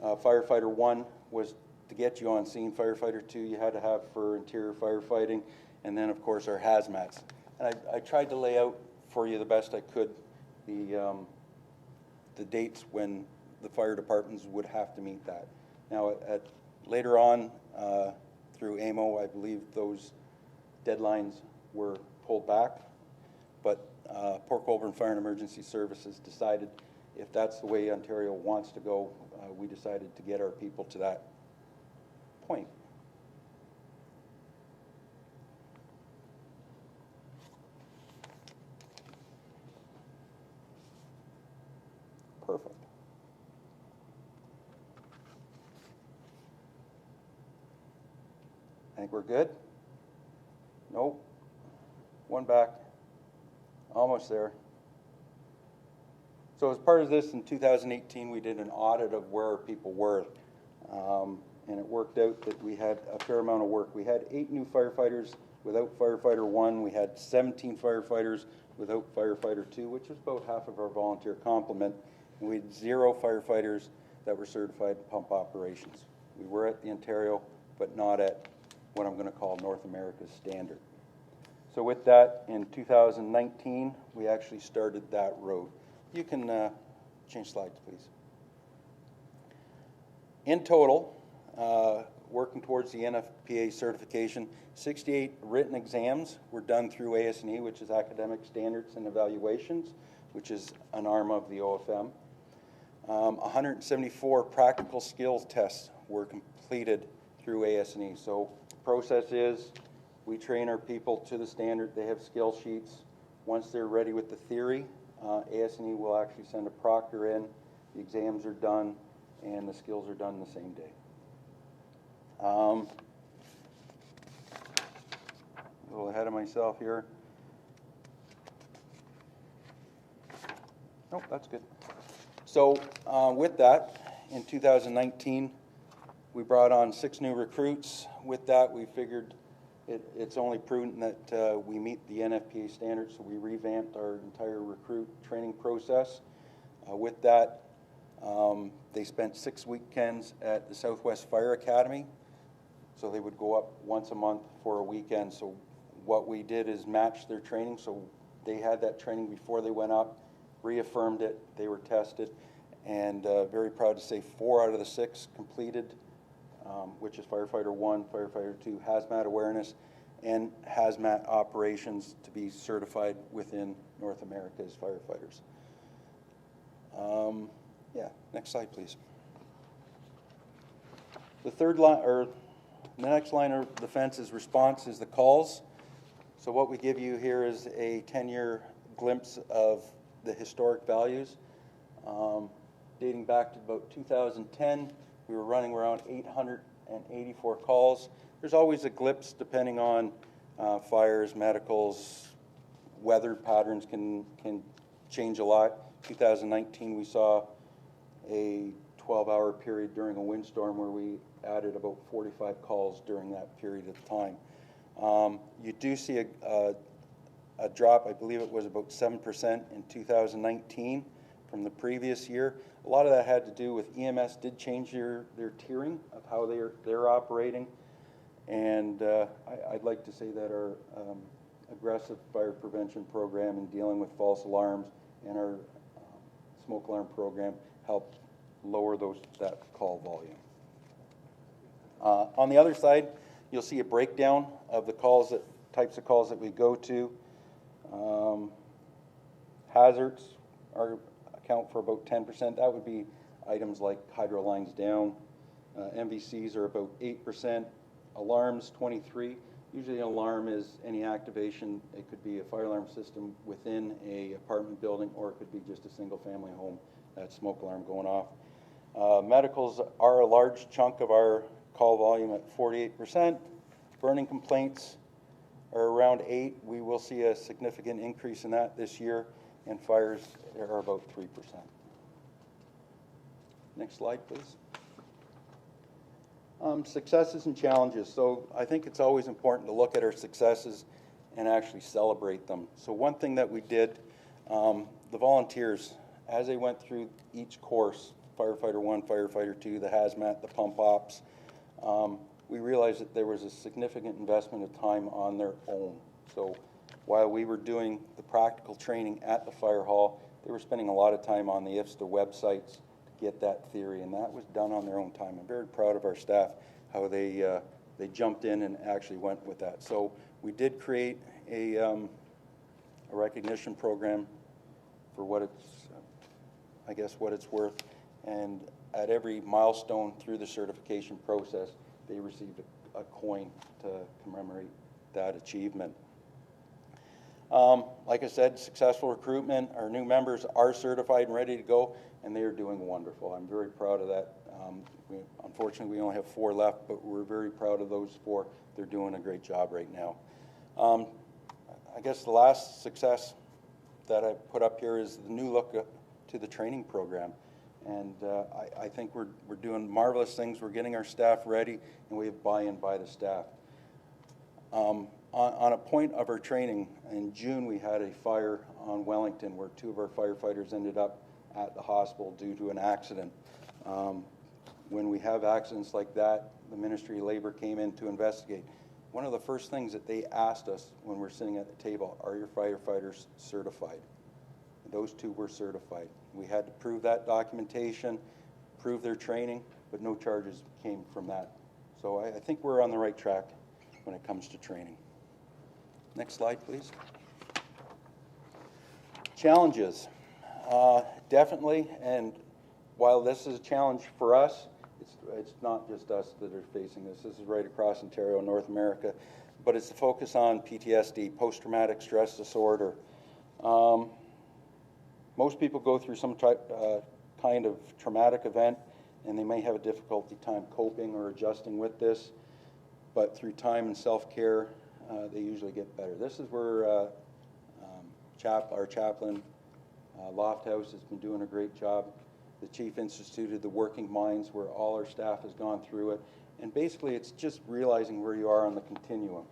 [SPEAKER 17] firefighter 1 was to get you on scene, firefighter 2 you had to have for interior firefighting, and then of course our hazmats. And I tried to lay out for you the best I could the dates when the fire departments would have to meet that. Now, later on, through AMO, I believe those deadlines were pulled back, but Port Colborne Fire and Emergency Services decided if that's the way Ontario wants to go, we decided to get our people to that point. Perfect. I think we're good. Nope. One back. Almost there. So as part of this, in 2018, we did an audit of where our people were. And it worked out that we had a fair amount of work. We had 8 new firefighters without firefighter 1. We had 17 firefighters without firefighter 2, which was about half of our volunteer complement. And we had 0 firefighters that were certified in pump operations. We were at the Ontario, but not at what I'm going to call North America's standard. So with that, in 2019, we actually started that road. You can change slides, please. In total, working towards the NFPA certification, 68 written exams were done through AS&E, which is Academic Standards and Evaluations, which is an arm of the OFM. 174 practical skills tests were completed through AS&E. So the process is we train our people to the standard. They have skill sheets. Once they're ready with the theory, AS&E will actually send a proctor in. The exams are done, and the skills are done the same day. A little ahead of myself here. Nope, that's good. So with that, in 2019, we brought on 6 new recruits. With that, we figured it's only prudent that we meet the NFPA standards, so we revamped our entire recruit training process. With that, they spent 6 weekends at the Southwest Fire Academy, so they would go up once a month for a weekend. So what we did is match their training, so they had that training before they went up, reaffirmed it, they were tested, and very proud to say 4 out of the 6 completed, which is firefighter 1, firefighter 2, hazmat awareness, and hazmat operations to be certified within North America as firefighters. Yeah, next slide, please. The third line, or the next line of defense is response is the calls. So what we give you here is a 10-year glimpse of the historic values. Dating back to about 2010, we were running around 884 calls. There's always a glimpse depending on fires, medicals, weather patterns can change a lot. 2019, we saw a 12-hour period during a windstorm where we added about 45 calls during that period of time. You do see a drop, I believe it was about 7% in 2019 from the previous year. A lot of that had to do with EMS did change their tiering of how they're operating. And I'd like to say that our aggressive fire prevention program in dealing with false alarms and our smoke alarm program helped lower that call volume. On the other side, you'll see a breakdown of the calls, types of calls that we go to. Hazards account for about 10%. That would be items like hydro lines down. MVCs are about 8%. Alarms, 23. Usually an alarm is any activation. It could be a fire alarm system within a apartment building, or it could be just a single family home, that smoke alarm going off. Medicals are a large chunk of our call volume at 48%. Burning complaints are around 8%. We will see a significant increase in that this year, and fires are about 3%. Next slide, please. Successes and challenges. So I think it's always important to look at our successes and actually celebrate them. So one thing that we did, the volunteers, as they went through each course, firefighter 1, firefighter 2, the hazmat, the pump ops, we realized that there was a significant investment of time on their own. So while we were doing the practical training at the fire hall, they were spending a lot of time on the IFSTA websites to get that theory, and that was done on their own time. I'm very proud of our staff, how they jumped in and actually went with that. So we did create a recognition program for what it's, I guess, what it's worth, and at every milestone through the certification process, they received a coin to commemorate that achievement. Like I said, successful recruitment. Our new members are certified and ready to go, and they are doing wonderful. I'm very proud of that. Unfortunately, we only have 4 left, but we're very proud of those 4. They're doing a great job right now. I guess the last success that I put up here is the new look to the training program. And I think we're doing marvelous things. We're getting our staff ready, and we have buy-in by the staff. On a point of our training, in June we had a fire on Wellington where 2 of our firefighters ended up at the hospital due to an accident. When we have accidents like that, the Ministry of Labor came in to investigate. One of the first things that they asked us when we're sitting at the table, are your firefighters certified? Those 2 were certified. We had to prove that documentation, prove their training, but no charges came from that. So I think we're on the right track when it comes to training. Next slide, please. Challenges. Definitely, and while this is a challenge for us, it's not just us that are facing this. This is right across Ontario, North America, but it's the focus on PTSD, post-traumatic stress disorder. Most people go through some kind of traumatic event, and they may have a difficulty time coping or adjusting with this, but through time and self-care, they usually get better. This is where our chaplain, Lofthouse, has been doing a great job. The Chief instituted the Working Minds, where all our staff has gone through it. And basically, it's just realizing where you are on the continuum.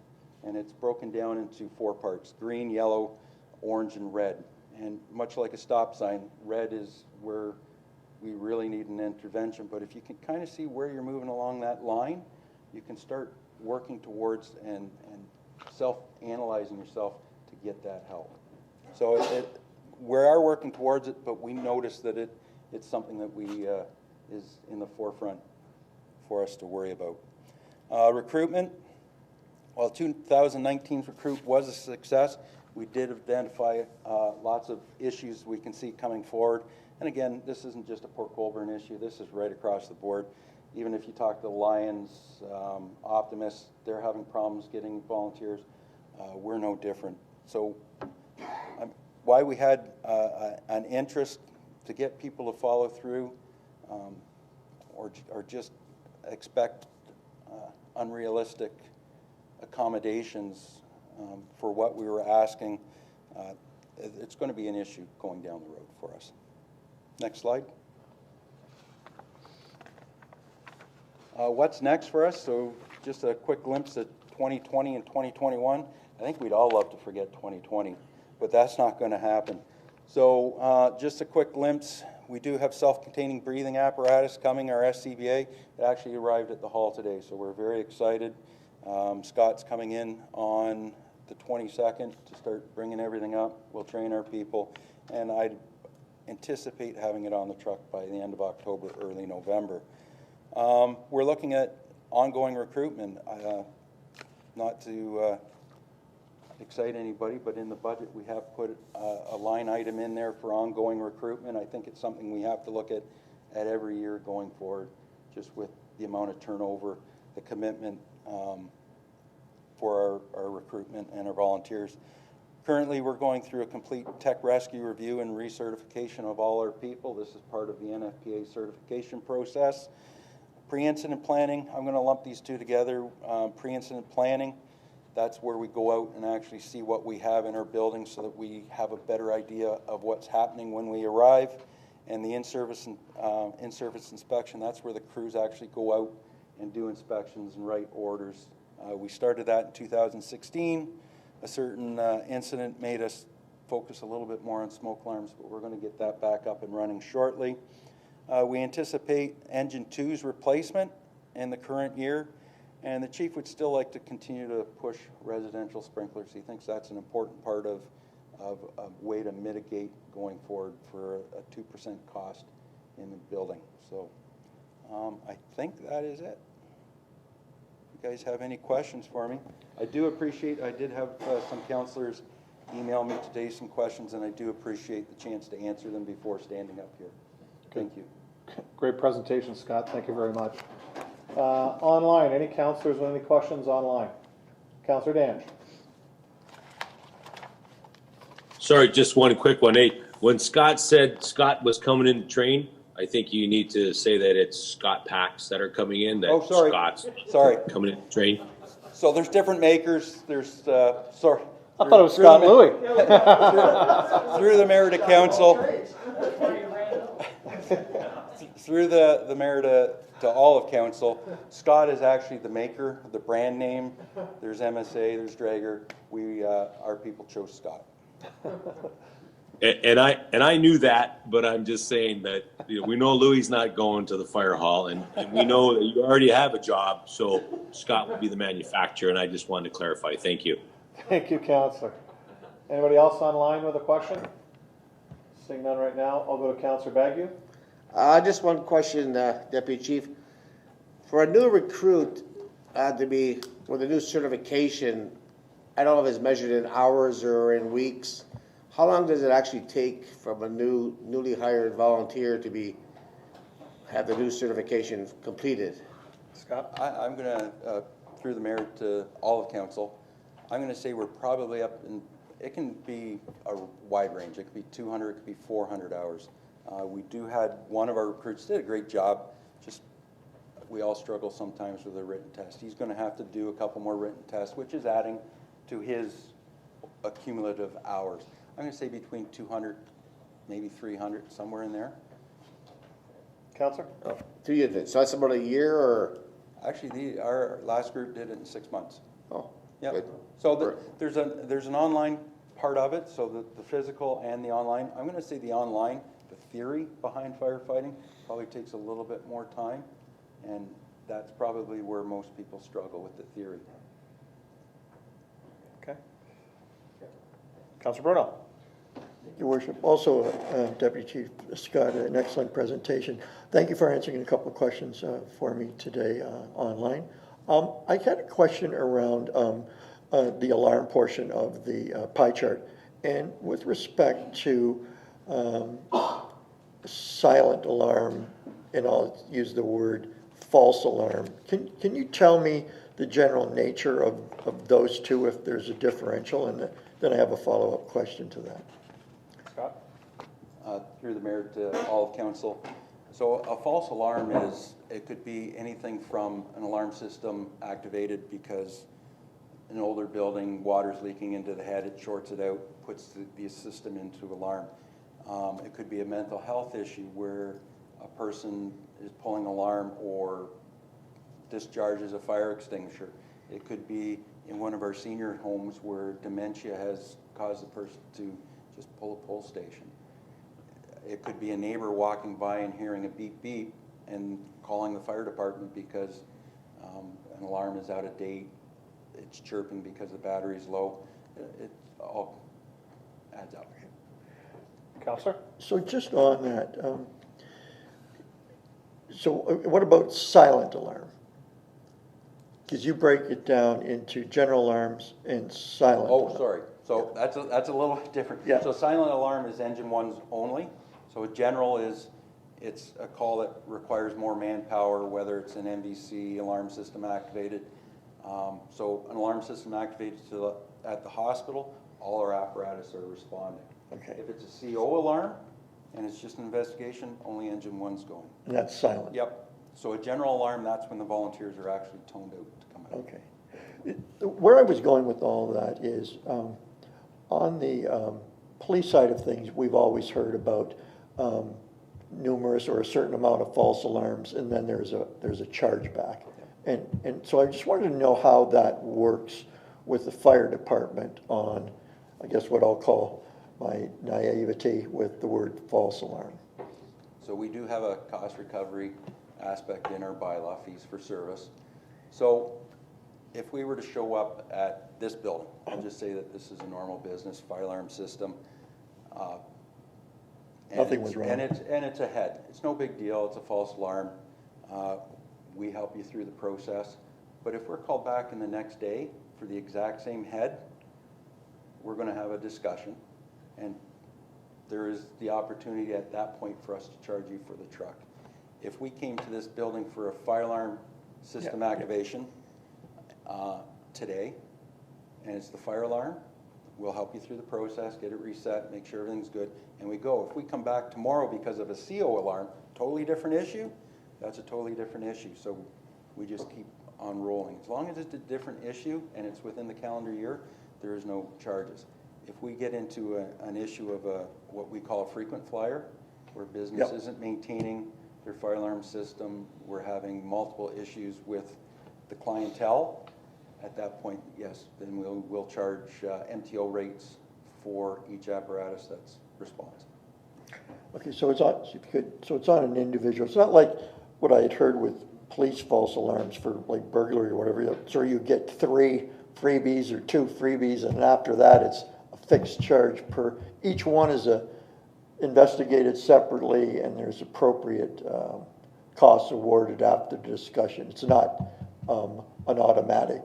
[SPEAKER 17] And it's broken down into 4 parts: green, yellow, orange, and red. And much like a stop sign, red is where we really need an intervention. But if you can kind of see where you're moving along that line, you can start working towards and self-analyzing yourself to get that help. So we are working towards it, but we notice that it's something that is in the forefront for us to worry about. Recruitment. While 2019's recruit was a success, we did identify lots of issues we can see coming forward. And again, this isn't just a Port Colborne issue. This is right across the board. Even if you talk to Lions, Optimists, they're having problems getting volunteers. We're no different. So why we had an interest to get people to follow through or just expect unrealistic accommodations for what we were asking, it's going to be an issue going down the road for us. Next slide. What's next for us? So just a quick glimpse at 2020 and 2021. I think we'd all love to forget 2020, but that's not going to happen. So just a quick glimpse. We do have self-containing breathing apparatus coming, our SCBA. It actually arrived at the hall today, so we're very excited. Scott's coming in on the 22nd to start bringing everything up. We'll train our people, and I'd anticipate having it on the truck by the end of October, early November. We're looking at ongoing recruitment. Not to excite anybody, but in the budget we have put a line item in there for ongoing recruitment. I think it's something we have to look at every year going forward, just with the amount of turnover, the commitment for our recruitment and our volunteers. Currently, we're going through a complete tech rescue review and recertification of all our people. This is part of the NFPA certification process. Pre-incident planning, I'm going to lump these 2 together. Pre-incident planning, that's where we go out and actually see what we have in our building so that we have a better idea of what's happening when we arrive. And the in-service inspection, that's where the crews actually go out and do inspections and write orders. We started that in 2016. A certain incident made us focus a little bit more on smoke alarms, but we're going to get that back up and running shortly. We anticipate Engine 2's replacement in the current year, and the chief would still like to continue to push residential sprinklers. He thinks that's an important part of a way to mitigate going forward for a 2% cost in the building. So I think that is it. You guys have any questions for me? I do appreciate, I did have some councillors email me today some questions, and I do appreciate the chance to answer them before standing up here. Thank you.
[SPEAKER 1] Great presentation, Scott. Thank you very much. Online, any councillors with any questions online? Councillor Dan.
[SPEAKER 9] Sorry, just one quick one. Hey, when Scott said Scott was coming in to train, I think you need to say that it's Scott packs that are coming in. That
[SPEAKER 17] sorry.
[SPEAKER 9] Scott's coming in to train.
[SPEAKER 17] So there's different makers. There's, sorry.
[SPEAKER 1] I thought it was Scott Louis.
[SPEAKER 17] Through the mayor to council. Through the mayor to all of council, Scott is actually the maker, the brand name. There's MSA, there's Drager. Our people chose Scott.
[SPEAKER 9] And I knew that, but I'm just saying that we know Louis not going to the fire hall, and we know that you already have a job, so Scott will be the manufacturer, and I just wanted to clarify. Thank you.
[SPEAKER 1] Thank you, Councillor. Anybody else online with a question? Seeing none right now, I'll go to Councillor Bagu.
[SPEAKER 2] Just one question, Deputy Chief. For a new recruit to be with a new certification, I don't know if it's measured in hours or in weeks. How long does it actually take from a newly hired volunteer to have the new certification completed?
[SPEAKER 1] Scott?
[SPEAKER 17] I'm going to, through the mayor to all of council, I'm going to say we're probably up in, it can be a wide range. It could be 200, it could be 400 hours. We had one of our recruits did a great job, just we all struggle sometimes with a written test. He's going to have to do a couple more written tests, which is adding to his accumulative hours. I'm going to say between 200, maybe 300, somewhere in there.
[SPEAKER 1] Councillor?
[SPEAKER 2] 2 years. So that's about a year, or?
[SPEAKER 17] Actually, our last group did it in 6 months.
[SPEAKER 2] Oh,
[SPEAKER 17] yeah.
[SPEAKER 2] good.
[SPEAKER 17] So there's an online part of it, so the physical and the online. I'm going to say the online, the theory behind firefighting probably takes a little bit more time, and that's probably where most people struggle with the theory.
[SPEAKER 1] Okay. Councillor Bruno.
[SPEAKER 6] Your Worship. Also, Deputy Chief Scott, an excellent presentation. Thank you for answering a couple of questions for me today online. I had a question around the alarm portion of the pie chart. And with respect to silent alarm, and I'll use the word false alarm, can you tell me the general nature of those two, if there's a differential? And then I have a follow-up question to that.
[SPEAKER 1] Scott?
[SPEAKER 17] Through the mayor to all of council. So a false alarm it could be anything from an alarm system activated because an older building, water's leaking into the head, it shorts it out, puts the system into alarm. It could be a mental health issue where a person is pulling alarm or discharges a fire extinguisher. It could be in one of our senior homes where dementia has caused the person to just pull a pull station. It could be a neighbor walking by and hearing a beep beep and calling the fire department because an alarm is out of date, it's chirping because the battery's low. It all adds up.
[SPEAKER 1] Councillor?
[SPEAKER 6] So just on that, so what about silent alarm? Because you break it down into general alarms and silent alarm.
[SPEAKER 17] Oh, sorry. So that's a little different.
[SPEAKER 6] Yeah.
[SPEAKER 17] So silent alarm is engine ones only. So a general it's a call that requires more manpower, whether it's an MVC alarm system activated. So an alarm system activated at the hospital, all our apparatus are responding.
[SPEAKER 6] Okay.
[SPEAKER 17] If it's a CO alarm and it's just an investigation, only engine one's going.
[SPEAKER 6] And that's silent?
[SPEAKER 17] Yep. So a general alarm, that's when the volunteers are actually toned out to come out.
[SPEAKER 6] Okay. Where I was going with all that is, on the police side of things, we've always heard about numerous or a certain amount of false alarms, and then there's a chargeback. And so I just wanted to know how that works with the fire department on, I guess what I'll call my naivety with the word false alarm.
[SPEAKER 17] So we do have a cost recovery aspect in our bylaw, fees for service. So if we were to show up at this building, I'll just say that this is a normal business fire alarm system.
[SPEAKER 6] Nothing was wrong.
[SPEAKER 17] And it's a head. It's no big deal. It's a false alarm. We help you through the process. But if we're called back in the next day for the exact same head, we're going to have a discussion. And there is the opportunity at that point for us to charge you for the truck. If we came to this building for a fire alarm system activation today, and it's the fire alarm, we'll help you through the process, get it reset, make sure everything's good, and we go. If we come back tomorrow because of a CO alarm, totally different issue, that's a totally different issue. So we just keep on rolling. As long as it's a different issue and it's within the calendar year, there is no charges. If we get into an issue of what we call a frequent flyer, where business isn't maintaining their fire alarm system, we're having multiple issues with the clientele, at that point, yes, then we'll charge MTO rates for each apparatus that's responsive.
[SPEAKER 6] Okay, so it's on, if you could, so it's on an individual. It's not like what I had heard with police false alarms for like burglary or whatever. So you get 3 freebies or 2 freebies, and after that it's a fixed charge per. Each one is investigated separately, and there's appropriate costs awarded after the discussion. It's not an automatic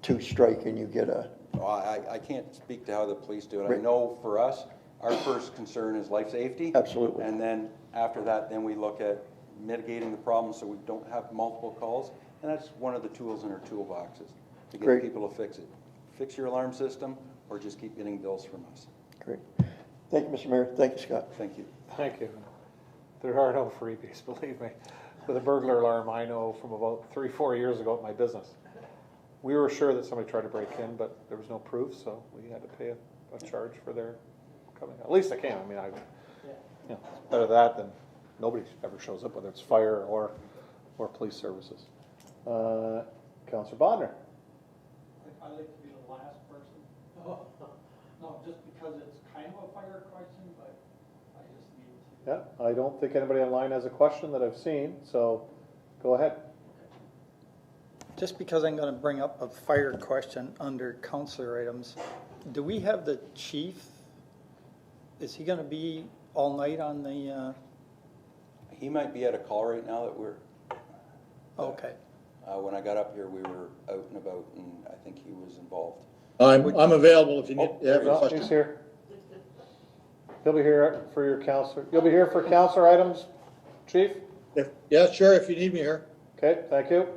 [SPEAKER 6] 2 strike and you get a.
[SPEAKER 17] Well, I can't speak to how the police do it. I know for us, our first concern is life safety.
[SPEAKER 6] Absolutely.
[SPEAKER 17] And then after that, then we look at mitigating the problem so we don't have multiple calls. And that's one of the tools in our toolboxes to get people to fix it. Fix your alarm system or just keep getting bills from us.
[SPEAKER 6] Great. Thank you, Mr. Mayor. Thank you, Scott.
[SPEAKER 17] Thank you.
[SPEAKER 1] Thank you. There are no freebies, believe me. With a burglar alarm, I know from about 3-4 years ago at my business. We were sure that somebody tried to break in, but there was no proof, so we had to pay a charge for their coming. At least I can. I mean, you know, it's better that than nobody ever shows up, whether it's fire or police services. Councillor Bodnar.
[SPEAKER 3] I'd like to be the last person. No, just because it's kind of a fire question, but I just need to.
[SPEAKER 1] Yeah, I don't think anybody online has a question that I've seen, so go ahead.
[SPEAKER 3] Just because I'm going to bring up a fire question under councillor items, do we have the chief? Is he going to be all night on the?
[SPEAKER 17] He might be at a call right now that we're.
[SPEAKER 3] Okay.
[SPEAKER 17] When I got up here, we were out and about, and I think he was involved.
[SPEAKER 18] I'm available if you need. Have a question.
[SPEAKER 1] He's here. He'll be here for your councillor. You'll be here for councillor items, chief?
[SPEAKER 18] Yeah, sure, if you need me here.
[SPEAKER 1] Okay, thank you.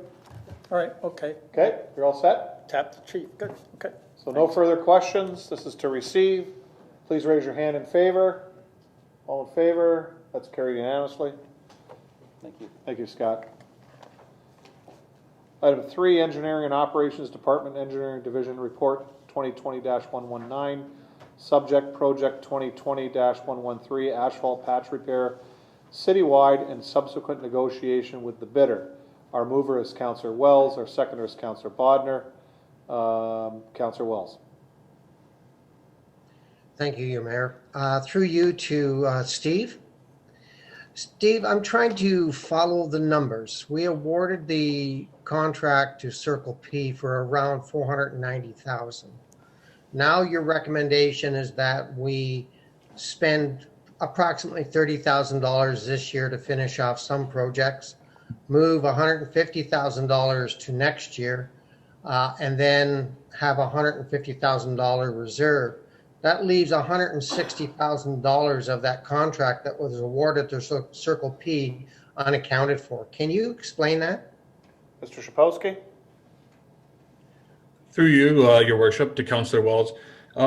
[SPEAKER 3] All right, okay.
[SPEAKER 1] Okay, you're all set?
[SPEAKER 3] Tap the chief, good, okay.
[SPEAKER 1] So no further questions. This is to receive. Please raise your hand in favor. All in favor? That's carried unanimously.
[SPEAKER 17] Thank you.
[SPEAKER 1] Thank you, Scott. Item 3, Engineering and Operations Department Engineering Division Report 2020-119. Subject Project 2020-113, Asphalt Patch Repair, citywide and subsequent negotiation with the bidder. Our mover is Councillor Wells. Our seconder is Councillor Bodnar. Councillor Wells.
[SPEAKER 16] Thank you, Your Mayor. Through you to Steve. Steve, I'm trying to follow the numbers. We awarded the contract to Circle P for around $490,000. Now your recommendation is that we spend approximately $30,000 this year to finish off some projects, move $150,000 to next year, and then have a $150,000 reserve. That leaves $160,000 of that contract that was awarded to Circle P unaccounted for. Can you explain that?
[SPEAKER 1] Mr. Shapowski?
[SPEAKER 19] Through you, Your Worship, to Councillor Wells.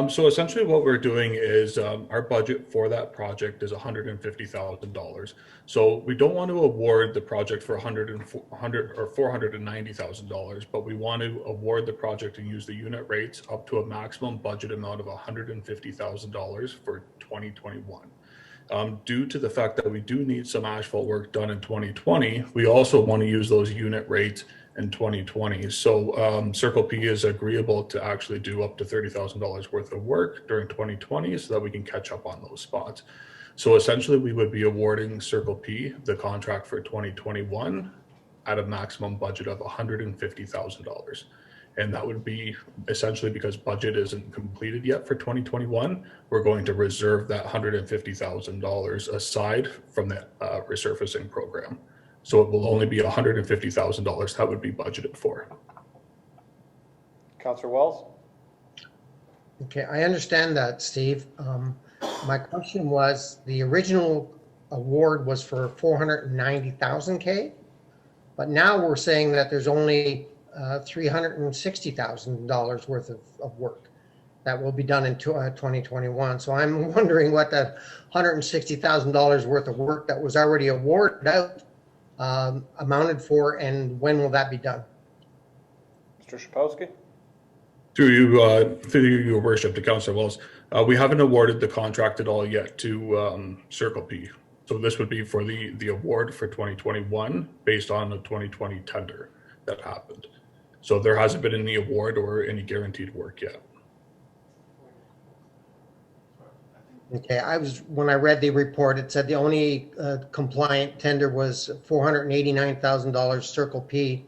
[SPEAKER 19] So essentially what we're doing is our budget for that project is $150,000. So we don't want to award the project for $490,000, but we want to award the project and use the unit rates up to a maximum budget amount of $150,000 for 2021. Due to the fact that we do need some asphalt work done in 2020, we also want to use those unit rates in 2020. So Circle P is agreeable to actually do up to $30,000 worth of work during 2020 so that we can catch up on those spots. So essentially we would be awarding Circle P the contract for 2021 at a maximum budget of $150,000. And that would be essentially because budget isn't completed yet for 2021. We're going to reserve that $150,000 aside from the resurfacing program. So it will only be $150,000 that would be budgeted for.
[SPEAKER 1] Councillor Wells?
[SPEAKER 16] Okay, I understand that, Steve. My question was, the original award was for 490,000 K, but now we're saying that there's only $360,000 worth of work that will be done in 2021. So I'm wondering what that $160,000 worth of work that was already awarded out amounted for, and when will that be done?
[SPEAKER 1] Mr. Shapowski?
[SPEAKER 19] Through your worship to Councillor Wells, we haven't awarded the contract at all yet to Circle P. So this would be for the award for 2021 based on the 2020 tender that happened. So there hasn't been any award or any guaranteed work yet.
[SPEAKER 16] Okay, when I read the report, it said the only compliant tender was $489,000 Circle P.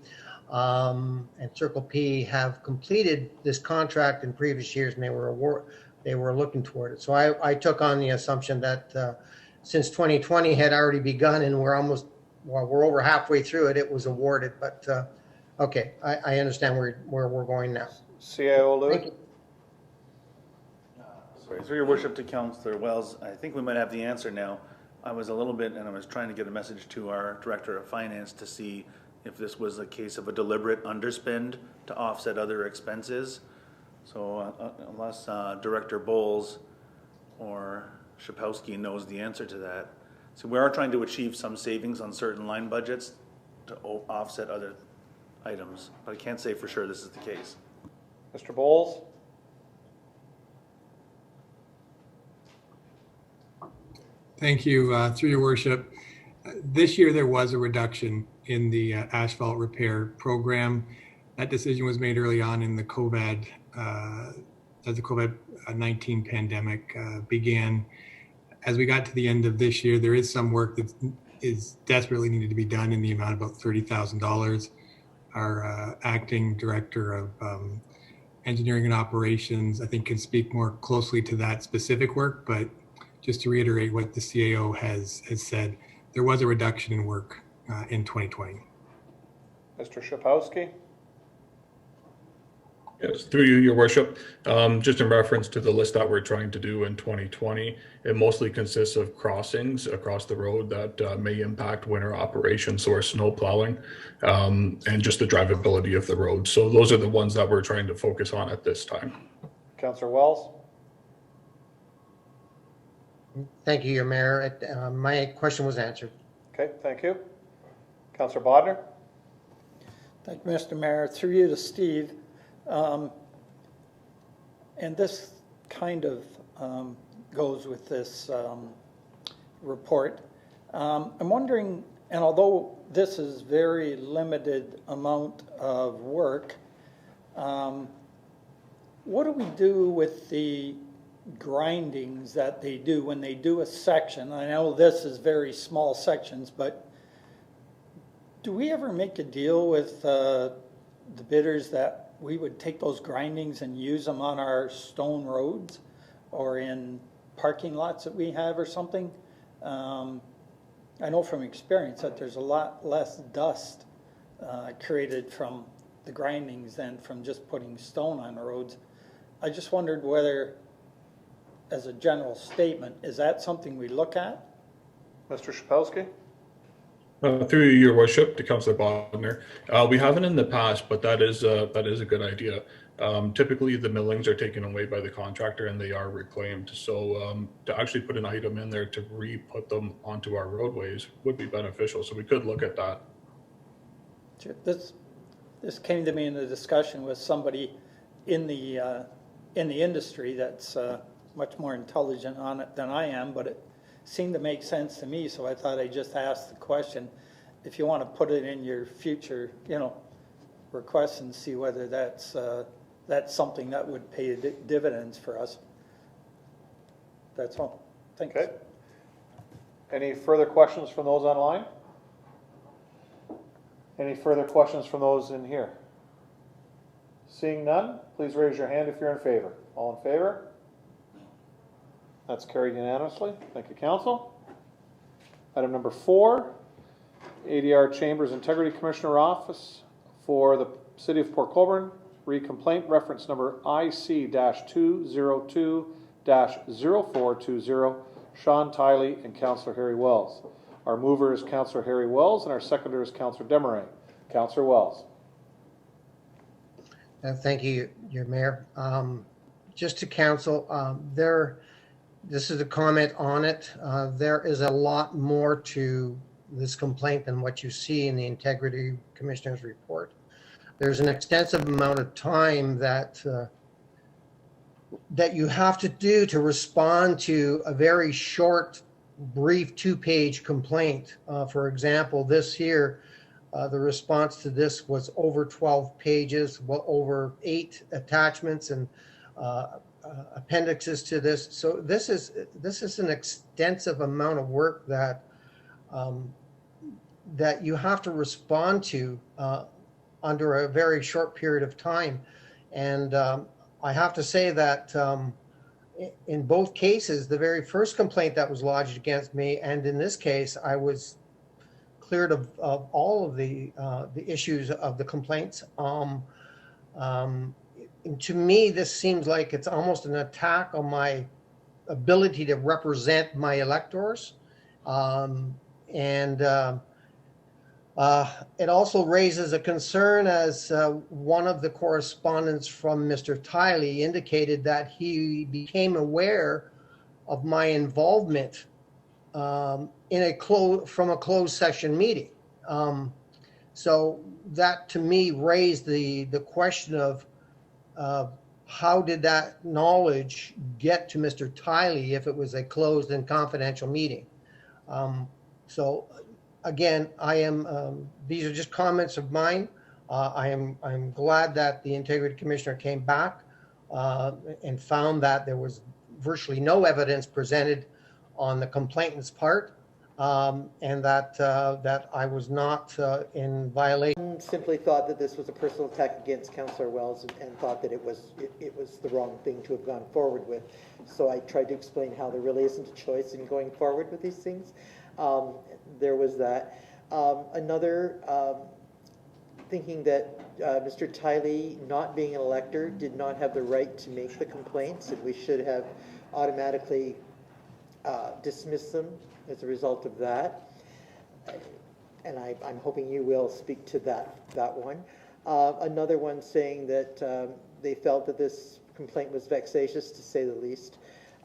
[SPEAKER 16] And Circle P have completed this contract in previous years, and they were looking toward it. So I took on the assumption that since 2020 had already begun and we're over halfway through it, it was awarded. But okay, I understand where we're going now.
[SPEAKER 1] CAO Louis?
[SPEAKER 13] Sorry, through your worship to Councillor Wells, I think we might have the answer now. I was trying to get a message to our Director of Finance to see if this was a case of a deliberate underspend to offset other expenses. So unless Director Bowles or Shapowski knows the answer to that. So we are trying to achieve some savings on certain line budgets to offset other items, but I can't say for sure this is the case.
[SPEAKER 1] Mr. Bowles?
[SPEAKER 20] Thank you. Through your worship, this year there was a reduction in the asphalt repair program. That decision was made early on in the COVID, as the COVID-19 pandemic began. As we got to the end of this year, there is some work that is desperately needed to be done in the amount of about $30,000. Our acting director of engineering and operations, I think, can speak more closely to that specific work, but just to reiterate what the CAO has said, there was a reduction in work in 2020.
[SPEAKER 1] Mr. Shapowski?
[SPEAKER 19] Yes, through you, your worship. Just in reference to the list that we're trying to do in 2020, it mostly consists of crossings across the road that may impact winter operations or snow plowing, and just the drivability of the road. So those are the ones that we're trying to focus on at this time.
[SPEAKER 1] Councillor Wells?
[SPEAKER 16] Thank you, Your Mayor. My question was answered.
[SPEAKER 1] Okay, thank you. Councillor Bodnar?
[SPEAKER 3] Thank you, Mr. Mayor. Through you to Steve. And this kind of goes with this report. I'm wondering, and although this is very limited amount of work, what do we do with the grindings that they do when they do a section? I know this is very small sections, but do we ever make a deal with the bidders that we would take those grindings and use them on our stone roads or in parking lots that we have or something? I know from experience that there's a lot less dust created from the grindings than from just putting stone on the roads. I just wondered whether, as a general statement, is that something we look at?
[SPEAKER 1] Mr. Shapowski?
[SPEAKER 19] Through your worship to Councillor Bodnar, we haven't in the past, but that is a good idea. Typically, the millings are taken away by the contractor and they are reclaimed. So to actually put an item in there to re-put them onto our roadways would be beneficial. So we could look at that.
[SPEAKER 3] This came to me in a discussion with somebody in the industry that's much more intelligent on it than I am, but seemed to make sense to me, so I thought I'd just ask the question. If you want to put it in your future, requests and see whether that's something that would pay dividends for us. That's all. Thanks.
[SPEAKER 1] Okay. Any further questions from those online? Any further questions from those in here? Seeing none, please raise your hand if you're in favor. All in favor? That's carried unanimously. Thank you, Council. Item number 4, ADR Chambers Integrity Commissioner Office for the City of Port Colborne, re-complaint reference number IC-202-0420, Sean Tiley and Councillor Harry Wells. Our mover is Councillor Harry Wells and our seconder is Councillor Desmarais. Councillor Wells.
[SPEAKER 16] Thank you, your mayor. Just to council, this is a comment on it. There is a lot more to this complaint than what you see in the Integrity Commissioner's report. There's an extensive amount of time that you have to do to respond to a very short, brief 2-page complaint. For example, this here, the response to this was over 12 pages, well over 8 attachments and appendixes to this. So this is an extensive amount of work that that you have to respond to under a very short period of time. And I have to say that in both cases, the very first complaint that was lodged against me, and in this case, I was cleared of all of the issues of the complaints. To me, this seems like it's almost an attack on my ability to represent my electors. It also raises a concern, as one of the correspondents from Mr. Tiley indicated, that he became aware of my involvement from a closed session meeting. So that to me raised the question of how did that knowledge get to Mr. Tiley if it was a closed and confidential meeting? So again, these are just comments of mine. I'm glad that the Integrity Commissioner came back and found that there was virtually no evidence presented on the complainant's part, and that I was not in violation.
[SPEAKER 11] Simply thought that this was a personal attack against Councillor Wells and thought that it was the wrong thing to have gone forward with. So I tried to explain how there really isn't a choice in going forward with these things. There was that. Another, thinking that Mr. Tiley, not being an elector, did not have the right to make the complaints, and we should have automatically dismissed them as a result of that. And I'm hoping you will speak to that one. Another one saying that they felt that this complaint was vexatious, to say the least,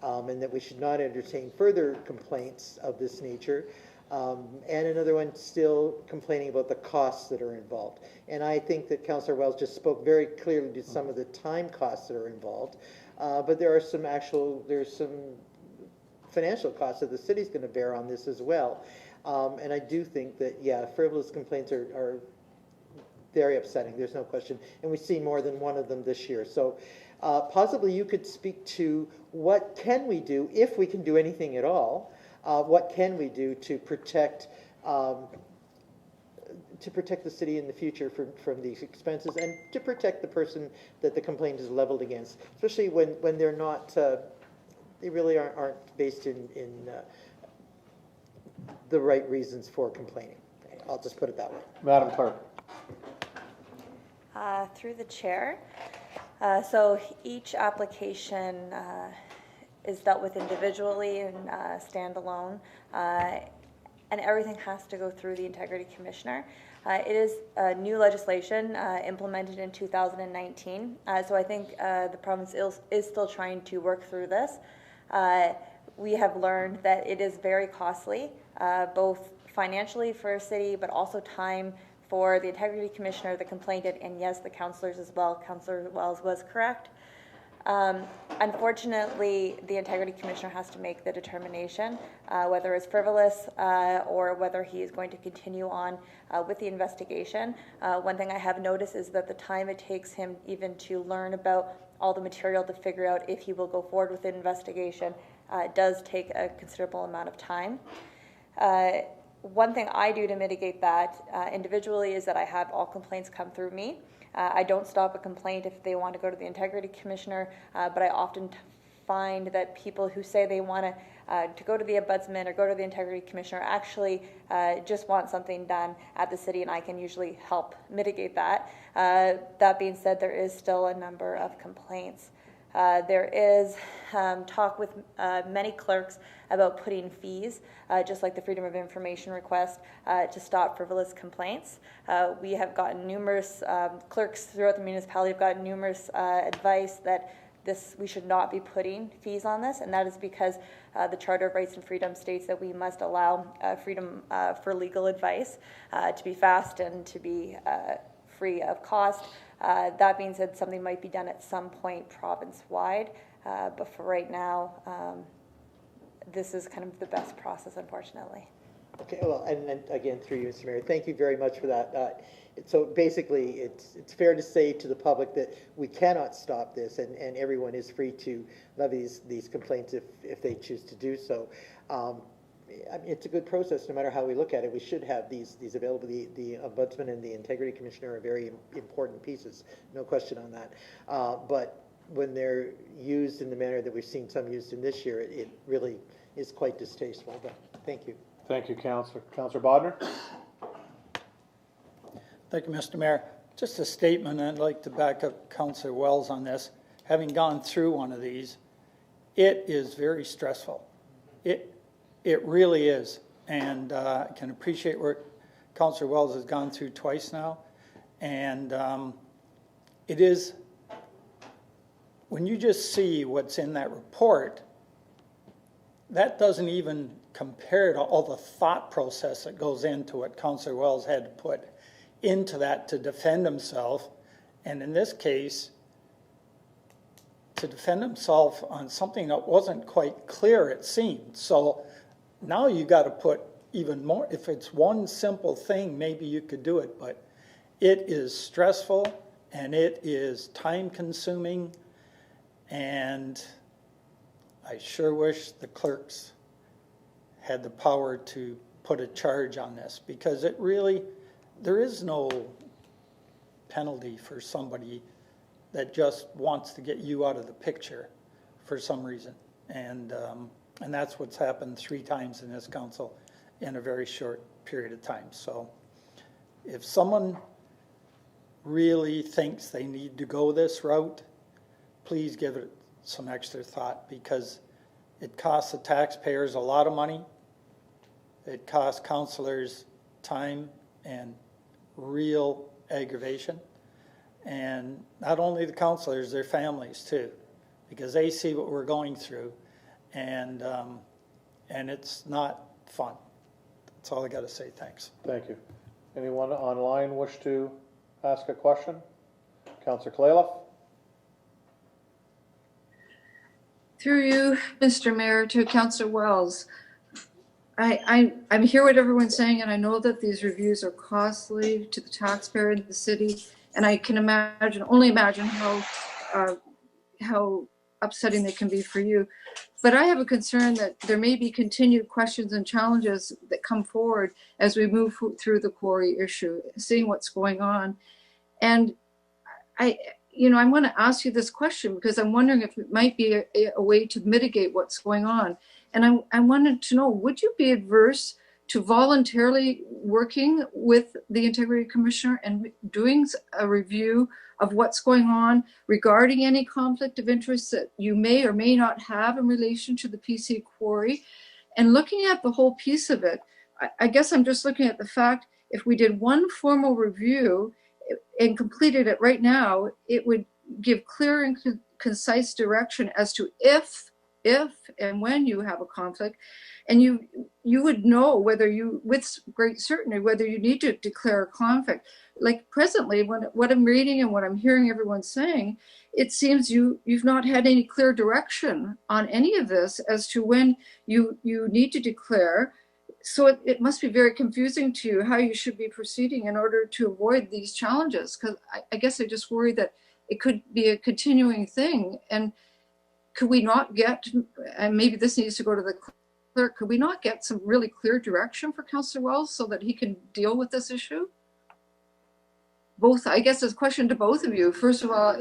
[SPEAKER 11] and that we should not entertain further complaints of this nature. And another one still complaining about the costs that are involved. And I think that Councillor Wells just spoke very clearly to some of the time costs that are involved. But there's some financial costs that the city's going to bear on this as well. And I do think that, yeah, frivolous complaints are very upsetting. There's no question. And we see more than one of them this year. So possibly you could speak to what can we do, if we can do anything at all, what can we do to protect the city in the future from these expenses, and to protect the person that the complaint is leveled against, especially when they're not, they really aren't based in the right reasons for complaining. I'll just put it that way.
[SPEAKER 1] Madam Clerk.
[SPEAKER 4] Through the chair. So each application is dealt with individually and standalone, and everything has to go through the Integrity Commissioner. It is new legislation implemented in 2019, so I think the province is still trying to work through this. We have learned that it is very costly, both financially for a city, but also time for the Integrity Commissioner, the complainant, and yes, the councillors as well. Councillor Wells was correct. Unfortunately, the integrity commissioner has to make the determination whether it's frivolous or whether he is going to continue on with the investigation. One thing I have noticed is that the time it takes him even to learn about all the material to figure out if he will go forward with the investigation does take a considerable amount of time. One thing I do to mitigate that individually is that I have all complaints come through me. I don't stop a complaint if they want to go to the integrity commissioner, but I often find that people who say they want to go to the ombudsman or go to the integrity commissioner actually just want something done at the city, and I can usually help mitigate that. That being said, there is still a number of complaints. There is talk with many clerks about putting fees, just like the Freedom of Information request, to stop frivolous complaints. We have gotten numerous, clerks throughout the municipality have gotten numerous advice that we should not be putting fees on this, and that is because the Charter of Rights and Freedom states that we must allow freedom for legal advice to be fast and to be free of cost. That being said, something might be done at some point province-wide, but for right now, this is kind of the best process, unfortunately.
[SPEAKER 11] Okay, well, and then again, through you, Mr. Mayor, thank you very much for that. So basically, it's fair to say to the public that we cannot stop this, and everyone is free to levy these complaints if they choose to do so. I mean, it's a good process no matter how we look at it. We should have these available. The Ombudsman and the Integrity Commissioner are very important pieces, no question on that. But when they're used in the manner that we've seen some used in this year, it really is quite distasteful. But thank you.
[SPEAKER 1] Thank you, Councillor. Councillor Bodner?
[SPEAKER 3] Thank you, Mr. Mayor. Just a statement, and I'd like to back up Councillor Wells on this. Having gone through one of these, it is very stressful. It really is, and I can appreciate where Councillor Wells has gone through twice now, and it is, when you just see what's in that report, that doesn't even compare to all the thought process that goes into what Councillor Wells had to put into that to defend himself, and in this case, to defend himself on something that wasn't quite clear, it seemed. So now you got to put even more. If it's one simple thing, maybe you could do it, but it is stressful and it is time consuming, and I sure wish the clerks had the power to put a charge on this, because it really, there is no penalty for somebody that just wants to get you out of the picture for some reason. And that's what's happened 3 times in this council in a very short period of time. So if someone really thinks they need to go this route, please give it some extra thought, because it costs the taxpayers a lot of money. It costs councillors time and real aggravation. And not only the councillors, their families too, because they see what we're going through, and it's not fun. That's all I got to say. Thanks.
[SPEAKER 1] Thank you. Anyone online wish to ask a question? Councillor Kalaloff?
[SPEAKER 8] Through you, Mr. Mayor, to Councillor Wells. I'm hear what everyone's saying, and I know that these reviews are costly to the taxpayer and the city, and I can only imagine how upsetting they can be for you. But I have a concern that there may be continued questions and challenges that come forward as we move through the quarry issue, seeing what's going on. And I want to ask you this question because I'm wondering if it might be a way to mitigate what's going on. And I wanted to know, would you be adverse to voluntarily working with the Integrity Commissioner and doing a review of what's going on regarding any conflict of interest that you may or may not have in relation to the PC quarry? And looking at the whole piece of it, I guess I'm just looking at the fact, if we did one formal review and completed it right now, it would give clear and concise direction as to if if and when you have a conflict, and you would know whether you, with great certainty, whether you need to declare a conflict. Like presently, what I'm reading and what I'm hearing everyone saying, it seems you've not had any clear direction on any of this as to when you need to declare. So it must be very confusing to you how you should be proceeding in order to avoid these challenges. Because I guess I just worry that it could be a continuing thing. And could we not get, and maybe this needs to go to the clerk, could we not get some really clear direction for Councillor Wells so that he can deal with this issue? Both, I guess it's a question to both of you. First of all,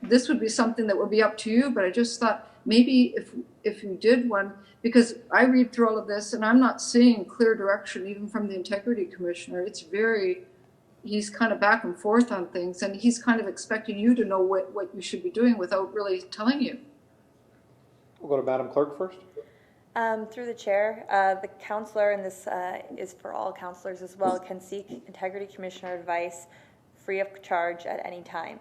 [SPEAKER 8] this would be something that would be up to you, but I just thought maybe if you did one, because I read through all of this and I'm not seeing clear direction even from the Integrity Commissioner. It's he's kind of back and forth on things, and he's kind of expecting you to know what you should be doing without really telling you.
[SPEAKER 1] We'll go to Madam Clerk first.
[SPEAKER 4] Through the chair, the councillor, and this is for all councillors as well, can seek Integrity Commissioner advice free of charge at any time.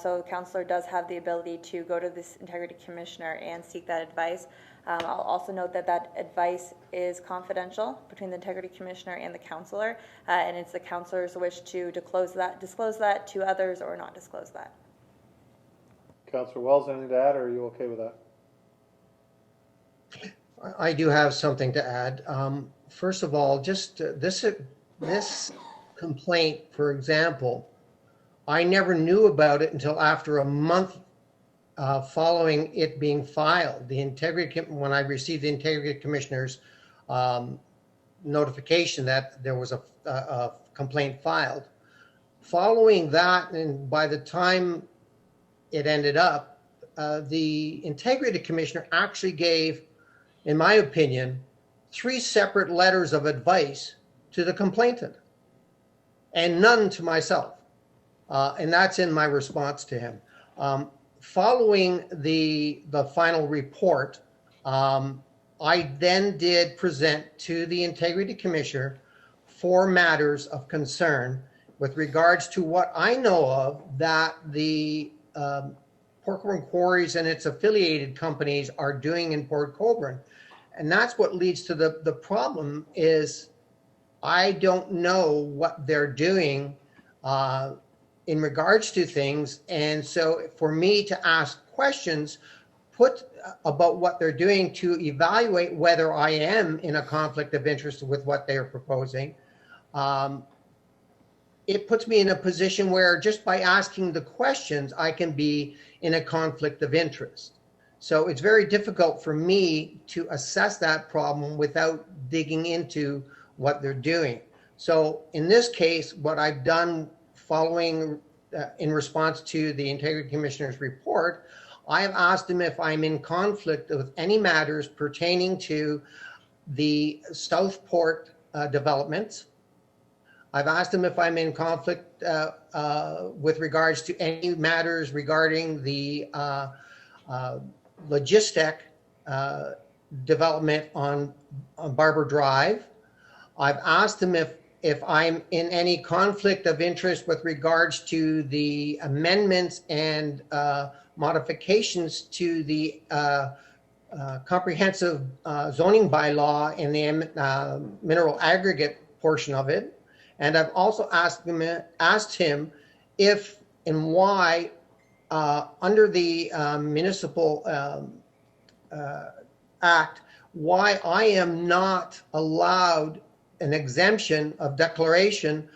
[SPEAKER 4] So the councillor does have the ability to go to this Integrity Commissioner and seek that advice. I'll also note that advice is confidential between the Integrity Commissioner and the councillor, and it's the councillor's wish to disclose that to others or not disclose that.
[SPEAKER 1] Councillor Wells, anything to add, or are you okay with that?
[SPEAKER 16] I do have something to add. First of all, just this complaint, for example, I never knew about it until after a month following it being filed. When I received the Integrity Commissioner's notification that there was a complaint filed. Following that, and by the time it ended up, the Integrity Commissioner actually gave, in my opinion, 3 separate letters of advice to the complainant and none to myself. And that's in my response to him. Following the final report, I then did present to the Integrity Commissioner 4 matters of concern with regards to what I know of that the Colborne Quarries and its affiliated companies are doing in Port Colborne. And that's what leads to the problem is I don't know what they're doing in regards to things. And so for me to ask questions about what they're doing to evaluate whether I am in a conflict of interest with what they're proposing, it puts me in a position where just by asking the questions, I can be in a conflict of interest. So it's very difficult for me to assess that problem without digging into what they're doing. So in this case, what I've done following in response to the Integrity Commissioner's report, I have asked him if I'm in conflict with any matters pertaining to the Southport developments. I've asked him if I'm in conflict with regards to any matters regarding the logistic development on Barber Drive. I've asked him if I'm in any conflict of interest with regards to the amendments and modifications to the comprehensive zoning bylaw in the mineral aggregate portion of it. And I've also asked him if and why under the Municipal Act, why I am not allowed an exemption of declaration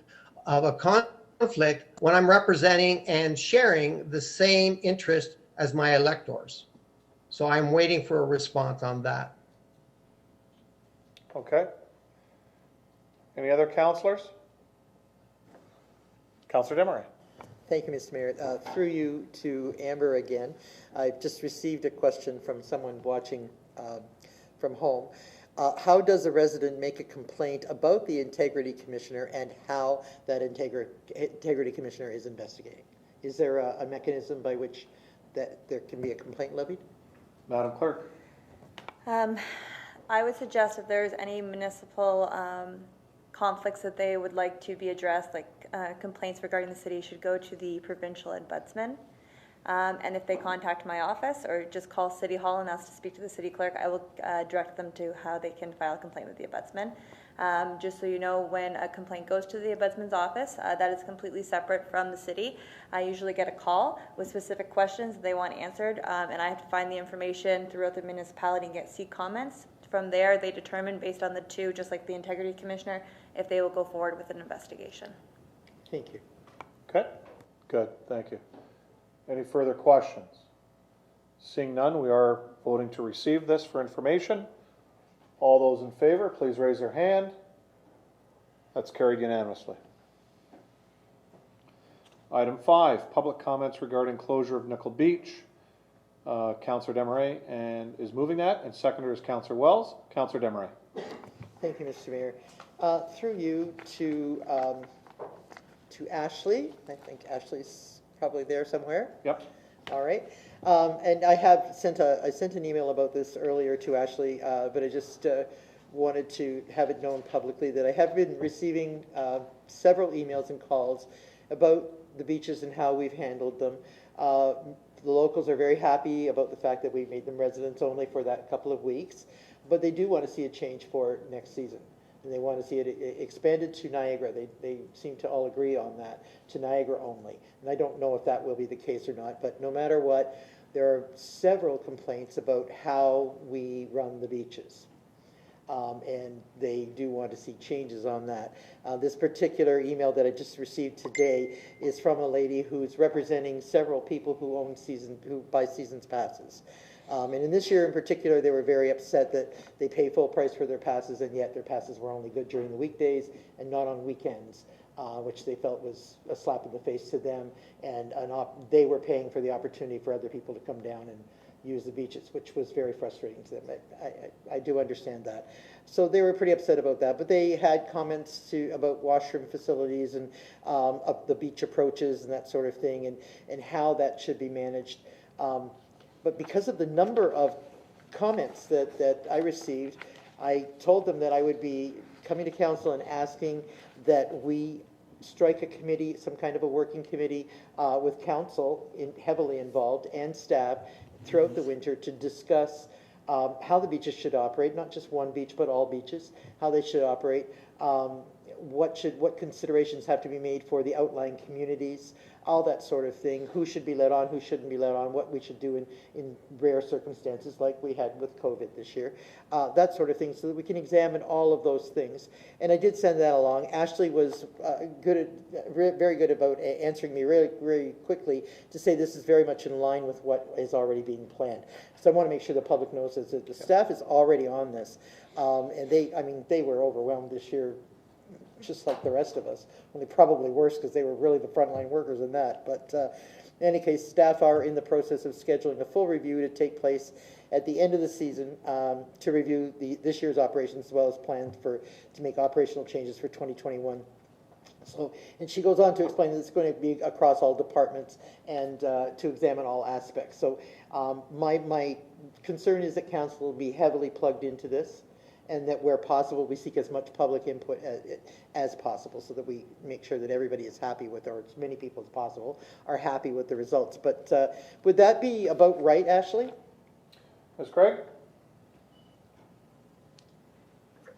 [SPEAKER 16] of a conflict when I'm representing and sharing the same interest as my electors. So I'm waiting for a response on that.
[SPEAKER 1] Okay. Any other councillors? Councillor Desmarais.
[SPEAKER 11] Thank you, Mr. Mayor. Through you to Amber again. I've just received a question from someone watching from home. How does a resident make a complaint about the Integrity Commissioner and how that Integrity Commissioner is investigating? Is there a mechanism by which that there can be a complaint levied?
[SPEAKER 1] Madam Clerk.
[SPEAKER 4] I would suggest if there's any municipal conflicts that they would like to be addressed, like complaints regarding the city, should go to the provincial ombudsman. And if they contact my office or just call City Hall and ask to speak to the city clerk, I will direct them to how they can file a complaint with the ombudsman. Just so you know, when a complaint goes to the ombudsman's office, that is completely separate from the city. I usually get a call with specific questions that they want answered, and I have to find the information throughout the municipality and seek comments. From there, they determine based on the two, just like the integrity commissioner, if they will go forward with an investigation.
[SPEAKER 11] Thank you.
[SPEAKER 1] Okay, good, thank you. Any further questions? Seeing none, we are voting to receive this for information. All those in favor, please raise their hand. That's carried unanimously. Item 5, public comments regarding closure of Nickel Beach. Councillor Desmarais is moving that, and seconder is Councillor Wells. Councillor Desmarais.
[SPEAKER 11] Thank you, Mr. Mayor. Through you to Ashley. I think Ashley's probably there somewhere.
[SPEAKER 1] Yep.
[SPEAKER 11] All right. And I sent an email about this earlier to Ashley, but I just wanted to have it known publicly that I have been receiving several emails and calls about the beaches and how we've handled them. The locals are very happy about the fact that we made them residents only for that couple of weeks, but they do want to see a change for next season. And they want to see it expanded to Niagara. They seem to all agree on that, to Niagara only. And I don't know if that will be the case or not, but no matter what, there are several complaints about how we run the beaches. And they do want to see changes on that. This particular email that I just received today is from a lady who's representing several people who buy seasons passes. And in this year in particular, they were very upset that they pay full price for their passes, and yet their passes were only good during the weekdays and not on weekends, which they felt was a slap in the face to them. And they were paying for the opportunity for other people to come down and use the beaches, which was very frustrating to them. I do understand that. So they were pretty upset about that, but they had comments about washroom facilities and up the beach approaches and that sort of thing, and how that should be managed. But because of the number of comments that I received, I told them that I would be coming to council and asking that we strike a committee, some kind of a working committee with council heavily involved and staff throughout the winter to discuss how the beaches should operate, not just one beach, but all beaches, how they should operate, what considerations have to be made for the outlying communities, all that sort of thing, who should be let on, who shouldn't be let on, what we should do in rare circumstances like we had with COVID this year, that sort of thing, so that we can examine all of those things. And I did send that along. Ashley was very good about answering me really, really quickly to say this is very much in line with what is already being planned. So I want to make sure the public knows that the staff is already on this. And they were overwhelmed this year, just like the rest of us, only probably worse because they were really the frontline workers in that. But in any case, staff are in the process of scheduling a full review to take place at the end of the season to review this year's operations as well as plans to make operational changes for 2021. So, and she goes on to explain that it's going to be across all departments and to examine all aspects. So my concern is that council will be heavily plugged into this, and that where possible, we seek as much public input as possible so that we make sure that everybody is happy with, or as many people as possible are happy with the results. But would that be about right, Ashley?
[SPEAKER 1] Ms. Craig?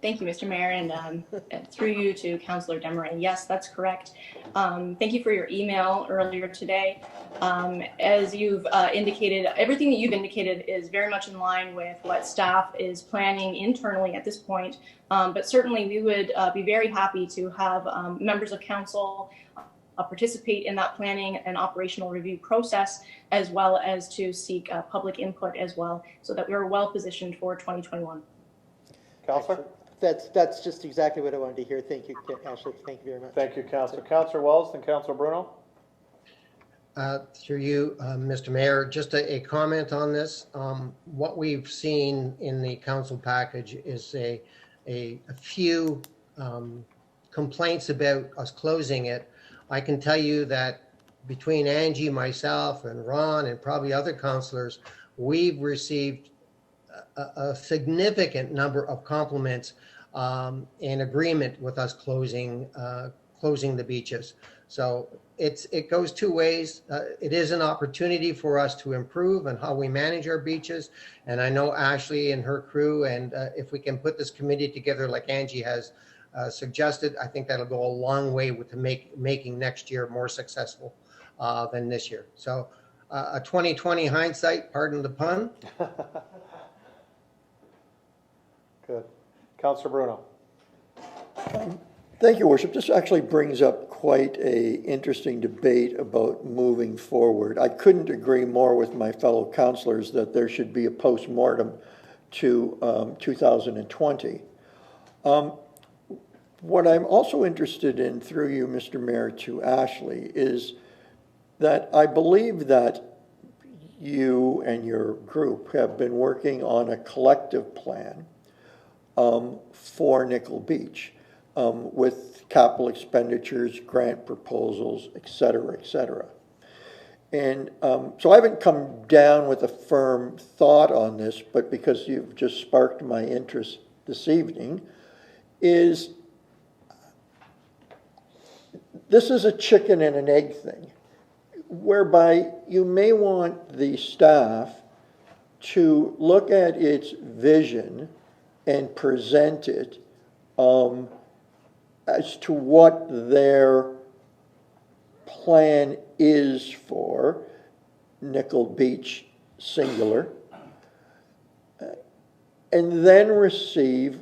[SPEAKER 12] Thank you, Mr. Mayor, and through you to Councillor Desmarais. Yes, that's correct. Thank you for your email earlier today. As you've indicated, everything that you've indicated is very much in line with what staff is planning internally at this point. But certainly we would be very happy to have members of council participate in that planning and operational review process, as well as to seek public input as well, so that we're well positioned for 2021.
[SPEAKER 1] Councillor?
[SPEAKER 11] That's just exactly what I wanted to hear. Thank you, Ashley. Thank you very much.
[SPEAKER 1] Thank you, Councillor. Councillor Wells, then Councillor Bruno.
[SPEAKER 16] Through you, Mr. Mayor, just a comment on this. What we've seen in the council package is a few complaints about us closing it. I can tell you that between Angie, myself, and Ron, and probably other councillors, we've received a significant number of compliments in agreement with us closing the beaches. So it goes two ways. It is an opportunity for us to improve on how we manage our beaches. And I know Ashley and her crew, and if we can put this committee together like Angie has suggested, I think that'll go a long way with making next year more successful than this year. So a 2020 hindsight, pardon the pun.
[SPEAKER 1] Good. Councillor Bruno.
[SPEAKER 6] Thank you, Worship. This actually brings up quite a interesting debate about moving forward. I couldn't agree more with my fellow councillors that there should be a post-mortem to 2020. What I'm also interested in, through you, Mr. Mayor, to Ashley, is that I believe that you and your group have been working on a collective plan for Nickel Beach with capital expenditures, grant proposals, et cetera, et cetera. And so I haven't come down with a firm thought on this, but because you've just sparked my interest this evening, is this is a chicken and an egg thing, whereby you may want the staff to look at its vision and present it as to what their plan is for Nickel Beach singular, and then receive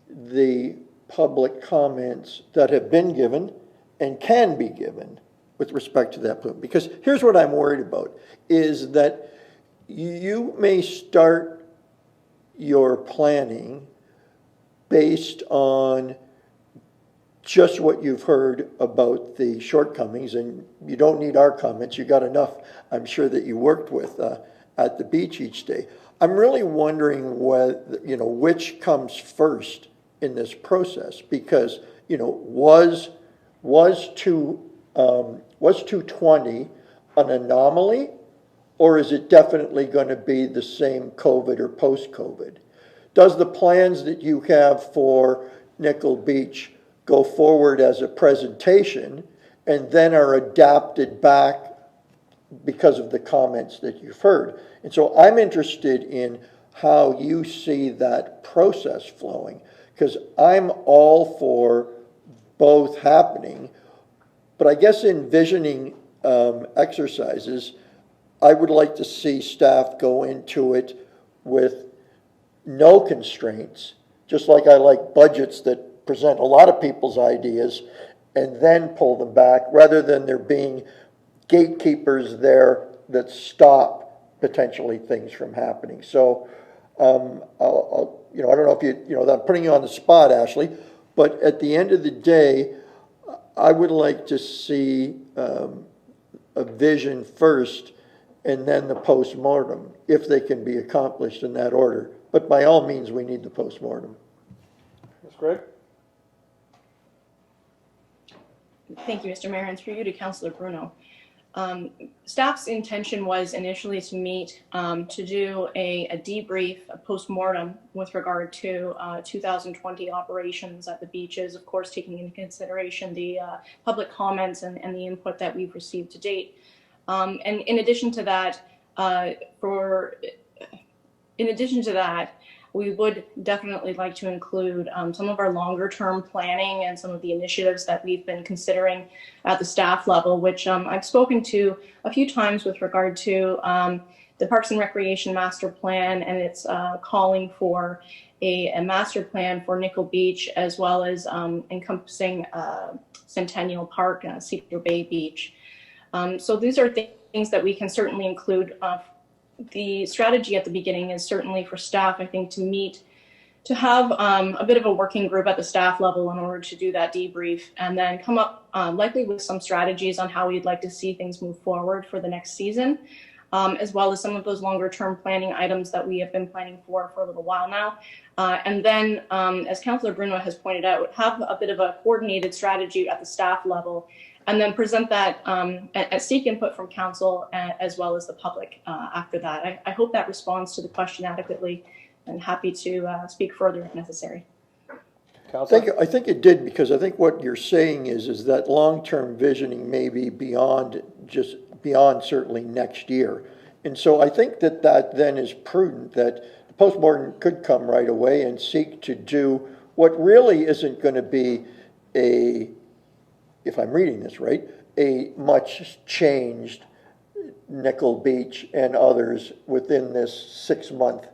[SPEAKER 6] the public comments that have been given and can be given with respect to that plan. Because here's what I'm worried about, is that you may start your planning based on just what you've heard about the shortcomings, and you don't need our comments. You got enough, I'm sure, that you worked with at the beach each day. I'm really wondering whether, which comes first in this process, because, was 220 an anomaly, or is it definitely going to be the same COVID or post-COVID? Does the plans that you have for Nickel Beach go forward as a presentation and then are adapted back because of the comments that you've heard? And so I'm interested in how you see that process flowing, because I'm all for both happening, but I guess envisioning exercises, I would like to see staff go into it with no constraints, just like I like budgets that present a lot of people's ideas and then pull them back, rather than there being gatekeepers there that stop potentially things from happening. So I don't know if I'm putting you on the spot, Ashley, but at the end of the day, I would like to see a vision first and then the post-mortem, if they can be accomplished in that order. But by all means, we need the post-mortem.
[SPEAKER 1] Ms. Gregg?
[SPEAKER 12] Thank you, Mr. Mayor, and through you to Councillor Bruno. Staff's intention was initially to meet to do a debrief, a post-mortem with regard to 2020 operations at the beaches, of course taking into consideration the public comments and the input that we've received to date. And in addition to that, we would definitely like to include some of our longer term planning and some of the initiatives that we've been considering at the staff level, which I've spoken to a few times with regard to the Parks and Recreation Master Plan, and it's calling for a master plan for Nickel Beach, as well as encompassing Centennial Park, Cedar Bay Beach. So these are things that we can certainly include. The strategy at the beginning is certainly for staff, I think, to have a bit of a working group at the staff level in order to do that debrief, and then come up likely with some strategies on how we'd like to see things move forward for the next season, as well as some of those longer term planning items that we have been planning for a little while now. And then, as Councillor Bruno has pointed out, have a bit of a coordinated strategy at the staff level, and then present that and seek input from council as well as the public after that. I hope that responds to the question adequately, and happy to speak further if necessary.
[SPEAKER 1] Counselor?
[SPEAKER 6] I think it did, because I think what you're saying is that long-term visioning may be beyond certainly next year. And so I think that then is prudent, that the postmortem could come right away and seek to do what really isn't going to be if I'm reading this right, a much changed Nickel Beach and others within this 6-month,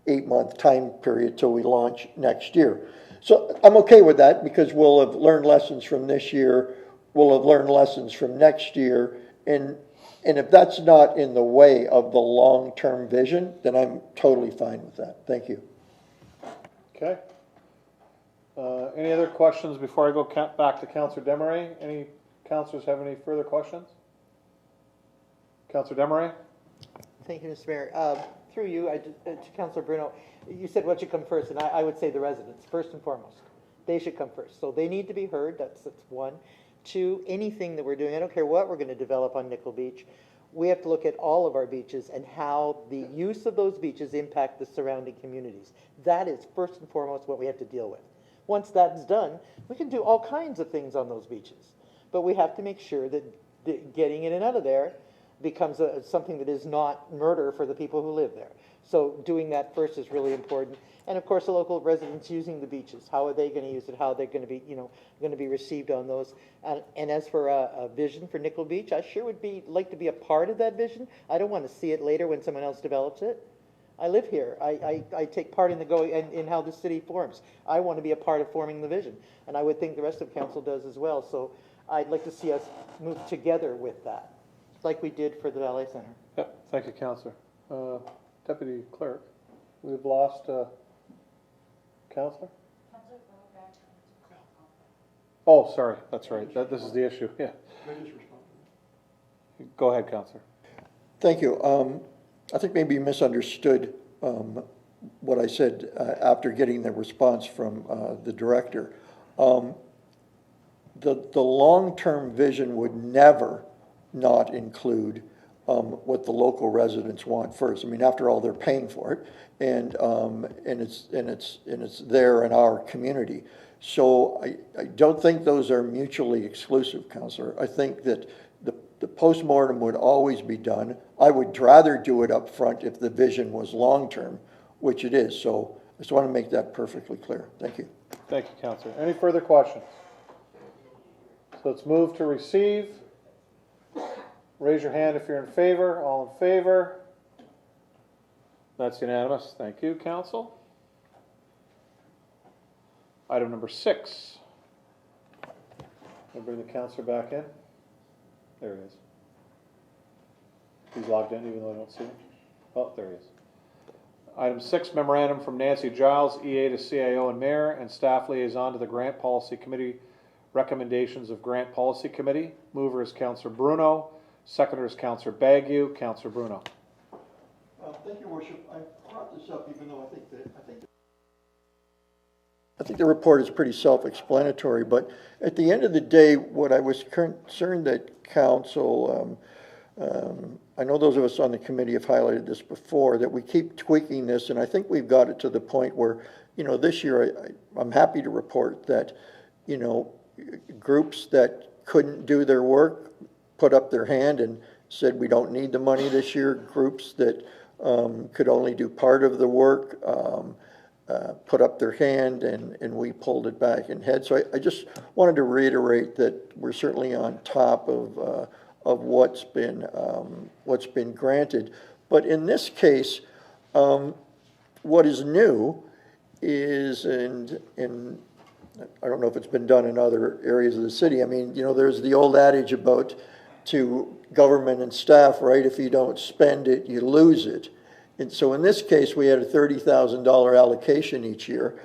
[SPEAKER 6] 8-month time period till we launch next year. So I'm okay with that, because we'll have learned lessons from this year, we'll have learned lessons from next year, and if that's not in the way of the long-term vision, then I'm totally fine with that. Thank you.
[SPEAKER 1] Okay. Any other questions before I go back to Councillor Desmarais? Any councillors have any further questions? Councillor Desmarais?
[SPEAKER 11] Thank you, Mr. Mayor. Through you, to Councillor Bruno, you said what should come first, and I would say the residents, first and foremost. They should come first. So they need to be heard, that's one. Two, anything that we're doing, I don't care what we're going to develop on Nickel Beach, we have to look at all of our beaches and how the use of those beaches impact the surrounding communities. That is first and foremost what we have to deal with. Once that's done, we can do all kinds of things on those beaches. But we have to make sure that getting in and out of there becomes something that is not murder for the people who live there. So doing that first is really important. And of course, the local residents using the beaches, how are they going to use it? How are they going to be, going to be received on those? And as for a vision for Nickel Beach, I sure would like to be a part of that vision. I don't want to see it later when someone else develops it. I live here. I take part in how the city forms. I want to be a part of forming the vision, and I would think the rest of council does as well. So I'd like to see us move together with that, like we did for the Ballet Center.
[SPEAKER 1] Yeah, thank you, Councillor. Deputy Clerk, we've lost Councillor? Oh, sorry, that's right. This is the issue. Yeah. Go ahead, Councillor.
[SPEAKER 6] Thank you. I think maybe you misunderstood what I said after getting the response from the director. The long-term vision would never not include what the local residents want first. I mean, after all, they're paying for it, and it's there in our community. So I don't think those are mutually exclusive, Councillor. I think that the postmortem would always be done. I would rather do it up front if the vision was long-term, which it is. So I just want to make that perfectly clear. Thank you.
[SPEAKER 1] Thank you, Councillor. Any further questions? So let's move to receive. Raise your hand if you're in favor. All in favor? That's unanimous. Thank you, Council. Item number 6. I'll bring the councillor back in. There he is. He's logged in even though I don't see him. Oh, there he is. Item 6, memorandum from Nancy Giles, EA to CIO and Mayor, and staff liaison to the Grant Policy Committee. Recommendations of Grant Policy Committee. Mover is Councillor Bruno. Seconder is Councillor Bagu. Councillor Bruno.
[SPEAKER 6] Thank you, Worship. I brought this up even though I think the report is pretty self-explanatory, but at the end of the day, what I was concerned that Council, I know those of us on the committee have highlighted this before, that we keep tweaking this, and I think we've got it to the point where, this year I'm happy to report that, groups that couldn't do their work put up their hand and said we don't need the money this year. Groups that could only do part of the work put up their hand, and we pulled it back in head. So I just wanted to reiterate that we're certainly on top of what's been granted. But in this case, what is new is, and I don't know if it's been done in other areas of the city. I mean, there's the old adage about to government and staff, right? If you don't spend it, you lose it. And so in this case, we had a $30,000 allocation each year.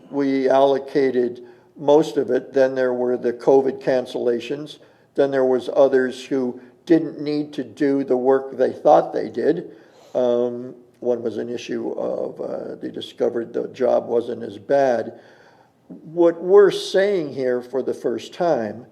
[SPEAKER 6] We allocated most of it. Then there were the COVID cancellations. Then there was others who didn't need to do the work they thought they did. One was an issue of they discovered the job wasn't as bad. What we're saying here for the first time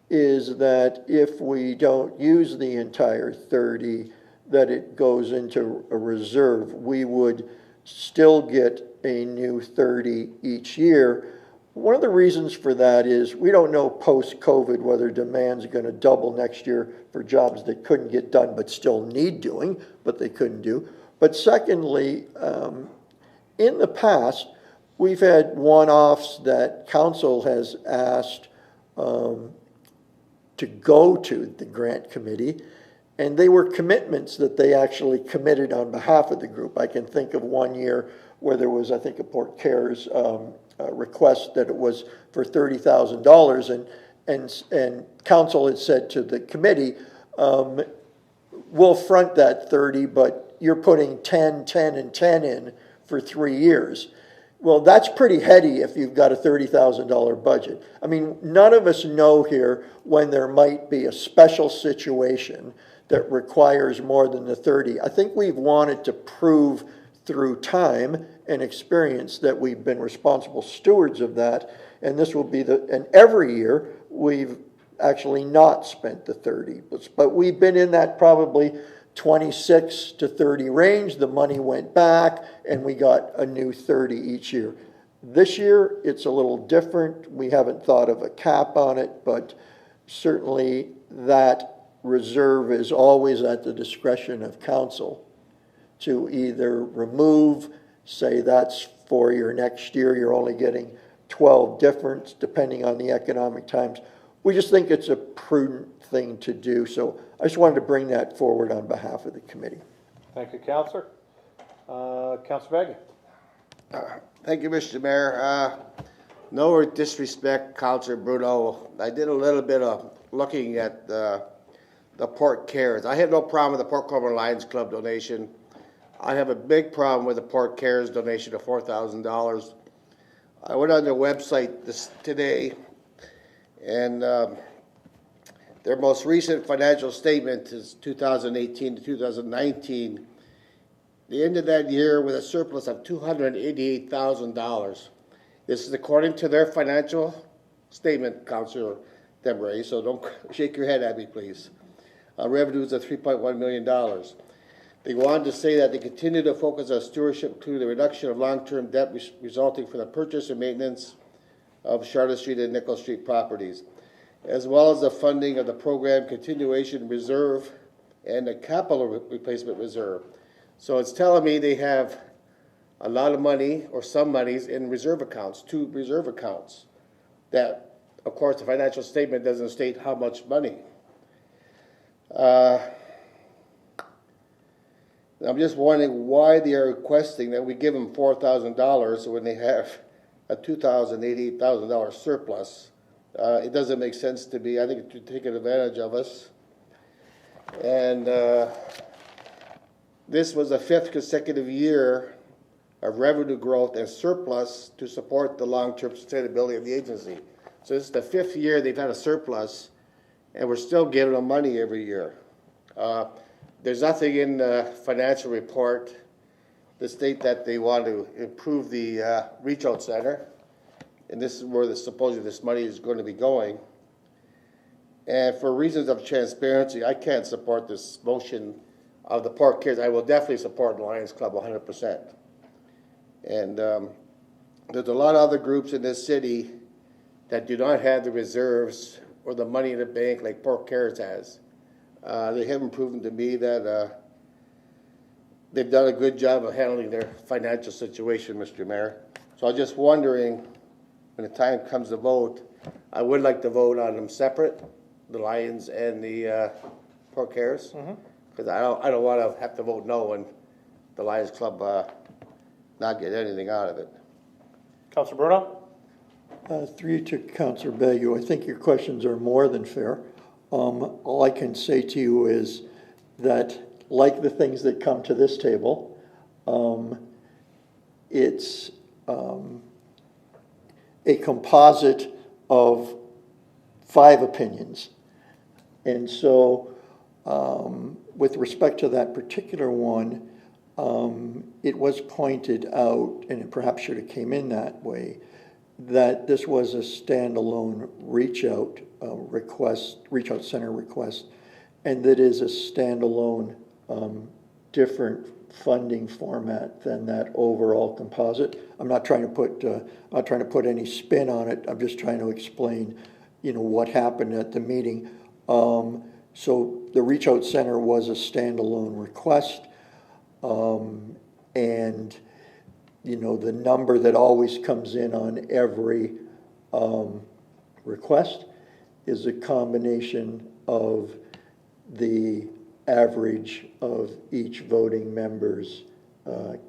[SPEAKER 6] is that if we don't use the entire 30, that it goes into a reserve. We would still get a new 30 each year, one of the reasons for that is we don't know post-COVID whether demand's going to double next year for jobs that couldn't get done but still need doing, but they couldn't do. But secondly, in the past, we've had one-offs that council has asked to go to the grant committee, and they were commitments that they actually committed on behalf of the group. I can think of one year where there was, I think, a Port Cares request that it was for $30,000, and council had said to the committee, we'll front that 30, but you're putting 10, 10, and 10 in for 3 years. Well, that's pretty heady if you've got a $30,000 budget. I mean, none of us know here when there might be a special situation that requires more than the 30. I think we've wanted to prove through time and experience that we've been responsible stewards of that, and this will be and every year we've actually not spent the 30, but we've been in that probably 26 to 30 range. The money went back and we got a new 30 each year. This year it's a little different. We haven't thought of a cap on it, but certainly that reserve is always at the discretion of council to either remove, say that's for your next year, you're only getting 12 difference depending on the economic times. We just think it's a prudent thing to do. So I just wanted to bring that forward on behalf of the committee.
[SPEAKER 1] Thank you, Councillor. Councillor Baggy.
[SPEAKER 2] Thank you, Mr. Mayor. No disrespect, Councillor Bruno. I did a little bit of looking at the Port Cares. I had no problem with the Port Colborne Lions Club donation. I have a big problem with the Port Cares donation of $4,000. I went on their website today, and their most recent financial statement is 2018 to 2019. They ended that year with a surplus of $288,000. This is according to their financial statement, Councillor Debray, so don't shake your head at me, please. Revenues of $3.1 million. They go on to say that they continue to focus on stewardship to the reduction of long-term debt resulting from the purchase and maintenance of Charlotte Street and Nickel Street properties, as well as the funding of the program continuation reserve and the capital replacement reserve. So it's telling me they have a lot of money or some monies in reserve accounts, 2 reserve accounts that, of course, the financial statement doesn't state how much money. I'm just wondering why they are requesting that we give them $4,000 when they have a $288,000 surplus. It doesn't make sense to me. I think they're taking advantage of us. And this was the 5th consecutive year of revenue growth and surplus to support the long-term sustainability of the agency. So this is the 5th year they've had a surplus, and we're still giving them money every year. There's nothing in the financial report that state that they want to improve the reach out center, and this is where supposedly this money is going to be going. And for reasons of transparency, I can't support this motion of the Port Cares. I will definitely support the Lions Club 100%. And there's a lot of other groups in this city that do not have the reserves or the money in the bank like Port Cares has. They haven't proven to me that they've done a good job of handling their financial situation, Mr. Mayor. So I'm just wondering, when the time comes to vote, I would like to vote on them separate, the Lions and the Port Cares, because I don't want to have to vote no when the Lions Club not get anything out of it.
[SPEAKER 1] Councillor Bruno?
[SPEAKER 6] Through you to Councillor Bagu, I think your questions are more than fair. All I can say to you is that, like the things that come to this table, it's a composite of 5 opinions. And so with respect to that particular one, it was pointed out, and it perhaps should have came in that way, that this was a standalone reach out center request, and that is a standalone different funding format than that overall composite. I'm not trying to put any spin on it. I'm just trying to explain, what happened at the meeting. So the Reach Out Center was a standalone request, and the number that always comes in on every request is a combination of the average of each voting member's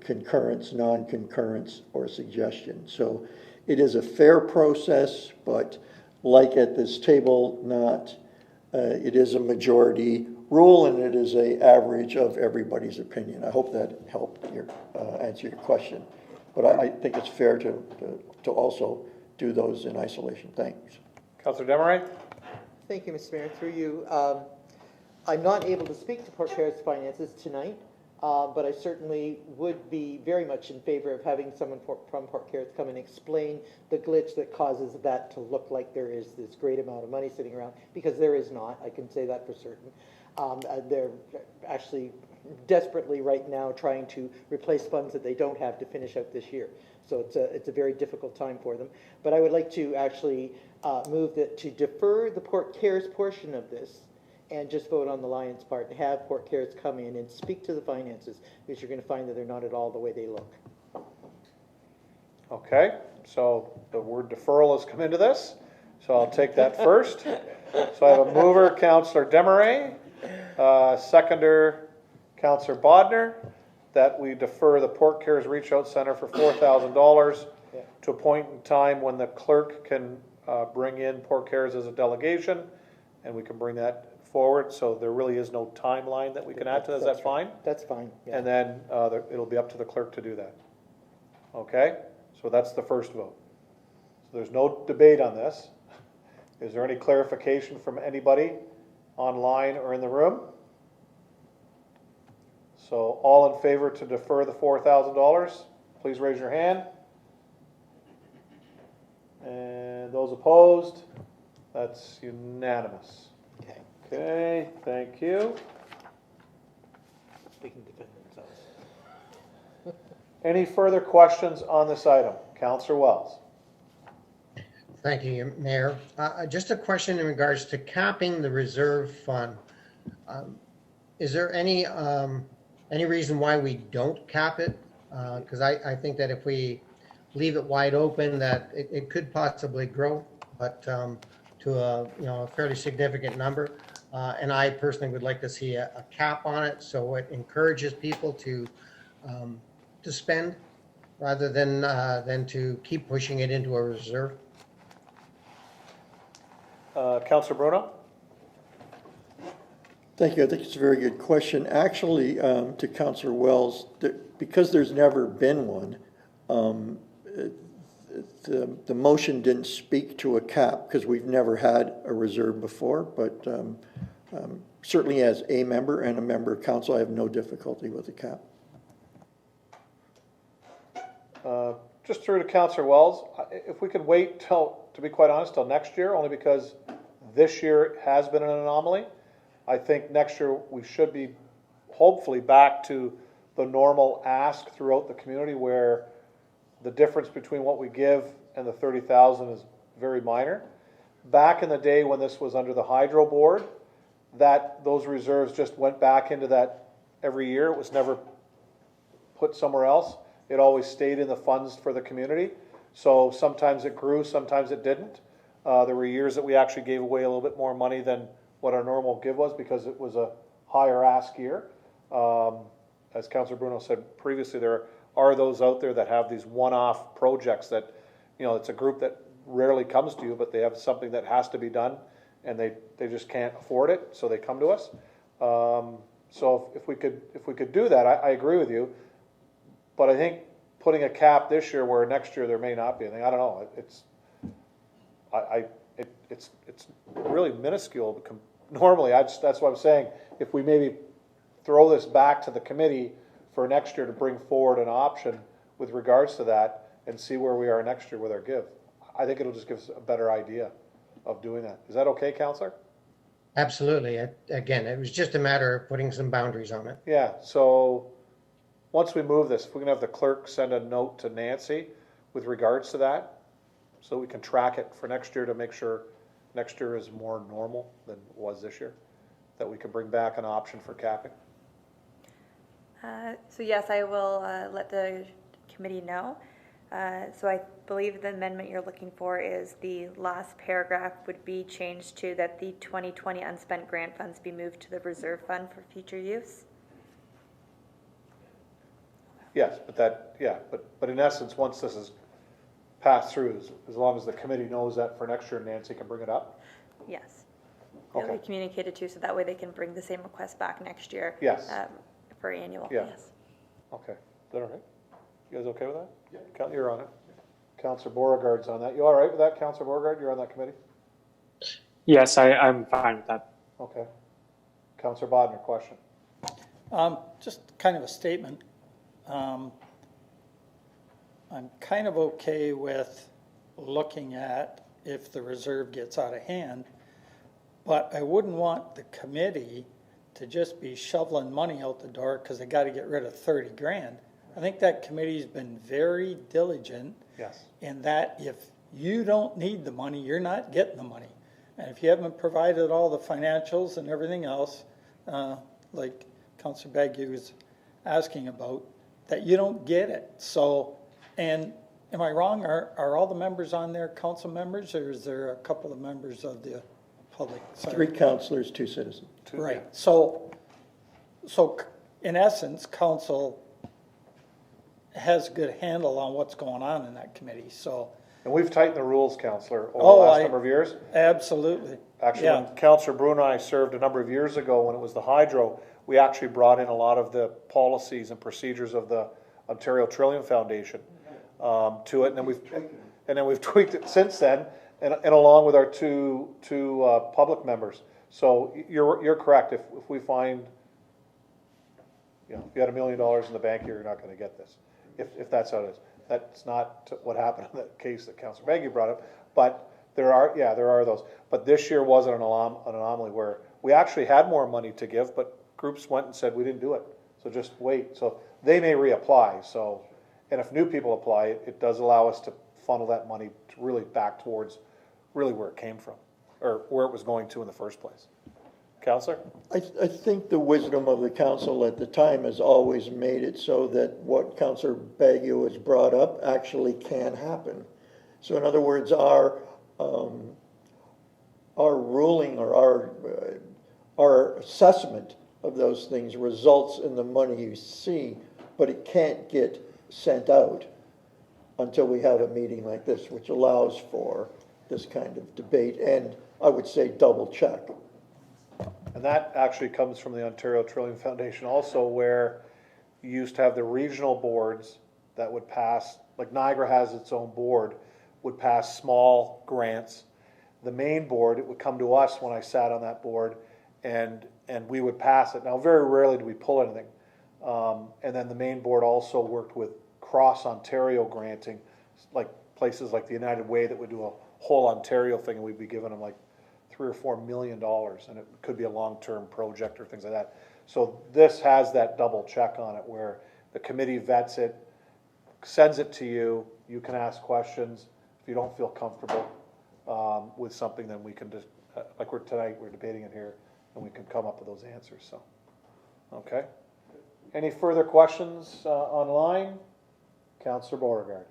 [SPEAKER 6] concurrence, non-concurrence, or suggestion. So it is a fair process, but like at this table, it is a majority rule, and it is an average of everybody's opinion. I hope that helped answer your question. But I think it's fair to also do those in isolation. Thanks.
[SPEAKER 1] Councillor Desmarais?
[SPEAKER 11] Thank you, Mr. Mayor. Through you, I'm not able to speak to Port Carroll's finances tonight, but I certainly would be very much in favor of having someone from Port Carroll come and explain the glitch that causes that to look like there is this great amount of money sitting around, because there is not. I can say that for certain. They're actually desperately right now trying to replace funds that they don't have to finish out this year. So it's a very difficult time for them. But I would like to actually move that to defer the Port Cares portion of this and just vote on the Lions part and have Port Cares come in and speak to the finances, because you're going to find that they're not at all the way they look.
[SPEAKER 1] Okay, so the word deferral has come into this, so I'll take that first. So I have a mover, Councillor Desmarais, seconder, Councillor Bodner, that we defer the Port Cares Reach Out Center for $4,000 to a point in time when the clerk can bring in Port Cares as a delegation, and we can bring that forward. So there really is no timeline that we can add to that. Is that fine?
[SPEAKER 11] That's fine. Yeah.
[SPEAKER 1] And then it'll be up to the clerk to do that. Okay, so that's the first vote. So there's no debate on this. Is there any clarification from anybody online or in the room? So all in favor to defer the $4,000, please raise your hand. And those opposed, that's unanimous.
[SPEAKER 11] Okay.
[SPEAKER 1] Okay, thank you.
[SPEAKER 11] They can defend themselves.
[SPEAKER 1] Any further questions on this item? Councillor Wells.
[SPEAKER 16] Thank you, Mayor. Just a question in regards to capping the reserve fund. Is there any reason why we don't cap it? Because I think that if we leave it wide open, that it could possibly grow, but to a fairly significant number. And I personally would like to see a cap on it, so it encourages people to spend rather than to keep pushing it into a reserve.
[SPEAKER 1] Councillor Bruno?
[SPEAKER 6] Thank you. I think it's a very good question. Actually, to Councillor Wells, because there's never been one, the motion didn't speak to a cap because we've never had a reserve before, but certainly as a member and a member of council, I have no difficulty with a cap.
[SPEAKER 1] Just through to Councillor Wells, if we could wait till, to be quite honest, till next year, only because this year has been an anomaly. I think next year we should be hopefully back to the normal ask throughout the community, where the difference between what we give and the 30,000 is very minor. Back in the day when this was under the Hydro Board, those reserves just went back into that every year. It was never put somewhere else. It always stayed in the funds for the community. So sometimes it grew, sometimes it didn't. There were years that we actually gave away a little bit more money than what our normal give was, because it was a higher ask year. As Councillor Bruno said previously, there are those out there that have these one-off projects that, it's a group that rarely comes to you, but they have something that has to be done, and they just can't afford it, so they come to us. So if we could do that, I agree with you. But I think putting a cap this year where next year there may not be anything, I don't know. It's really minuscule. Normally, that's what I'm saying. If we maybe throw this back to the committee for next year to bring forward an option with regards to that and see where we are next year with our give, I think it'll just give us a better idea of doing that. Is that okay, Councillor?
[SPEAKER 16] Absolutely. Again, it was just a matter of putting some boundaries on it.
[SPEAKER 1] Yeah, so once we move this, if we can have the clerk send a note to Nancy with regards to that, so we can track it for next year to make sure next year is more normal than it was this year, that we can bring back an option for capping.
[SPEAKER 4] So yes, I will let the committee know. So I believe the amendment you're looking for is the last paragraph would be changed to that the 2020 unspent grant funds be moved to the reserve fund for future use.
[SPEAKER 1] Yes, but that, yeah, but in essence, once this is passed through, as long as the committee knows that for next year, Nancy can bring it up?
[SPEAKER 4] Yes. It'll
[SPEAKER 1] Okay.
[SPEAKER 4] be communicated to, so that way they can bring the same request back next year.
[SPEAKER 1] Yes.
[SPEAKER 4] For annual,
[SPEAKER 1] Yeah.
[SPEAKER 4] yes.
[SPEAKER 1] Okay, is that all right? You guys okay with that? Yeah. You're on it. Councillor Beauregard's on that. You all right with that, Councillor Beauregard? You're on that committee?
[SPEAKER 7] Yes, I'm fine with that.
[SPEAKER 1] Okay. Councillor Bodnar, question?
[SPEAKER 3] Just kind of a statement. I'm kind of okay with looking at if the reserve gets out of hand, but I wouldn't want the committee to just be shoveling money out the door because they got to get rid of 30 grand. I think that committee's been very diligent
[SPEAKER 1] Yes.
[SPEAKER 3] in that if you don't need the money, you're not getting the money. And if you haven't provided all the financials and everything else, like Councillor Baggy was asking about, that you don't get it. So, and am I wrong? Are all the members on there council members, or is there a couple of members of the public? Sorry.
[SPEAKER 6] 3 councillors, 2 citizens.
[SPEAKER 3] Right. So in essence, council has a good handle on what's going on in that committee. So.
[SPEAKER 1] And we've tightened the rules, Councillor, over the last number of years.
[SPEAKER 3] Absolutely.
[SPEAKER 1] Actually,
[SPEAKER 3] Yeah.
[SPEAKER 1] when Councillor Bruno and I served a number of years ago, when it was the hydro, we actually brought in a lot of the policies and procedures of the Ontario Trillium Foundation to it, and then we've tweaked it since then, and along with our two public members. So you're correct. If we find, if you had $1 million in the bank, you're not going to get this. If that's how it is. That's not what happened in that case that Councillor Maggie brought up, but there are those. But this year wasn't an anomaly where we actually had more money to give, but groups went and said we didn't do it. So just wait. So they may reapply. So, and if new people apply, it does allow us to funnel that money to really back towards really where it came from, or where it was going to in the first place. Councillor?
[SPEAKER 6] I think the wisdom of the council at the time has always made it so that what Councillor Baggio has brought up actually can happen. So in other words, our ruling or our assessment of those things results in the money you see, but it can't get sent out until we have a meeting like this, which allows for this kind of debate and, I would say, double check.
[SPEAKER 1] And that actually comes from the Ontario Trillium Foundation also, where you used to have the regional boards that would pass, like Niagara has its own board, would pass small grants. The main board, it would come to us when I sat on that board, and we would pass it. Now, very rarely do we pull anything. And then the main board also worked with cross-Ontario granting, like places like the United Way that would do a whole Ontario thing, and we'd be giving them like $3 or $4 million, and it could be a long-term project or things like that. So this has that double check on it where the committee vets it, sends it to you, you can ask questions. If you don't feel comfortable with something, then we can just, like tonight, we're debating it here, and we can come up with those answers, so. Okay. Any further questions online? Councillor Beauregard.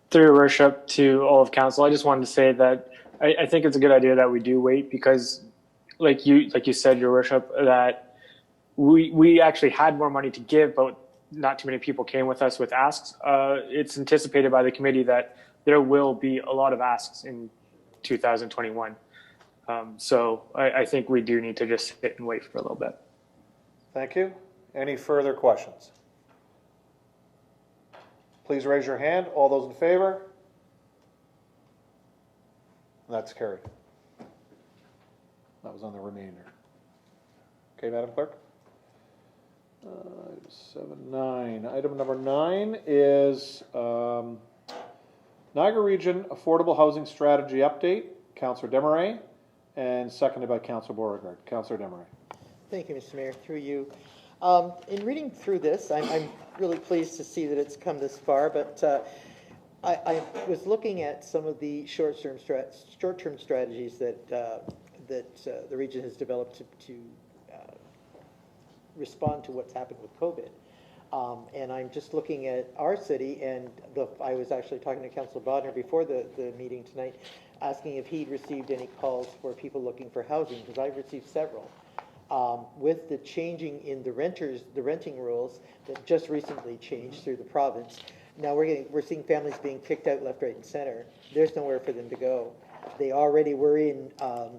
[SPEAKER 7] Through your worship to all of council, I just wanted to say that I think it's a good idea that we do wait because, like you said, your worship, that we actually had more money to give, but not too many people came with us with asks. It's anticipated by the committee that there will be a lot of asks in 2021. So I think we do need to just sit and wait for a little bit.
[SPEAKER 1] Thank you. Any further questions? Please raise your hand. All those in favor? That's carried. That was on the remainder. Okay, Madam Clerk? 9. Item number 9 is Niagara Region Affordable Housing Strategy Update. Councillor Desmarais. and seconded by Councillor Beauregard. Councillor Desmarais.
[SPEAKER 11] Thank you, Mr. Mayor. Through you. In reading through this, I'm really pleased to see that it's come this far, but I was looking at some of the short-term strategies that the region has developed to respond to what's happened with COVID. And I'm just looking at our city, and I was actually talking to Councillor Bodner before the meeting tonight, asking if he'd received any calls for people looking for housing, because I've received several. With the changing in the renting rules that just recently changed through the province, now we're seeing families being kicked out left, right, and center. There's nowhere for them to go. They already were in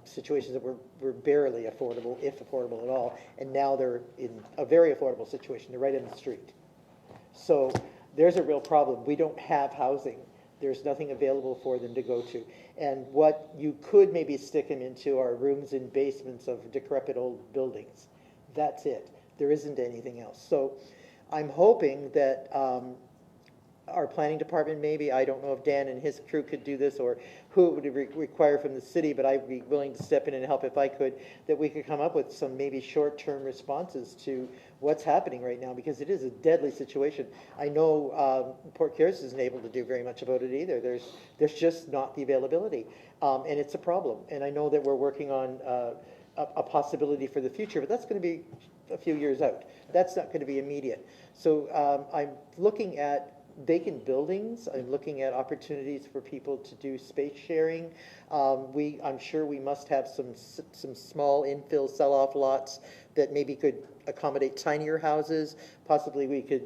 [SPEAKER 11] situations that were barely affordable, if affordable at all, and now they're in a very affordable situation. They're right in the street. So there's a real problem. We don't have housing. There's nothing available for them to go to. And what you could maybe stick them into are rooms in basements of decrepit old buildings. That's it. There isn't anything else. So I'm hoping that our planning department, maybe, I don't know if Dan and his crew could do this or who it would require from the city, but I'd be willing to step in and help if I could, that we could come up with some maybe short-term responses to what's happening right now, because it is a deadly situation. I know Port Cairns isn't able to do very much about it either. There's just not the availability, and it's a problem. And I know that we're working on a possibility for the future, but that's going to be a few years out. That's not going to be immediate. So I'm looking at vacant buildings. I'm looking at opportunities for people to do space sharing. I'm sure we must have some small infill sell-off lots that maybe could accommodate tinier houses. Possibly we could,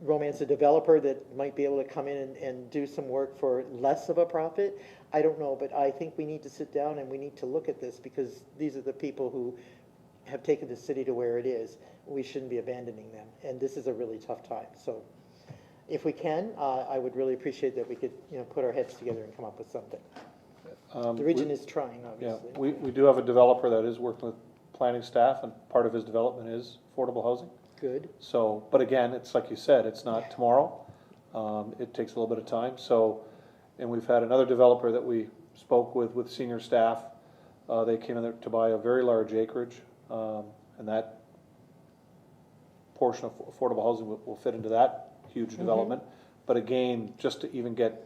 [SPEAKER 11] romance a developer that might be able to come in and do some work for less of a profit. I don't know, but I think we need to sit down and we need to look at this, because these are the people who have taken the city to where it is. We shouldn't be abandoning them, and this is a really tough time. So if we can, I would really appreciate that we could, put our heads together and come up with something. The region is trying, obviously.
[SPEAKER 1] Yeah, we do have a developer that is working with planning staff, and part of his development is affordable housing.
[SPEAKER 11] Good.
[SPEAKER 1] So, but again, it's like you said, it's not tomorrow. It takes a little bit of time. So, and we've had another developer that we spoke with senior staff. They came in there to buy a very large acreage, and that portion of affordable housing will fit into that huge development. But again, just to even get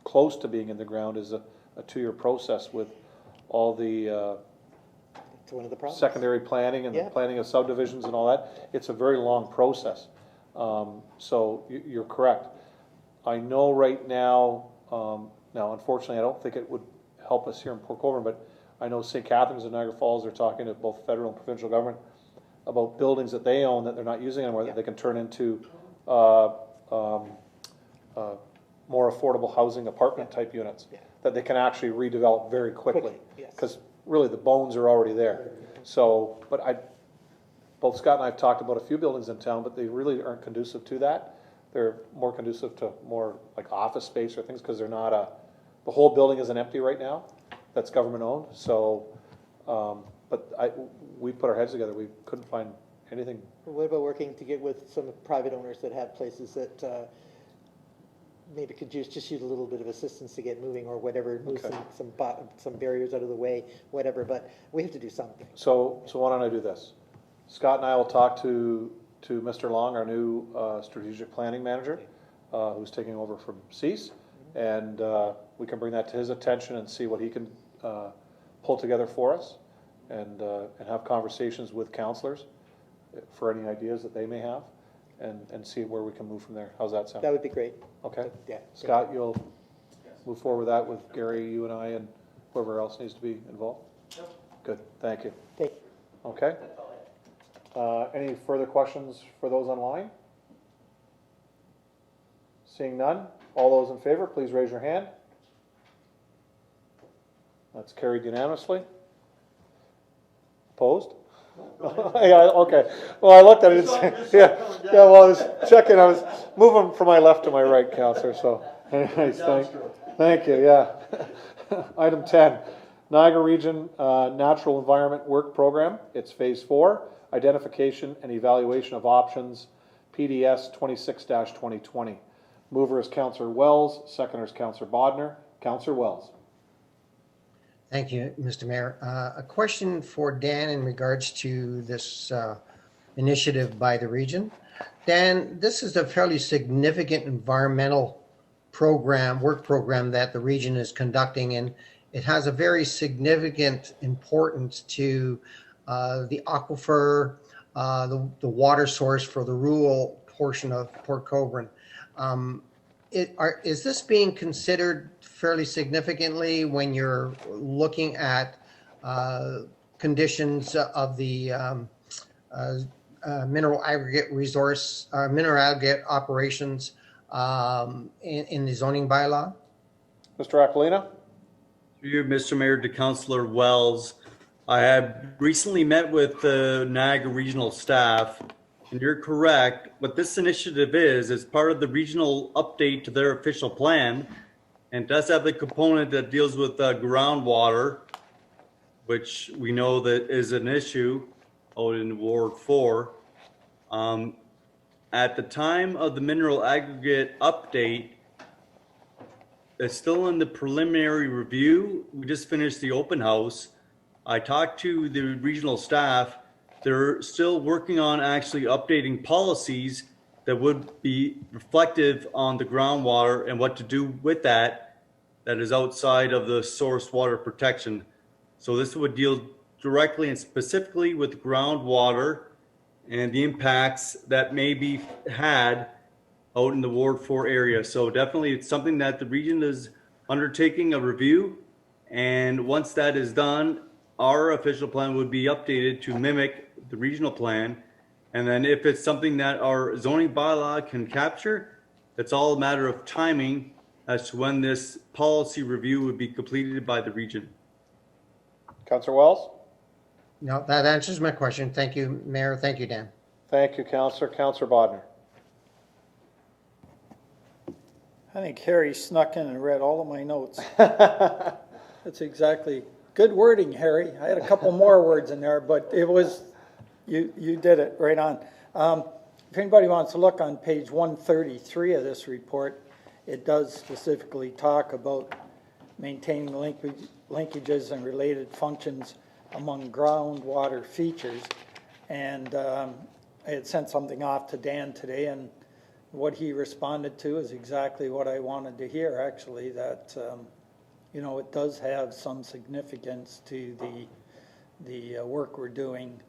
[SPEAKER 1] close to being in the ground is a 2-year process with all the
[SPEAKER 11] it's one of the problems.
[SPEAKER 1] Secondary planning and the planning of subdivisions and all that. It's a very long process. So you're correct. I know right now, now unfortunately I don't think it would help us here in Port Colborne, but I know St. Catharines and Niagara Falls are talking to both federal and provincial government about buildings that they own that they're not using anymore, that they can turn into more affordable housing apartment type units that they can actually redevelop very quickly, because really the bones are already there. So, but both Scott and I have talked about a few buildings in town, but they really aren't conducive to that. They're more conducive to more like office space or things, because they're not the whole building isn't empty right now. That's government owned. So, but we put our heads together. We couldn't find anything.
[SPEAKER 11] What about working to get with some private owners that have places that maybe could just use a little bit of assistance to get moving or whatever, move some barriers out of the way, whatever, but we have to do something.
[SPEAKER 1] So why don't I do this? Scott and I will talk to Mr. Long, our new strategic planning manager, who's taking over from Cease, and we can bring that to his attention and see what he can pull together for us, and have conversations with councillors for any ideas that they may have, and see where we can move from there. How's that sound?
[SPEAKER 11] That would be great.
[SPEAKER 1] Okay.
[SPEAKER 11] Yeah.
[SPEAKER 1] Scott, you'll move forward with that with Gary, you and I, and whoever else needs to be involved? Yep. Good, thank you.
[SPEAKER 11] Thank you.
[SPEAKER 1] Okay. Any further questions for those online? Seeing none, all those in favor, please raise your hand. That's carried unanimously. Opposed? Yeah, okay. Well, I looked at it. Well, I was checking. I was moving from my left to my right, Councillor. So, anyways, thank you. Yeah. Item 10, Niagara Region Natural Environment Work Program. It's Phase 4, Identification and Evaluation of Options, PDS 26-2020. Mover is Councillor Wells. Seconder is Councillor Bodner. Councillor Wells.
[SPEAKER 16] Thank you, Mr. Mayor. A question for Dan in regards to this initiative by the region. Dan, this is a fairly significant environmental work program that the region is conducting, and it has a very significant importance to the aquifer, the water source for the rural portion of Port Colborne. Is this being considered fairly significantly when you're looking at conditions of the mineral aggregate resource, mineral aggregate operations in the zoning bylaw?
[SPEAKER 1] Mr. Aquilina?
[SPEAKER 19] Through you, Mr. Mayor, to Councillor Wells. I have recently met with the Niagara regional staff, and you're correct. What this initiative is part of the regional update to their official plan, and does have the component that deals with groundwater, which we know that is an issue out in Ward 4. At the time of the mineral aggregate update, it's still in the preliminary review. We just finished the open house. I talked to the regional staff. They're still working on actually updating policies that would be reflective on the groundwater and what to do with that is outside of the source water protection. So this would deal directly and specifically with groundwater and the impacts that may be had out in the Ward 4 area. So definitely it's something that the region is undertaking a review. And once that is done, our official plan would be updated to mimic the regional plan. And then if it's something that our zoning bylaw can capture, it's all a matter of timing as to when this policy review would be completed by the region.
[SPEAKER 1] Councillor Wells?
[SPEAKER 16] No, that answers my question. Thank you, Mayor. Thank you, Dan.
[SPEAKER 1] Thank you, Councillor. Councillor Bodnar?
[SPEAKER 3] I think Harry snuck in and read all of my notes. That's exactly, good wording, Harry. I had a couple more words in there, but it was, you did it right on. If anybody wants to look on page 133 of this report, it does specifically talk about maintaining linkages and related functions among groundwater features. And I had sent something off to Dan today, and what he responded to is exactly what I wanted to hear, actually, that you know, it does have some significance to the work we're doing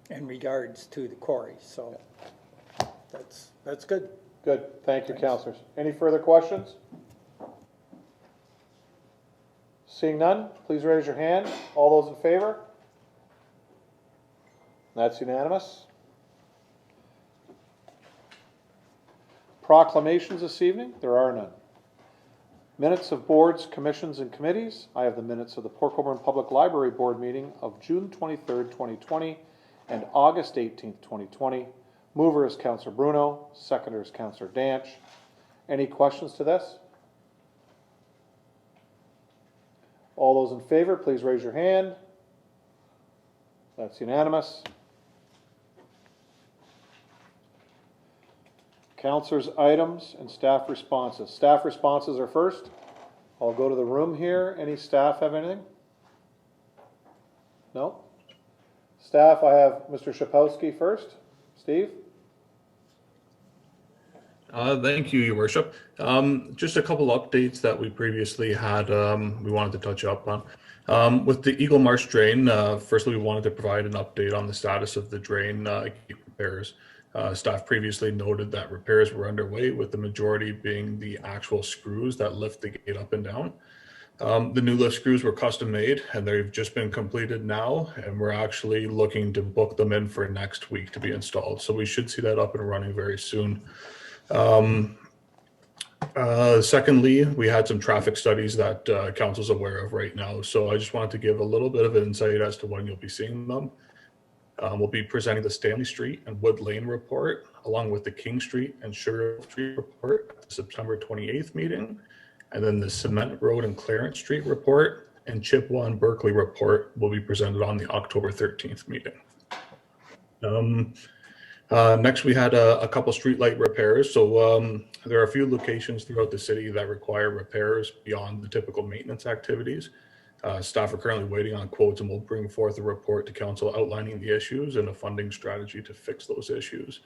[SPEAKER 3] in regards to the quarry. So that's good.
[SPEAKER 1] Good. Thank you, councillors. Any further questions? Seeing none, please raise your hand. All those in favor? That's unanimous. Proclamations this evening, there are none. Minutes of boards, commissions, and committees. I have the minutes of the Port Colborne Public Library Board meeting of June 23rd, 2020 and August 18th, 2020. Mover is Councillor Bruno, seconder is Councillor Danch. Any questions to this? All those in favor, please raise your hand. That's unanimous. Councillors' items and staff responses. Staff responses are first. I'll go to the room here. Any staff have anything? No? Staff, I have Mr. Shapowski first. Steve?
[SPEAKER 19] Thank you, Your Worship. Just a couple updates that we previously had we wanted to touch up on. With the Eagle Marsh drain, firstly, we wanted to provide an update on the status of the drain repairs. Staff previously noted that repairs were underway, with the majority being the actual screws that lift the gate up and down. The new lift screws were custom made, and they've just been completed now, and we're actually looking to book them in for next week to be installed. So we should see that up and running very soon. Secondly, we had some traffic studies that council's aware of right now. So I just wanted to give a little bit of insight as to when you'll be seeing them. We'll be presenting the Stanley Street and Wood Lane report, along with the King Street and Sugar Street report at the September 28th meeting, and then the Cement Road and Clarence Street report and Chippewa and Berkeley report will be presented on the October 13th meeting. Next, we had a couple streetlight repairs. So there are a few locations throughout the city that require repairs beyond the typical maintenance activities. Staff are currently waiting on quotes and will bring forth a report to council outlining the issues and a funding strategy to fix those issues.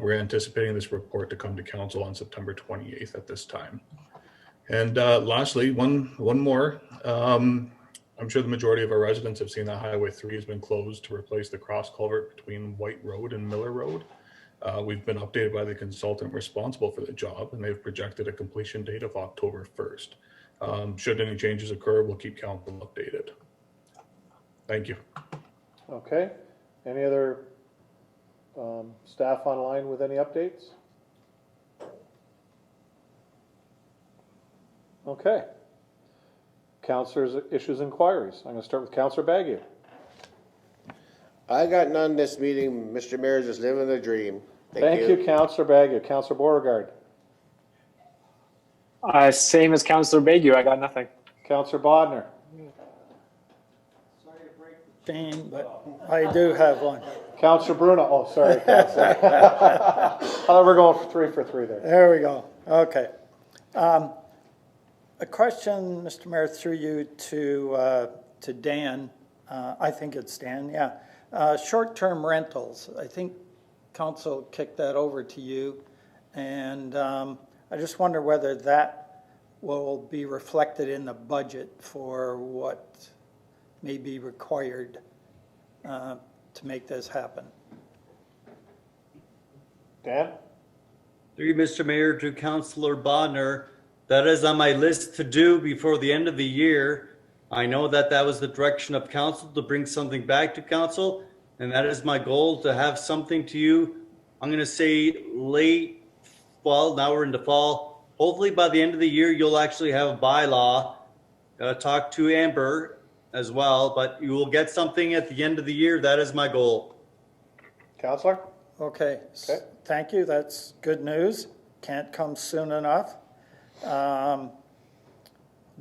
[SPEAKER 19] We're anticipating this report to come to council on September 28th at this time. And lastly, one more. I'm sure the majority of our residents have seen that Highway 3 has been closed to replace the cross culvert between White Road and Miller Road. We've been updated by the consultant responsible for the job, and they've projected a completion date of October 1st. Should any changes occur, we'll keep council updated. Thank you.
[SPEAKER 1] Okay. Any other staff online with any updates? Okay. Councillors' issues and inquiries. I'm going to start with Councillor Bagu.
[SPEAKER 2] I got none this meeting, Mr. Mayor, just living the dream.
[SPEAKER 1] Thank you, Councillor Bagu. Councillor Beauregard.
[SPEAKER 7] Same as Councillor Bagu, I got nothing.
[SPEAKER 1] Councillor Bodnar.
[SPEAKER 3] Chain, but I do have one.
[SPEAKER 1] Councillor Bruno. Oh, sorry, Councillor. I thought we were going for three there.
[SPEAKER 3] There we go. Okay. A question, Mr. Mayor, through you to Dan. I think it's Dan, yeah. Short-term rentals. I think council kicked that over to you. And I just wonder whether that will be reflected in the budget for what may be required to make this happen.
[SPEAKER 1] Dan?
[SPEAKER 19] Through you, Mr. Mayor, to Councillor Bodnar. That is on my list to do before the end of the year. I know that that was the direction of council to bring something back to council, and that is my goal, to have something to you. I'm going to say late fall, now we're into fall. Hopefully by the end of the year, you'll actually have a bylaw. Talk to Amber as well, but you will get something at the end of the year. That is my goal.
[SPEAKER 1] Councillor?
[SPEAKER 3] Okay. Thank you. That's good news. Can't come soon enough.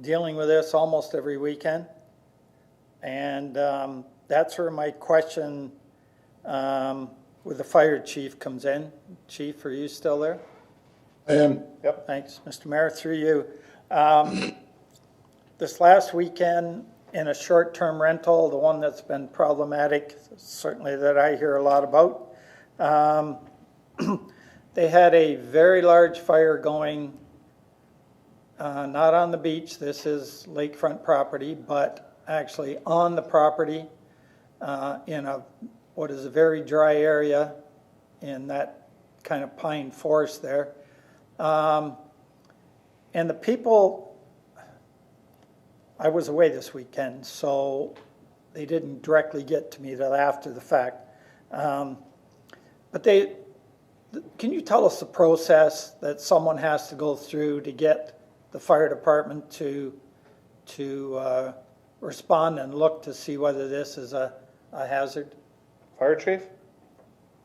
[SPEAKER 3] Dealing with this almost every weekend, and that's where my question with the fire chief comes in. Chief, are you still there?
[SPEAKER 18] I am.
[SPEAKER 1] Yep.
[SPEAKER 3] Thanks, Mr. Mayor. Through you. This last weekend in a short-term rental, the one that's been problematic, certainly that I hear a lot about, they had a very large fire going. Not on the beach, this is lakefront property, but actually on the property in what is a very dry area in that kind of pine forest there. And the people, I was away this weekend, so they didn't directly get to me until after the fact. But can you tell us the process that someone has to go through to get the fire department to respond and look to see whether this is a hazard?
[SPEAKER 1] Fire chief?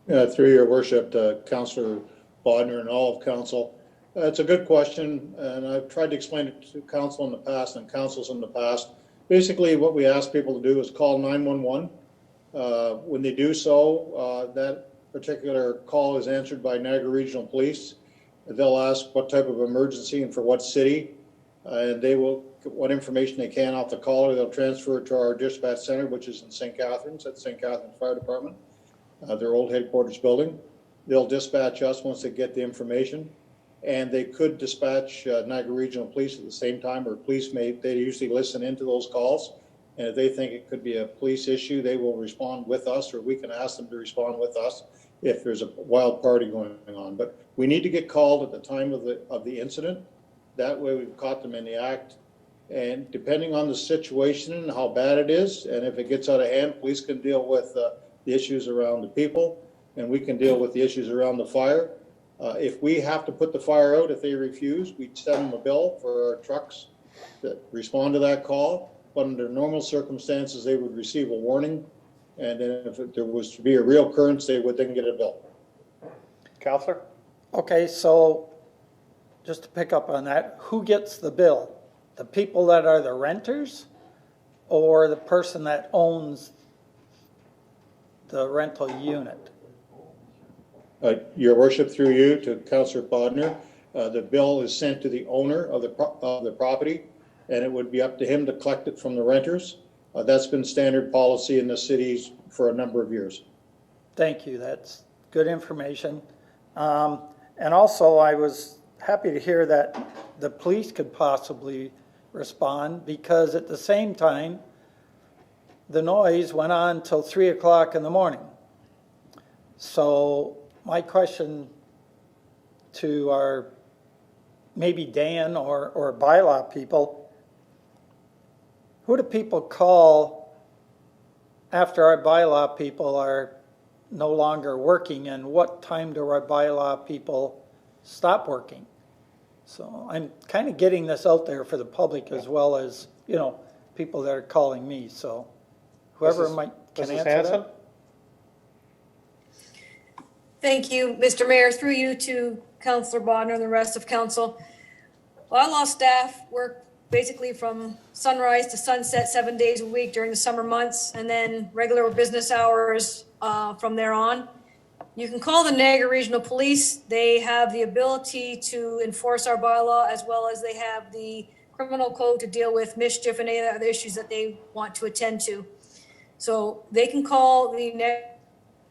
[SPEAKER 18] Through your worship, Councillor Bodnar and all of council. It's a good question, and I've tried to explain it to council in the past and councils in the past. Basically, what we ask people to do is call 911. When they do so, that particular call is answered by Niagara Regional Police. They'll ask what type of emergency and for what city, and they will get what information they can off the caller. They'll transfer it to our dispatch center, which is in St. Catharines, at St. Catharines Fire Department, their old headquarters building. They'll dispatch us once they get the information, and they could dispatch Niagara Regional Police at the same time, or police they usually listen into those calls, and if they think it could be a police issue, they will respond with us, or we can ask them to respond with us if there's a wild party going on. But we need to get called at the time of the incident. That way we've caught them in the act. And depending on the situation and how bad it is, and if it gets out of hand, police can deal with the issues around the people, and we can deal with the issues around the fire. If we have to put the fire out, if they refuse, we send them a bill for our trucks that respond to that call. But under normal circumstances, they would receive a warning. And then if there was to be a real occurrence, they would then get a bill.
[SPEAKER 1] Councillor?
[SPEAKER 3] Okay, so just to pick up on that, who gets the bill? The people that are the renters or the person that owns the rental unit?
[SPEAKER 18] Your worship, through you to Councillor Bodnar, the bill is sent to the owner of the property, and it would be up to him to collect it from the renters. That's been standard policy in the cities for a number of years.
[SPEAKER 3] Thank you, that's good information. And also, I was happy to hear that the police could possibly respond, because at the same time, the noise went on till 3 o'clock in the morning. So my question to our, maybe Dan or bylaw people, who do people call after our bylaw people are no longer working, and what time do our bylaw people stop working? So I'm kind of getting this out there for the public as well as, you know, people that are calling me. So whoever can answer
[SPEAKER 1] Hanson?
[SPEAKER 3] that.
[SPEAKER 15] Thank you, Mr. Mayor. Through you to Councillor Bodnar and the rest of council. Bylaw staff work basically from sunrise to sunset 7 days a week during the summer months, and then regular business hours from there on. You can call the Niagara Regional Police. They have the ability to enforce our bylaw, as well as they have the criminal code to deal with mischief and any other issues that they want to attend to. So they can call the Niagara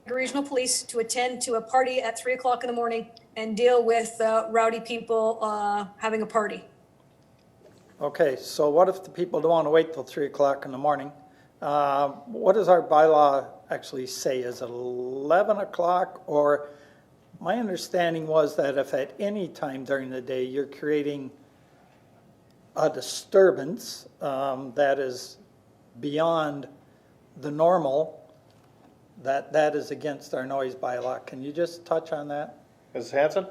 [SPEAKER 15] Regional Police to attend to a party at 3 o'clock in the morning and deal with rowdy people having a party.
[SPEAKER 3] Okay, so what if the people don't want to wait till 3 o'clock in the morning? What does our bylaw actually say? Is it 11 o'clock? Or my understanding was that if at any time during the day you're creating a disturbance that is beyond the normal, that is against our noise bylaw. Can you just touch on that?
[SPEAKER 1] Mrs. Hanson?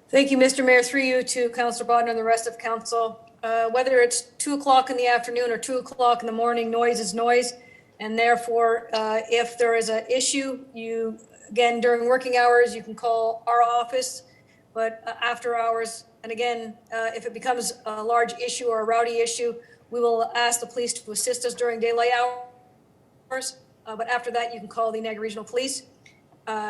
[SPEAKER 15] Thank you, Mr. Mayor. Through you to Councillor Bodnar and the rest of council. Whether it's 2 o'clock in the afternoon or 2 o'clock in the morning, noise is noise. And therefore, if there is an issue, you, again, during working hours, you can call our office, but after hours, and again, if it becomes a large issue or a rowdy issue, we will ask the police to assist us during daylight hours. But after that, you can call the Niagara Regional Police.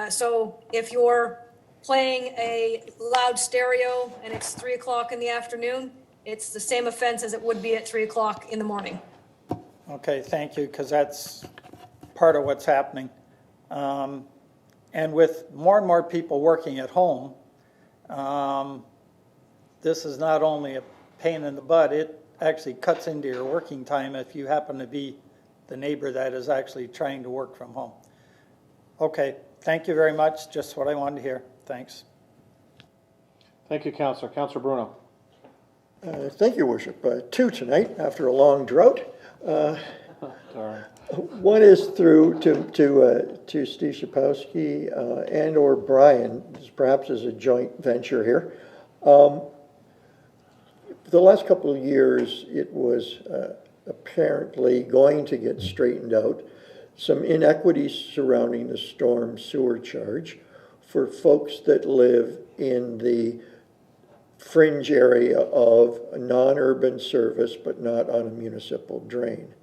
[SPEAKER 15] So if you're playing a loud stereo and it's 3 o'clock in the afternoon, it's the same offense as it would be at 3 o'clock in the morning.
[SPEAKER 3] Okay, thank you, because that's part of what's happening. And with more and more people working at home, this is not only a pain in the butt, it actually cuts into your working time if you happen to be the neighbor that is actually trying to work from home. Okay, thank you very much. Just what I wanted to hear. Thanks.
[SPEAKER 1] Thank you, Councillor. Councillor Bruno.
[SPEAKER 6] Thank you, Worship. Two tonight after a long drought. One is through to Steve Szapowski and or Brian, perhaps as a joint venture here. For the last couple of years, it was apparently going to get straightened out. Some inequities surrounding the storm sewer charge for folks that live in the fringe area of a non-urban service but not on a municipal drain.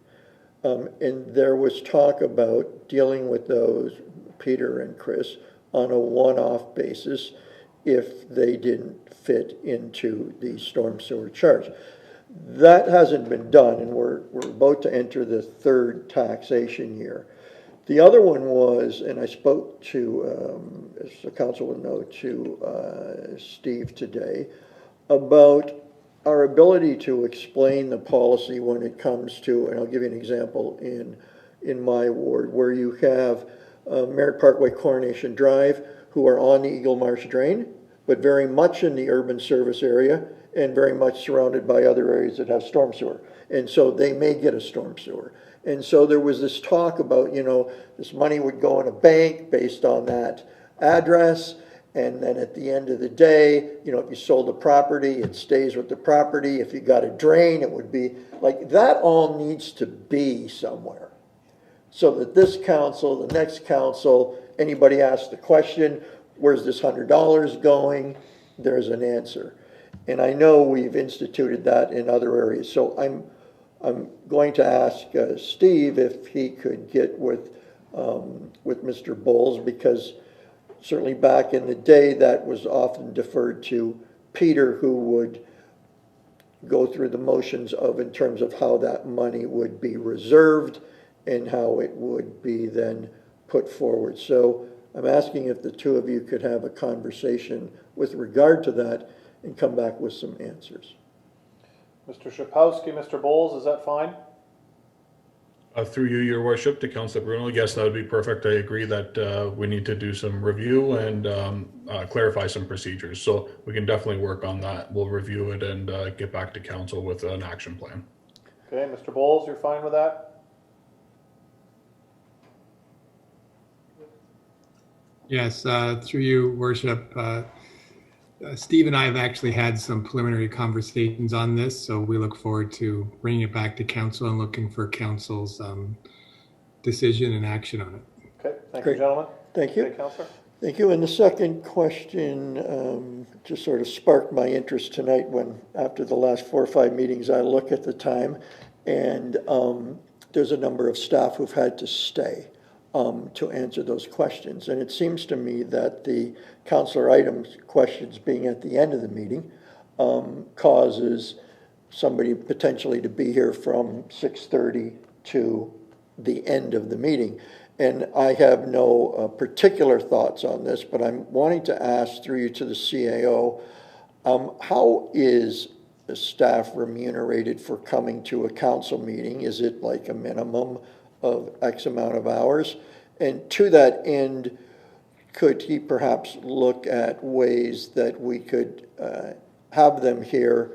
[SPEAKER 6] And there was talk about dealing with those, Peter and Chris, on a one-off basis if they didn't fit into the storm sewer charge. That hasn't been done, and we're about to enter the third taxation year. The other one was, and I spoke to, as the council would know, to Steve today, about our ability to explain the policy when it comes to, and I'll give you an example in my ward, where you have Merritt Parkway, Coronation Drive, who are on the Eagle Marsh Drain, but very much in the urban service area and very much surrounded by other areas that have storm sewer. And so they may get a storm sewer. And so there was this talk about, you know, this money would go in a bank based on that address. And then at the end of the day, you know, if you sold the property, it stays with the property. If you got a drain, it would be like that. All needs to be somewhere so that this council, the next council, anybody asks the question, where's this $100 going? There's an answer. And I know we've instituted that in other areas. So I'm going to ask Steve if he could get with Mr. Bowles, because certainly back in the day that was often deferred to Peter, who would go through the motions of in terms of how that money would be reserved and how it would be then put forward. So I'm asking if the two of you could have a conversation with regard to that and come back with some answers.
[SPEAKER 1] Mr. Szapowski, Mr. Bowles, is that fine?
[SPEAKER 19] Through you, your worship, to Councillor Bruno, yes, that would be perfect. I agree that we need to do some review and clarify some procedures. So we can definitely work on that. We'll review it and get back to council with an action plan.
[SPEAKER 1] Okay, Mr. Bowles, you're fine with that?
[SPEAKER 20] Yes, through you, worship. Steve and I have actually had some preliminary conversations on this, so we look forward to bringing it back to council and looking for council's decision and action on it.
[SPEAKER 1] Okay, thank
[SPEAKER 6] Great.
[SPEAKER 1] you, gentlemen.
[SPEAKER 6] Thank you.
[SPEAKER 1] Okay, Councillor.
[SPEAKER 6] Thank you. And the second question just sort of sparked my interest tonight when, after the last 4 or 5 meetings, I look at the time, and there's a number of staff who've had to stay to answer those questions. And it seems to me that the councillor items questions being at the end of the meeting causes somebody potentially to be here from 6:30 to the end of the meeting. And I have no particular thoughts on this, but I'm wanting to ask through you to the CAO, how is the staff remunerated for coming to a council meeting? Is it like a minimum of X amount of hours? And to that end, could he perhaps look at ways that we could have them here,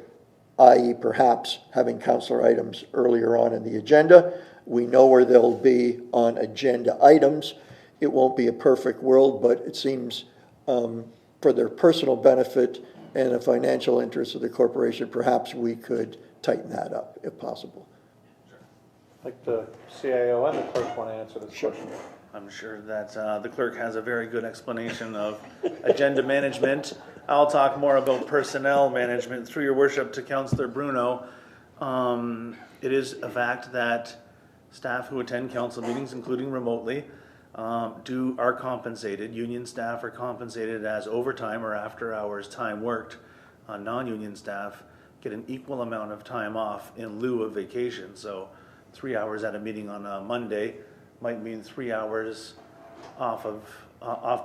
[SPEAKER 6] i.e. perhaps having councillor items earlier on in the agenda? We know where they'll be on agenda items. It won't be a perfect world, but it seems for their personal benefit and the financial interests of the corporation, perhaps we could tighten that up if possible.
[SPEAKER 1] I think the CAO and the clerk want to answer this question.
[SPEAKER 13] I'm sure that the clerk has a very good explanation of agenda management. I'll talk more about personnel management through your worship to Councillor Bruno. It is a fact that staff who attend council meetings, including remotely, are compensated. Union staff are compensated as overtime or after hours time worked. Non-union staff get an equal amount of time off in lieu of vacation. So 3 hours at a meeting on a Monday might mean 3 hours off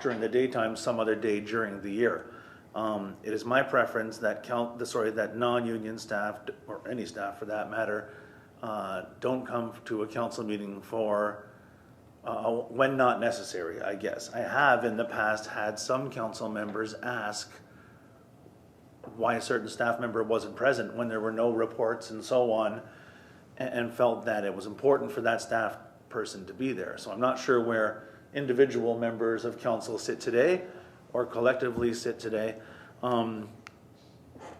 [SPEAKER 13] during the daytime some other day during the year. It is my preference that that non-union staff, or any staff for that matter, don't come to a council meeting for when not necessary, I guess. I have in the past had some council members ask why a certain staff member wasn't present when there were no reports and so on, and felt that it was important for that staff person to be there. So I'm not sure where individual members of council sit today or collectively sit today. And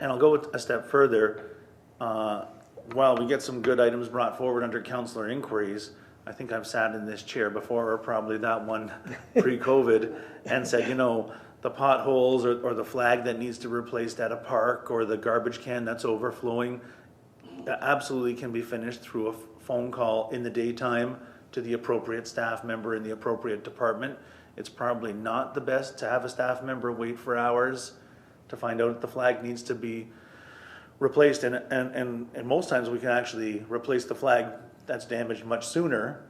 [SPEAKER 13] I'll go a step further. While we get some good items brought forward under councillor inquiries, I think I've sat in this chair before, or probably that one pre-COVID, and said, you know, the potholes or the flag that needs to be replaced at a park or the garbage can that's overflowing absolutely can be finished through a phone call in the daytime to the appropriate staff member in the appropriate department. It's probably not the best to have a staff member wait for hours to find out if the flag needs to be replaced, and most times we can actually replace the flag that's damaged much sooner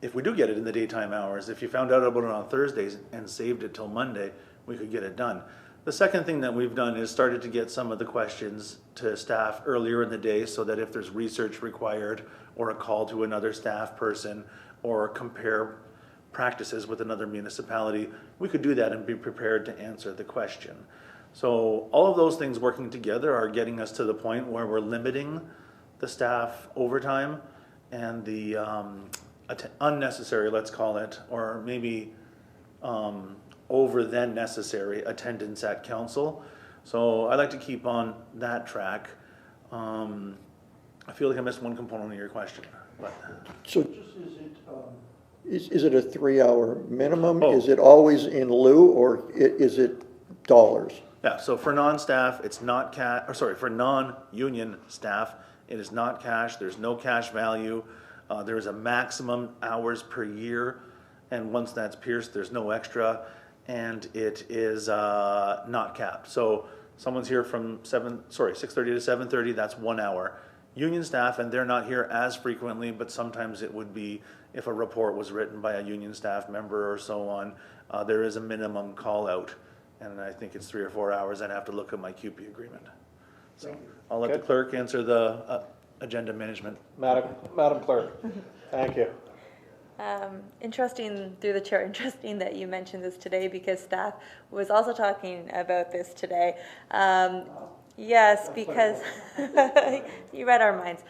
[SPEAKER 13] if we do get it in the daytime hours. If you found out about it on Thursdays and saved it till Monday, we could get it done. The second thing that we've done is started to get some of the questions to staff earlier in the day, so that if there's research required or a call to another staff person or compare practices with another municipality, we could do that and be prepared to answer the question. So all of those things working together are getting us to the point where we're limiting the staff overtime and the unnecessary, let's call it, or maybe over than necessary attendance at council. So I like to keep on that track. I feel like I missed one component of your question. But.
[SPEAKER 6] So is it a 3 hour minimum? Oh. Is it always in lieu, or is it dollars?
[SPEAKER 13] Yeah, so for non-staff, it's not cash, or sorry, for non-union staff, it is not cash. There's no cash value. There is a maximum hours per year, and once that's pierced, there's no extra, and it is not capped. So someone's here from 6:30 to 7:30, that's 1 hour. Union staff, and they're not here as frequently, but sometimes it would be if a report was written by a union staff member or so on, there is a minimum call out. And I think it's 3 or 4 hours. I'd have to look at my QP agreement. So I'll let the clerk answer the agenda management.
[SPEAKER 1] Madam Clerk, thank you.
[SPEAKER 4] Interesting, through the chair, interesting that you mentioned this today because staff was also talking about this today. Yes, because you read our minds.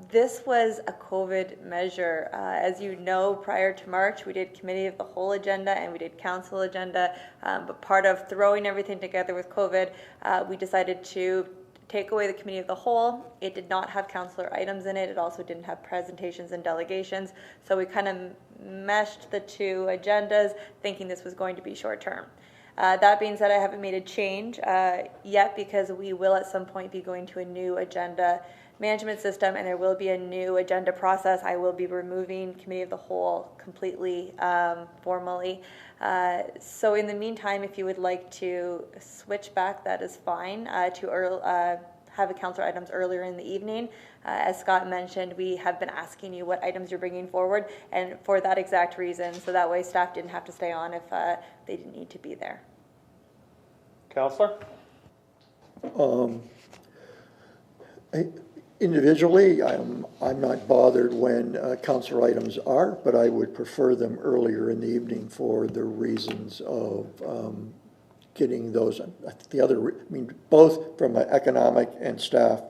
[SPEAKER 4] This was a COVID measure. As you know, prior to March, we did committee of the whole agenda and we did council agenda. But part of throwing everything together with COVID, we decided to take away the committee of the whole. It did not have councillor items in it. It also didn't have presentations and delegations. So we kind of meshed the two agendas, thinking this was going to be short term. That being said, I haven't made a change yet because we will at some point be going to a new agenda management system and there will be a new agenda process. I will be removing committee of the whole completely formally. So in the meantime, if you would like to switch back, that is fine, to have a councillor items earlier in the evening. As Scott mentioned, we have been asking you what items you're bringing forward and for that exact reason, so that way staff didn't have to stay on if they didn't need to be there.
[SPEAKER 1] Councillor?
[SPEAKER 6] Individually, I'm not bothered when council items are, but I would prefer them earlier in the evening for the reasons of getting those, both from an economic and staff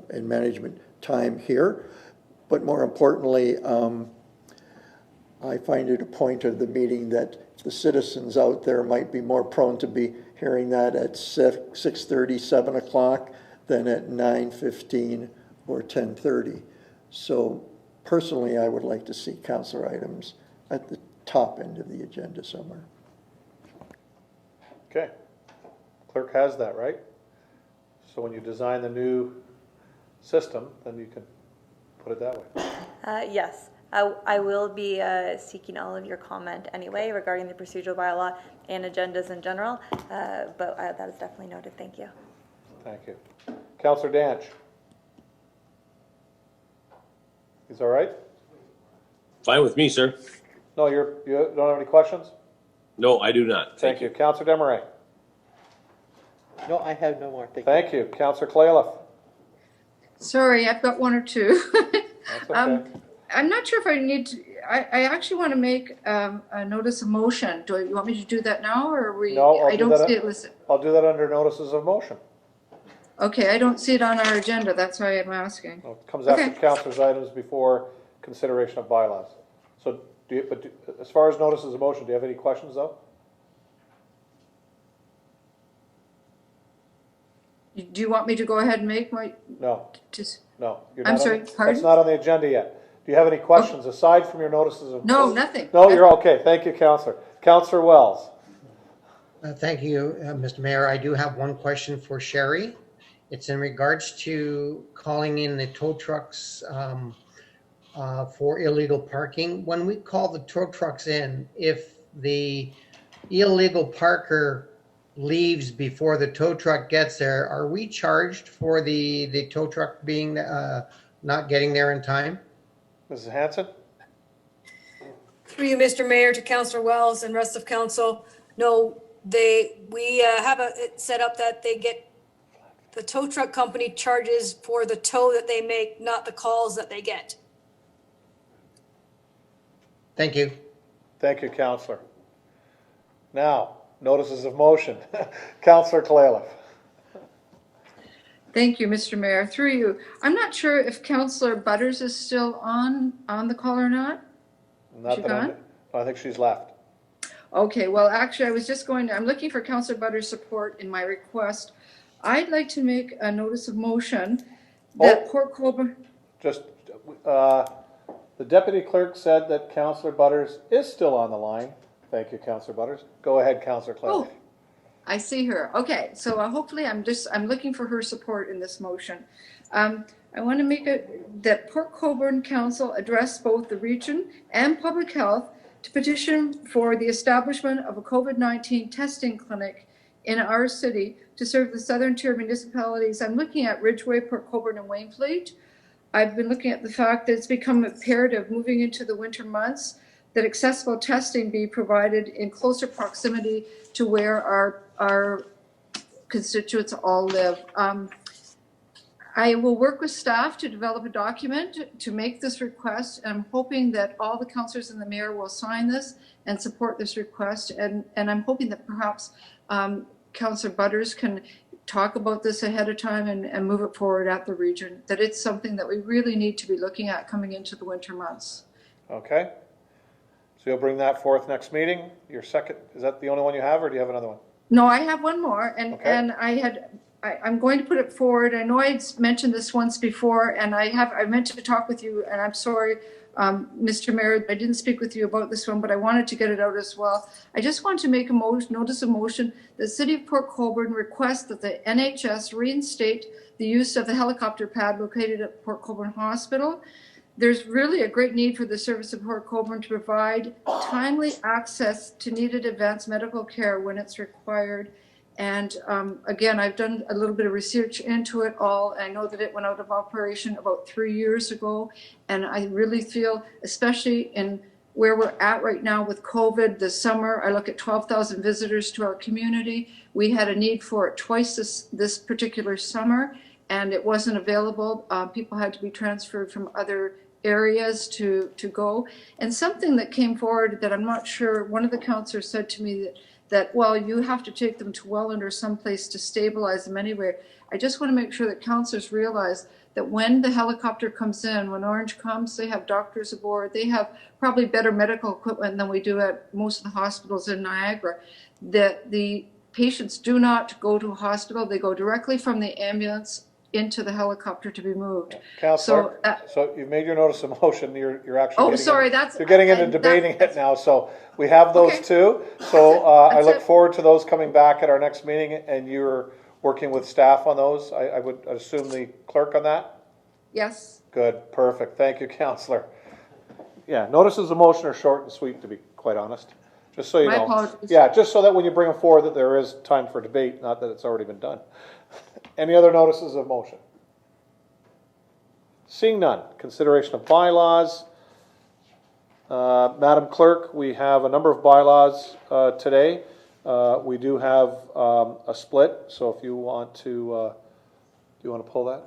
[SPEAKER 6] and management time here, but more importantly, I find it a point of the meeting that the citizens out there might be more prone to be hearing that at 6:30, 7 o'clock than at 9:15 or 10:30. So personally, I would like to see council items at the top end of the agenda somewhere.
[SPEAKER 1] Okay. Clerk has that, right? So when you design the new system, then you can put it that way.
[SPEAKER 4] Yes. I will be seeking all of your comment anyway regarding the procedural bylaw and agendas in general, but that is definitely noted. Thank you.
[SPEAKER 1] Thank you. Councillor Danch. Is all right?
[SPEAKER 9] Fine with me, sir.
[SPEAKER 1] No, you don't have any questions?
[SPEAKER 9] No, I do not.
[SPEAKER 1] Thank you. Councillor Desmarais.
[SPEAKER 11] No, I have no more.
[SPEAKER 1] Thank you. Councillor Clayliff.
[SPEAKER 8] Sorry, I've got one or two.
[SPEAKER 1] That's okay.
[SPEAKER 8] I'm not sure if I need to, I actually want to make a notice of motion. Do you want me to do that now or are we?
[SPEAKER 1] No,
[SPEAKER 8] I don't see it listed.
[SPEAKER 1] I'll do that under notices of motion.
[SPEAKER 8] Okay, I don't see it on our agenda. That's why I'm asking.
[SPEAKER 1] Well, it comes after councillors' items before consideration of bylaws. So, as far as notices of motion, do you have any questions though?
[SPEAKER 8] Do you want me to go ahead and make my?
[SPEAKER 1] No. No.
[SPEAKER 8] I'm sorry, pardon?
[SPEAKER 1] That's not on the agenda yet. Do you have any questions aside from your notices of?
[SPEAKER 8] No, nothing.
[SPEAKER 1] No, you're okay. Thank you, Councillor. Councillor Wells.
[SPEAKER 16] Thank you, Mr. Mayor. I do have one question for Sherry. It's in regards to calling in the tow trucks for illegal parking. When we call the tow trucks in, if the illegal parker leaves before the tow truck gets there, are we charged for the tow truck being not getting there in time?
[SPEAKER 1] Mrs. Hanson?
[SPEAKER 15] Through you, Mr. Mayor, to Councillor Wells and rest of council. No, we have it set up that they get, the tow truck company charges for the tow that they make, not the calls that they get.
[SPEAKER 16] Thank you.
[SPEAKER 1] Thank you, Councillor. Now, notices of motion. Councillor Clayliff.
[SPEAKER 8] Thank you, Mr. Mayor. Through you, I'm not sure if Councillor Butters is still on the call or not.
[SPEAKER 1] Not that I think she's left.
[SPEAKER 8] Okay, well, actually, I was just I'm looking for Councillor Butters' support in my request. I'd like to make a notice of motion that Port Colborne.
[SPEAKER 1] Just, the deputy clerk said that Councillor Butters is still on the line. Thank you, Councillor Butters. Go ahead, Councillor Clayliff.
[SPEAKER 8] Oh, I see her. Okay, so hopefully I'm looking for her support in this motion. I want to make it that Port Colborne Council address both the region and public health to petition for the establishment of a COVID-19 testing clinic in our city to serve the southern tier municipalities. I'm looking at Ridgeway, Port Colborne, and Wainfleet. I've been looking at the fact that it's become imperative moving into the winter months that accessible testing be provided in closer proximity to where our constituents all live. I will work with staff to develop a document to make this request. I'm hoping that all the councillors and the mayor will sign this and support this request. And I'm hoping that perhaps Councillor Butters can talk about this ahead of time and move it forward at the region, that it's something that we really need to be looking at coming into the winter months.
[SPEAKER 1] Okay. So you'll bring that forth next meeting. Your second, is that the only one you have, or do you have another one?
[SPEAKER 8] No, I have one more, and
[SPEAKER 1] Okay.
[SPEAKER 8] and I'm going to put it forward. I know I'd mentioned this once before, and I meant to talk with you, and I'm sorry, Mr. Mayor, I didn't speak with you about this one, but I wanted to get it out as well. I just want to make a notice of motion. The City of Port Colborne requests that the NHS reinstate the use of the helicopter pad located at Port Colborne Hospital. There's really a great need for the service of Port Colborne to provide timely access to needed advanced medical care when it's required. And again, I've done a little bit of research into it all. I know that it went out of operation about 3 years ago. And I really feel, especially in where we're at right now with COVID this summer, I look at 12,000 visitors to our community. We had a need for it twice this particular summer, and it wasn't available. People had to be transferred from other areas to go. And something that came forward that I'm not sure, one of the councillors said to me that well, you have to take them to Welland or someplace to stabilize them anyway. I just want to make sure that councillors realize that when the helicopter comes in, when Orange comes, they have doctors aboard, they have probably better medical equipment than we do at most of the hospitals in Niagara. That the patients do not go to a hospital, they go directly from the ambulance into the helicopter to be moved.
[SPEAKER 1] Councillor, so you've made your notice of motion, you're actually
[SPEAKER 8] Oh, sorry,
[SPEAKER 1] you're getting into debating it now, so we have those two. So I look forward to those coming back at our next meeting, and you're working with staff on those. I would assume the clerk on that?
[SPEAKER 8] Yes.
[SPEAKER 1] Good, perfect, thank you, Councillor. Yeah, notices of motion are short and sweet, to be quite honest, just so you know.
[SPEAKER 8] My apologies.
[SPEAKER 1] Yeah, just so that when you bring them forward that there is time for debate, not that it's already been done. Any other notices of motion? Seeing none, consideration of bylaws. Madam Clerk, we have a number of bylaws today. We do have a split, so if you want to, do you want to pull that?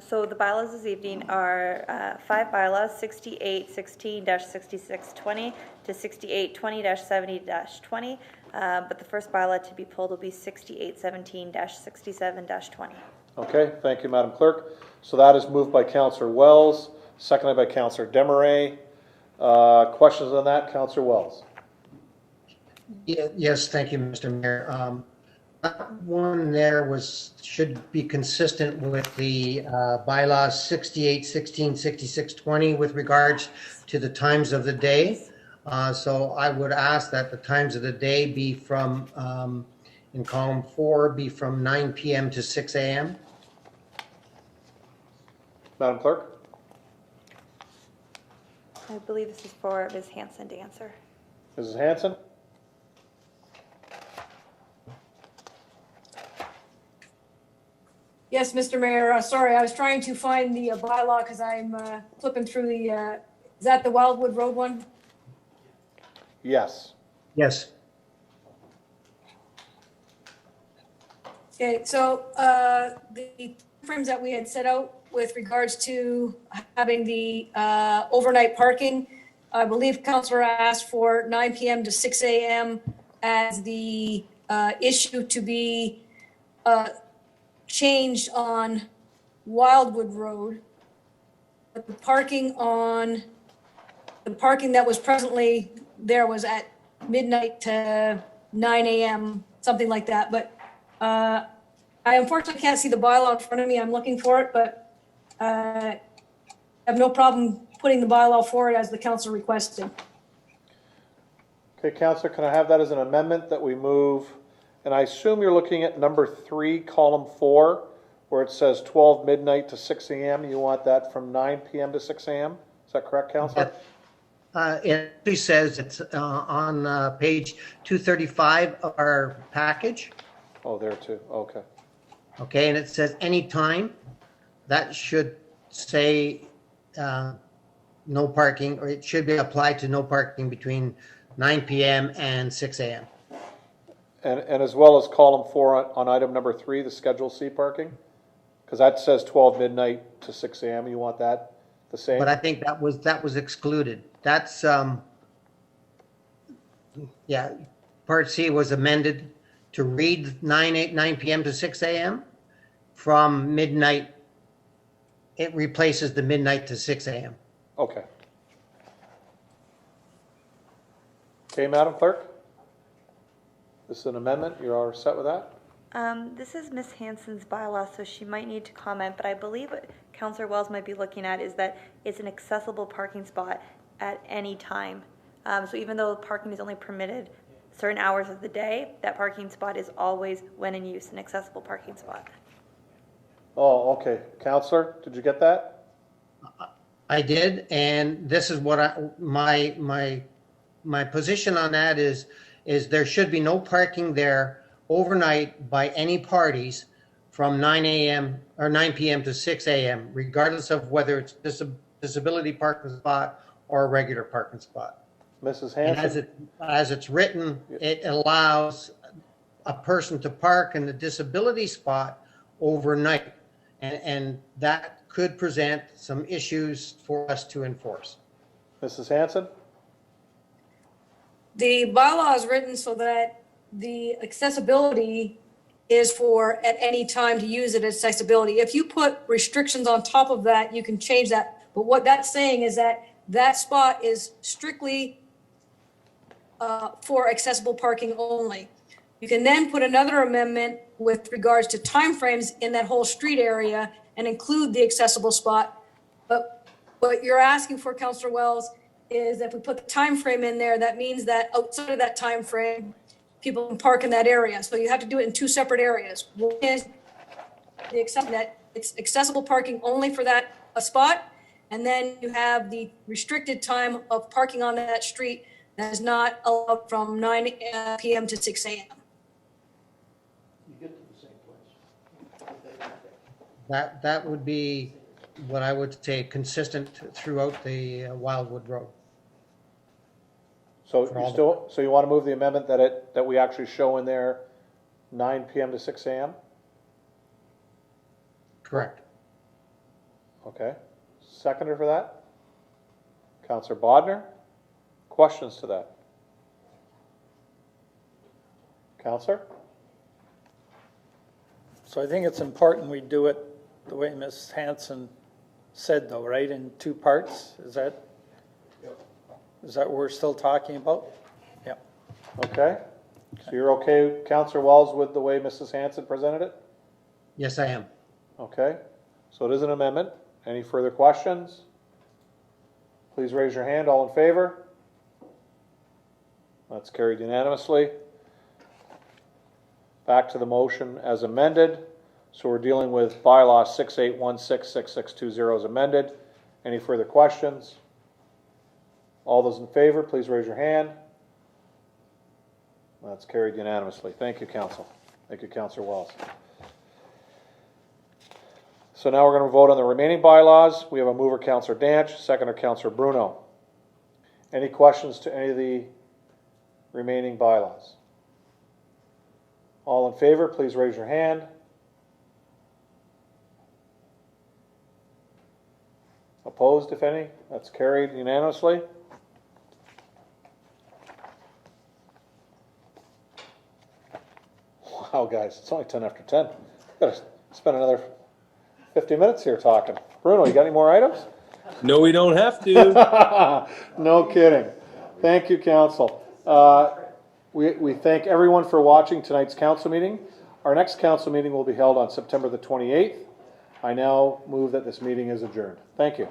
[SPEAKER 4] So the bylaws this evening are 5 bylaws, 6816-6620 to 6820-70-20. But the first bylaw to be pulled will be 6817-67-20.
[SPEAKER 1] Okay, thank you, Madam Clerk. So that is moved by Councillor Wells, seconded by Councillor Desmarais. Questions on that, Councillor Wells?
[SPEAKER 16] Yes, thank you, Mr. Mayor. That one there should be consistent with the bylaws 6816, 6620 with regards to the times of the day. So I would ask that the times of the day be from, in column 4, be from 9 p.m. to 6 a.m.
[SPEAKER 1] Madam Clerk?
[SPEAKER 4] I believe this is for Ms. Hanson to answer.
[SPEAKER 1] Mrs. Hanson?
[SPEAKER 15] Yes, Mr. Mayor, sorry, I was trying to find the bylaw because I'm flipping through the, is that the Wildwood Road one?
[SPEAKER 1] Yes.
[SPEAKER 16] Yes.
[SPEAKER 15] Okay, so the frames that we had set out with regards to having the overnight parking, I believe Councillor asked for 9 p.m. to 6 a.m. as the issue to be changed on Wildwood Road. But the parking that was presently there was at midnight to 9 a.m., something like that. But I unfortunately can't see the bylaw in front of me. I'm looking for it, but I have no problem putting the bylaw forward as the council requested.
[SPEAKER 1] Okay, Councillor, can I have that as an amendment that we move, and I assume you're looking at number 3, column 4, where it says 12 midnight to 6 a.m. You want that from 9 p.m. to 6 a.m.? Is that correct, Councillor?
[SPEAKER 16] It actually says it's on page 235 of our package.
[SPEAKER 1] Oh, there too, okay.
[SPEAKER 16] Okay, and it says anytime. That should say no parking, or it should be applied to no parking between 9 p.m. and 6 a.m.
[SPEAKER 1] And as well as column 4 on item number 3, the Schedule C parking? Because that says 12 midnight to 6 a.m. You want that the same?
[SPEAKER 16] But I think that was excluded. That's, yeah, Part C was amended to read 9 p.m. to 6 a.m. from midnight. It replaces the midnight to 6 a.m.
[SPEAKER 1] Okay. Okay, Madam Clerk? This is an amendment. You're all set with that?
[SPEAKER 4] This is Ms. Hanson's bylaw, so she might need to comment, but I believe what Councillor Wells might be looking at is that it's an accessible parking spot at any time. So even though parking is only permitted certain hours of the day, that parking spot is always, when in use, an accessible parking spot.
[SPEAKER 1] Oh, okay. Councillor, did you get that?
[SPEAKER 16] I did, and this is what my position on that is there should be no parking there overnight by any parties from 9 a.m. or 9 p.m. to 6 a.m., regardless of whether it's disability parking spot or a regular parking spot.
[SPEAKER 1] Mrs. Hanson?
[SPEAKER 16] And as it's written, it allows a person to park in the disability spot overnight, and that could present some issues for us to enforce.
[SPEAKER 1] Mrs. Hanson?
[SPEAKER 15] The bylaw is written so that the accessibility is for at any time to use it as accessibility. If you put restrictions on top of that, you can change that. But what that's saying is that that spot is strictly for accessible parking only. You can then put another amendment with regards to timeframes in that whole street area and include the accessible spot. But what you're asking for, Councillor Wells, is if we put the time frame in there, that means that outside of that time frame, people can park in that area. So you have to do it in two separate areas. One is the exception that it's accessible parking only for that spot, and then you have the restricted time of parking on that street that is not allowed from 9 p.m. to 6 a.m.
[SPEAKER 16] That would be what I would say consistent throughout the Wildwood Road.
[SPEAKER 1] So you want to move the amendment that we actually show in there 9 p.m. to 6 a.m.?
[SPEAKER 16] Correct.
[SPEAKER 1] Okay. Seconder for that? Councillor Bodnar? Questions to that? Councillor?
[SPEAKER 3] So I think it's important we do it the way Ms. Hanson said, though, right, in two parts? Is that what we're still talking about? Yeah.
[SPEAKER 1] Okay. So you're okay, Councillor Wells, with the way Mrs. Hanson presented it?
[SPEAKER 16] Yes, I am.
[SPEAKER 1] Okay. So it is an amendment. Any further questions? Please raise your hand. All in favor? That's carried unanimously. Back to the motion as amended. So we're dealing with bylaw 68166620 as amended. Any further questions? All those in favor, please raise your hand. That's carried unanimously. Thank you, Council. Thank you, Councillor Wells. So now we're going to vote on the remaining bylaws. We have a mover, Councillor Danch, seconder, Councillor Bruno. Any questions to any of the remaining bylaws? All in favor, please raise your hand. Opposed, if any? That's carried unanimously. Wow, guys, it's only 10 after 10. We've got to spend another 50 minutes here talking. Bruno, you got any more items?
[SPEAKER 9] No, we don't have to.
[SPEAKER 1] No kidding. Thank you, Council. We thank everyone for watching tonight's council meeting. Our next council meeting will be held on September the 28th. I now move that this meeting is adjourned. Thank you.